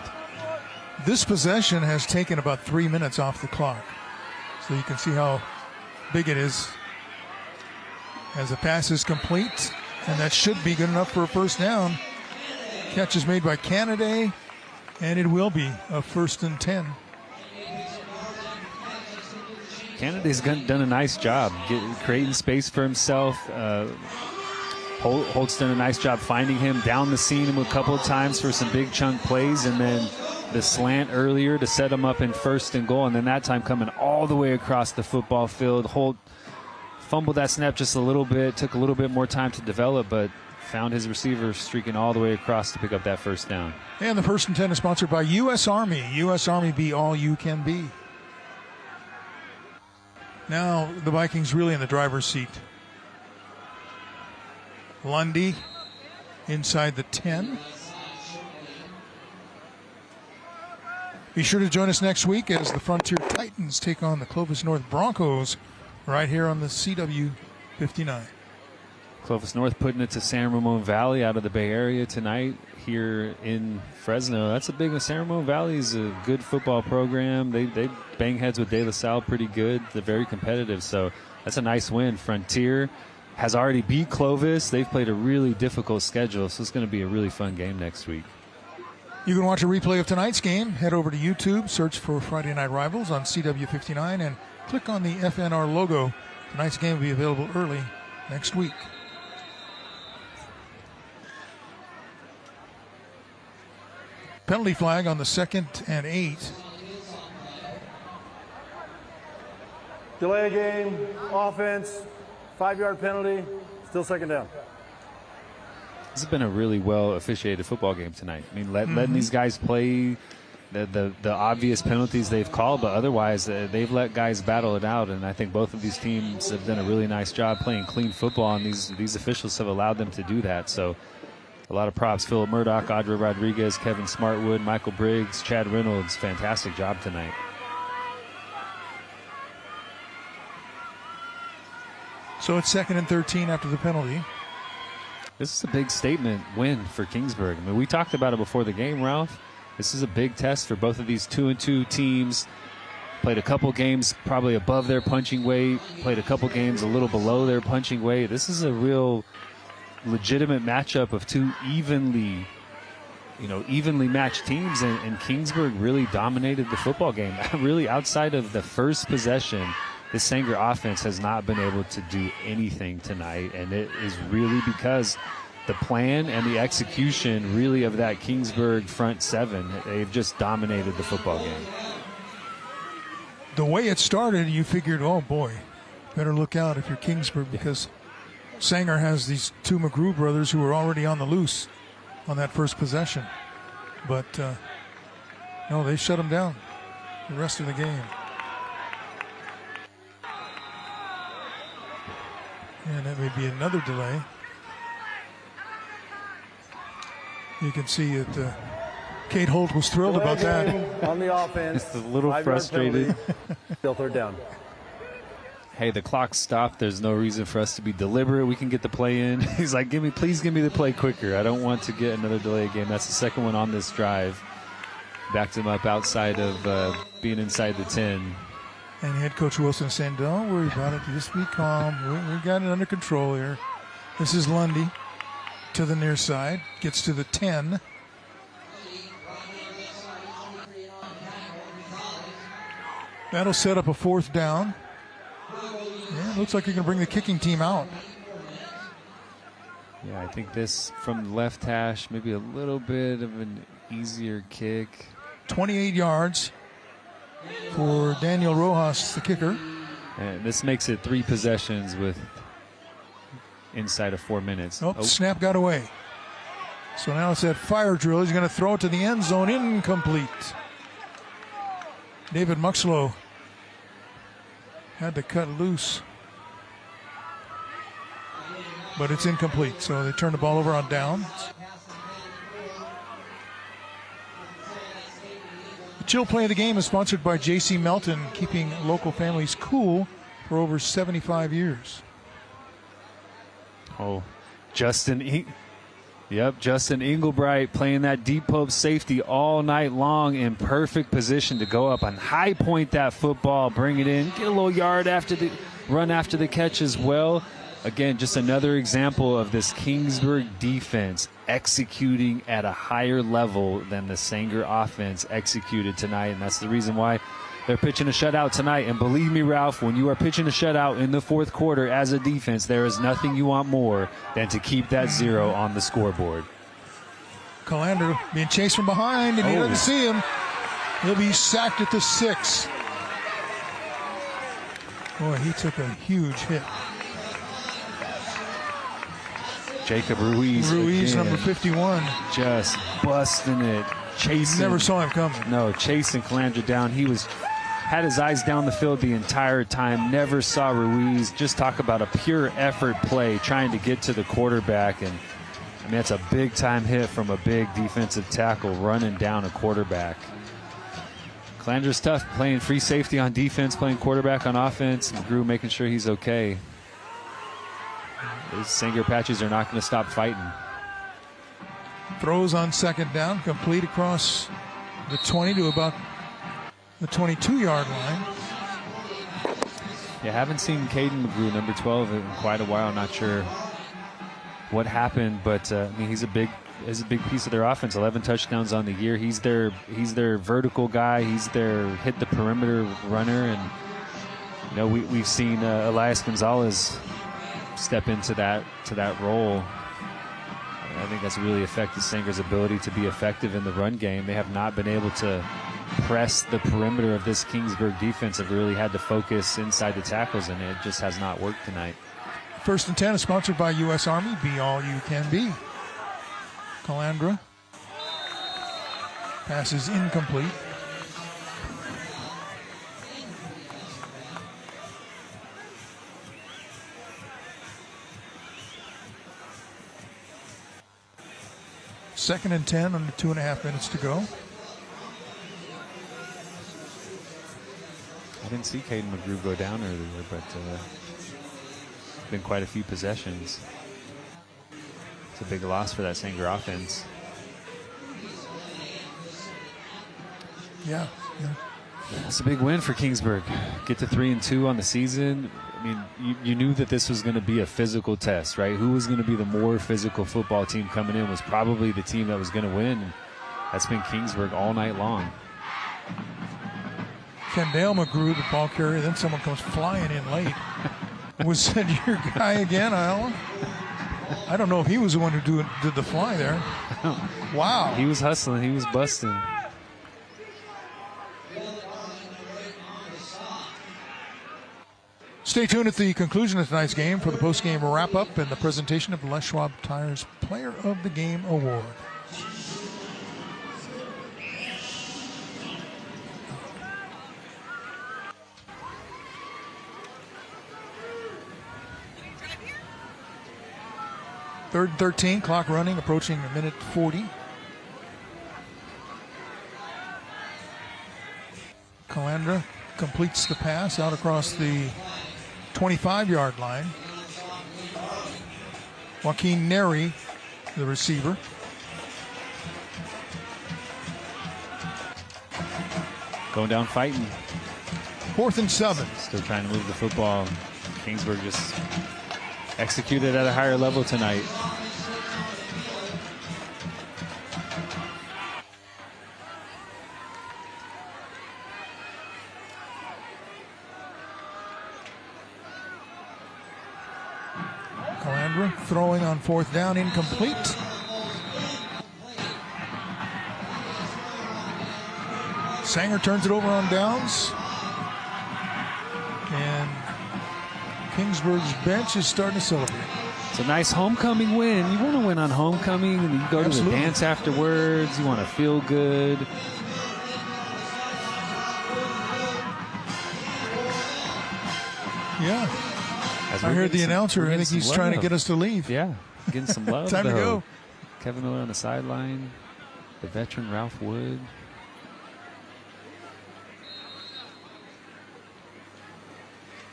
This possession has taken about 3 minutes off the clock. So you can see how big it is as the pass is complete. And that should be good enough for a first down. Catch is made by Canada, and it will be a 1st and 10. Canada's done a nice job creating space for himself. Holt's done a nice job finding him down the seam a couple of times for some big chunk plays, and then the slant earlier to set him up in 1st and goal, and then that time coming all the way across the football field. Holt fumbled that snap just a little bit, took a little bit more time to develop, but found his receiver streaking all the way across to pick up that first down. And the 1st and 10 is sponsored by U.S. Army. U.S. Army, be all you can be. Now the Vikings really in the driver's seat. Lundy inside the 10. Be sure to join us next week as the Frontier Titans take on the Clovis North Broncos right here on the CW 59. Clovis North putting it to San Ramon Valley out of the Bay Area tonight here in Fresno. That's a big one. San Ramon Valley is a good football program. They bang heads with De La Salle pretty good. They're very competitive, so that's a nice win. Frontier has already beat Clovis. They've played a really difficult schedule, so it's going to be a really fun game next week. You can watch a replay of tonight's game. Head over to YouTube, search for Friday Night Rivals on CW59, and click on the FNR logo. Tonight's game will be available early next week. Penalty flag on the 2nd and 8. Delay a game, offense, 5-yard penalty, still 2nd down. This has been a really well officiated football game tonight. I mean, letting these guys play the obvious penalties they've called, but otherwise they've let guys battle it out. And I think both of these teams have done a really nice job playing clean football, and these officials have allowed them to do that. So a lot of props. Philip Murdoch, Audra Rodriguez, Kevin Smartwood, Michael Briggs, Chad Reynolds. Fantastic job tonight. So it's 2nd and 13 after the penalty. This is a big statement win for Kingsburg. I mean, we talked about it before the game, Ralph. This is a big test for both of these 2-2 teams. Played a couple games probably above their punching weight. Played a couple games a little below their punching weight. This is a real legitimate matchup of two evenly matched teams, and Kingsburg really dominated the football game. Really, outside of the first possession, the Sanger offense has not been able to do anything tonight, and it is really because the plan and the execution really of that Kingsburg front seven. They've just dominated the football game. The way it started, you figured, oh boy, better look out if you're Kingsburg, because Sanger has these two McGrew brothers who were already on the loose on that first possession. But no, they shut them down the rest of the game. And that may be another delay. You can see that Kate Holt was thrilled about that. On the offense. Just a little frustrated. Still 3rd down. Hey, the clock stopped. There's no reason for us to be deliberate. We can get the play in. He's like, please give me the play quicker. I don't want to get another delay game. That's the second one on this drive. Backed him up outside of being inside the 10. And head coach Wilson saying, don't worry about it. Just be calm. We got it under control here. This is Lundy to the near side. Gets to the 10. That'll set up a 4th down. Yeah, it looks like you're going to bring the kicking team out. Yeah, I think this from the left hash, maybe a little bit of an easier kick. 28 yards for Daniel Rojas, the kicker. And this makes it 3 possessions with inside of 4 minutes. Oh, snap got away. So now it's that fire drill. He's going to throw it to the end zone. Incomplete. David Muxlow had to cut loose. But it's incomplete. So they turn the ball over on downs. The Chill Play of the Game is sponsored by J.C. Melton, keeping local families cool for over 75 years. Oh, Justin Englebright playing that deep post safety all night long in perfect position to go up and high point that football, bring it in, get a little yard after the run after the catch as well. Again, just another example of this Kingsburg defense executing at a higher level than the Sanger offense executed tonight, and that's the reason why they're pitching a shutout tonight. And believe me, Ralph, when you are pitching a shutout in the 4th quarter as a defense, there is nothing you want more than to keep that 0 on the scoreboard. Calandra being chased from behind, and he doesn't see him. He'll be sacked at the 6. Boy, he took a huge hit. Jacob Ruiz again, number 51. Just busting it, chasing. Never saw him coming. No, chasing Calandra down. He had his eyes down the field the entire time. Never saw Ruiz. Just talk about a pure effort play trying to get to the quarterback. And I mean, that's a big time hit from a big defensive tackle running down a quarterback. Calandra's tough, playing free safety on defense, playing quarterback on offense. McGrew making sure he's okay. those Sanger Apaches are not going to stop fighting. Throws on second down, complete across the 20 to about the 22-yard line. Yeah, haven't seen Caden McGrew, number 12, in quite a while. Not sure what happened, but I mean, he's a big piece of their offense. 11 touchdowns on the year. He's their vertical guy. He's their hit the perimeter runner, and you know we've seen Elias Gonzalez step into that role. I think that's really affected Sanger's ability to be effective in the run game. They have not been able to press the perimeter of this Kingsburg defense. Have really had to focus inside the tackles, and it just has not worked tonight. 1st and 10 is sponsored by U.S. Army. Be all you can be. Calandra. Pass is incomplete. Second and 10, under 2.5 minutes to go. I didn't see Caden McGrew go down earlier, but been quite a few possessions. It's a big loss for that Sanger offense. Yeah. That's a big win for Kingsburg. Get to 3-2 on the season. I mean, you knew that this was going to be a physical test, right? Who was going to be the more physical football team coming in was probably the team that was going to win. That's been Kingsburg all night long. Kendale McGrew, the ball carrier, then someone comes flying in late. Was that your guy again, Alan? I don't know if he was the one who did the fly there. Wow. He was hustling. He was busting. Stay tuned at the conclusion of tonight's game for the post-game wrap-up and the presentation of the Les Schwab Tires Player of the Game Award. Third and 13, clock running, approaching a minute 40. Calandra completes the pass out across the 25-yard line. Joaquin Neri, the receiver. Going down fighting. 4th and 7. Still trying to move the football. Kingsburg just executed at a higher level tonight. Calandra throwing on 4th down, incomplete. Sanger turns it over on downs. And Kingsburg's bench is starting to celebrate. It's a nice homecoming win. You want to win on homecoming, and you go to the dance afterwards. You want to feel good. Yeah. I heard the announcer. I think he's trying to get us to leave. Yeah, getting some love. Time to go. Kevin Miller on the sideline. The veteran Ralph Wood.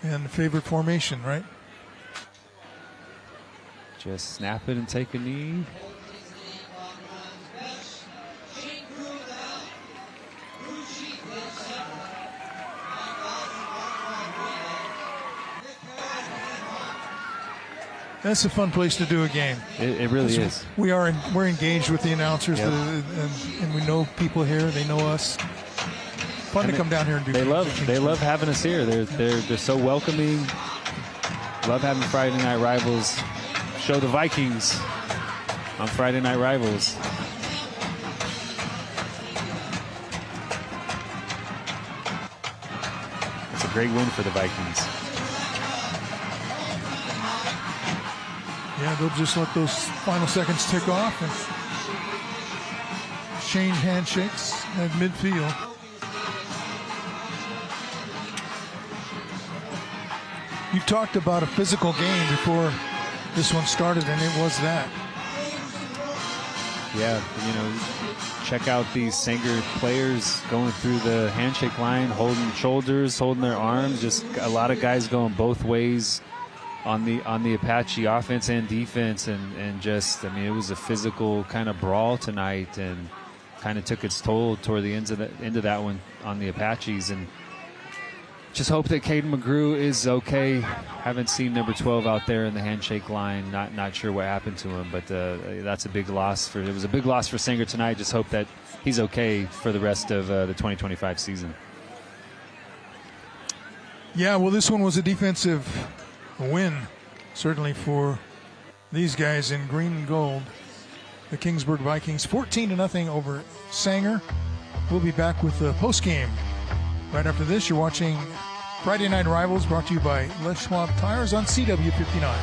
And the favorite formation, right? Just snap it and take a knee. That's a fun place to do a game. It really is. We're engaged with the announcers, Yep. and we know people here. They know us. Fun to come down here and do. They love having us here. They're so welcoming. Love having Friday Night Rivals. Show the Vikings on Friday Night Rivals. It's a great win for the Vikings. Yeah, they'll just let those final seconds tick off and exchange handshakes at midfield. You talked about a physical game before this one started, and it was that. Yeah, check out these Sanger players going through the handshake line, holding shoulders, holding their arms. Just a lot of guys going both ways. on the Apache offense and defense, and just, I mean, it was a physical kind of brawl tonight, and kind of took its toll toward the end of that one on the Apaches. And just hope that Caden McGrew is okay. Haven't seen number 12 out there in the handshake line. Not sure what happened to him, but that's a big loss. It was a big loss for Sanger tonight. Just hope that he's okay for the rest of the 2025 season. Yeah, well, this one was a defensive win, certainly for these guys in green and gold. The Kingsburg Vikings 14-0 over Sanger. We'll be back with the postgame right after this. You're watching Friday Night Rivals, brought to you by Les Schwab Tires on CW59.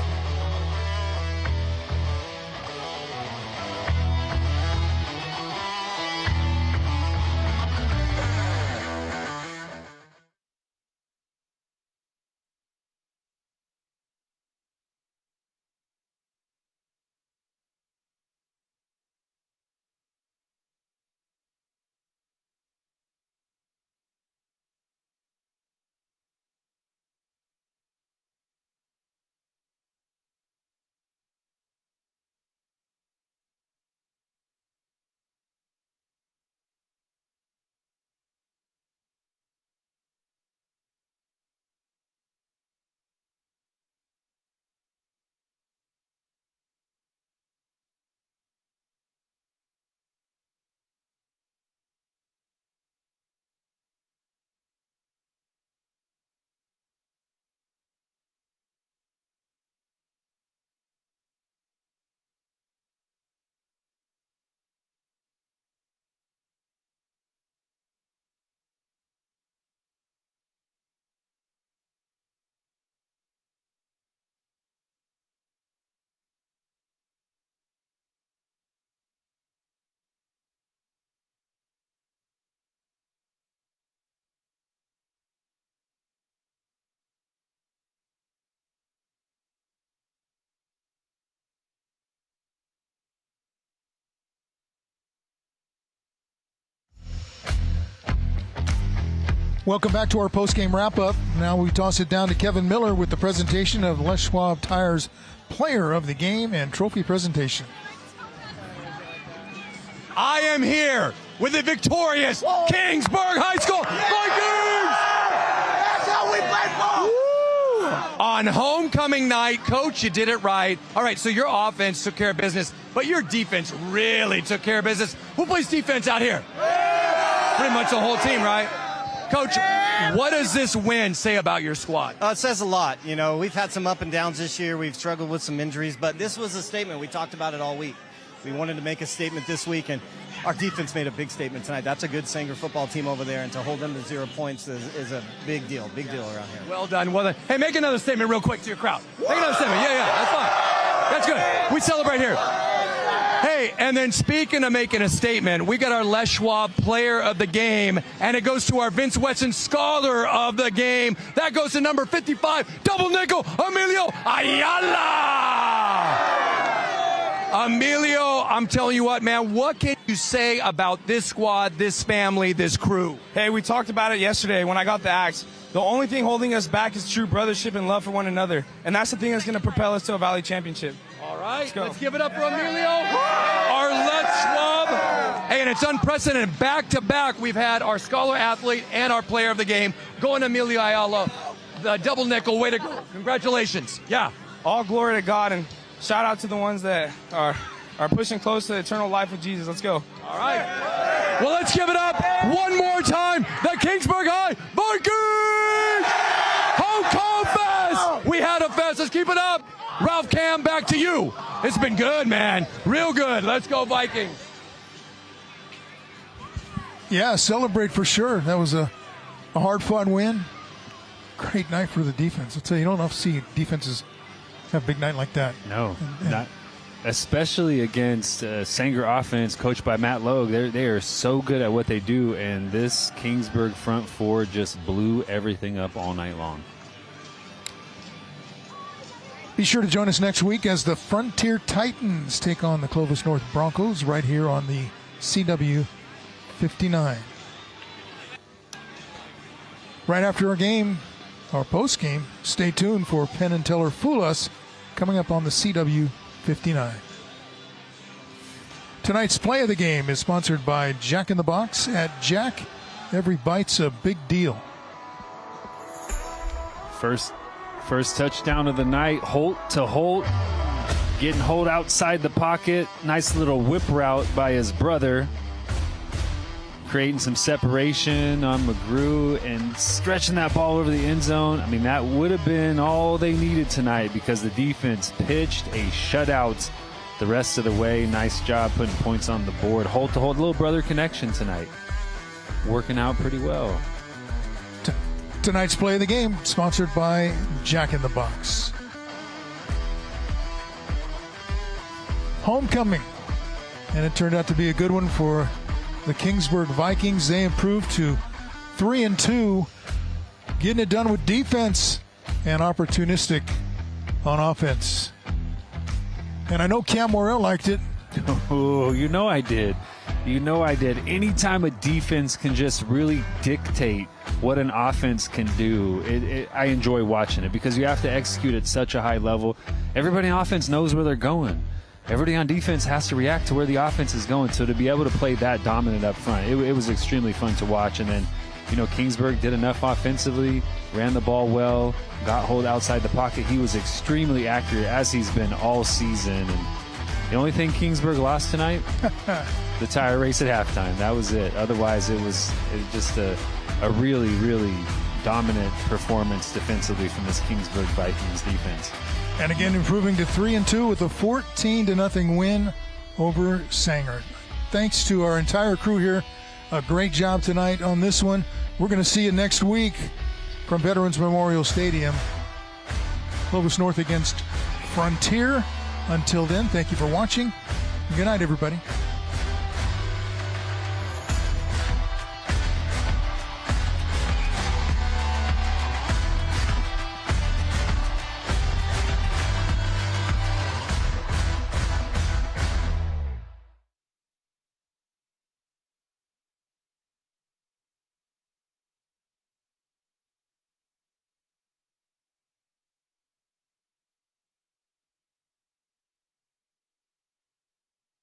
Welcome back to our postgame wrap-up. Now we toss it down to Kevin Miller with the presentation of Les Schwab Tires Player of the Game and Trophy presentation. I am here with the victorious Kingsburg High School Vikings! That's how we play ball! On homecoming night, Coach, you did it right. All right, so your offense took care of business, but your defense really took care of business. Who plays defense out here? Pretty much the whole team, right? Coach, what does this win say about your squad? It says a lot. You know, we've had some up and downs this year. We've struggled with some injuries, but this was a statement. We talked about it all week. We wanted to make a statement this week, and our defense made a big statement tonight. That's a good Sanger football team over there, and to hold them to 0 points is a big deal around here. Well done. Well done. Hey, make another statement real quick to your crowd. Make another statement. Yeah, that's fine. That's good. We celebrate here. Hey, and then speaking of making a statement, we got our Les Schwab Player of the Game, and it goes to our Vince Wesson Scholar of the Game. That goes to number 55, double nickel, Emilio Ayala. Emilio, I'm telling you what, man, what can you say about this squad, this family, this crew? Hey, we talked about it yesterday when I got the axe. The only thing holding us back is true brothership and love for one another, and that's the thing that's going to propel us to a Valley championship. All right, let's give it up for Emilio, our Les Schwab. Hey, and it's unprecedented. Back-to-back, we've had our scholar athlete and our player of the game going to Emilio Ayala, the double nickel. Way to go. Congratulations. Yeah. All glory to God, and shout out to the ones that are pushing close to the eternal life with Jesus. Let's go. All right. Well, let's give it up one more time. The Kingsburg High Vikings! Home Fest! We had a fest. Let's keep it up. Ralph Cam, back to you. It's been good, man. Real good. Let's go, Vikings. Yeah, celebrate for sure. That was a hard-fought win. Great night for the defense. I'll tell you, you don't often see defenses have a big night like that. No, not especially against Sanger offense coached by Matt Logue. They are so good at what they do, and this Kingsburg front four just blew everything up all night long. Be sure to join us next week as the Frontier Titans take on the Clovis North Broncos right here on the CW 59. Right after our game, our post game. Stay tuned for Penn and Teller Fool Us coming up on the CW 59. Tonight's play of the game is sponsored by Jack in the Box. At Jack, every bite's a big deal. First touchdown of the night, Holt to Holt. Getting Holt outside the pocket. Nice little whip route by his brother. Creating some separation on McGrew and stretching that ball over the end zone. I mean, that would have been all they needed tonight because the defense pitched a shutout the rest of the way. Nice job putting points on the board. Holt to Holt, little brother connection tonight. Working out pretty well. Tonight's play of the game sponsored by Jack in the Box. Homecoming. And it turned out to be a good one for the Kingsburg Vikings. They improved to 3-2, getting it done with defense and opportunistic on offense. And I know Cam Morrell liked it. Oh, you know I did. Anytime a defense can just really dictate what an offense can do, I enjoy watching it because you have to execute at such a high level. Everybody on offense knows where they're going. Everybody on defense has to react to where the offense is going. So to be able to play that dominant up front, it was extremely fun to watch. And then, Kingsburg did enough offensively, ran the ball well, got Holt outside the pocket. He was extremely accurate as he's been all season. And the only thing Kingsburg lost tonight, the tire race at halftime. That was it. Otherwise, it was just a really, really dominant performance defensively from this Kingsburg Vikings defense. And again, improving to 3-2 with a 14-0 win over Sanger. Thanks to our entire crew here. A great job tonight on this one. We're going to see you next week from Veterans Memorial Stadium. Clovis North against Frontier. Until then, thank you for watching. Good night, everybody.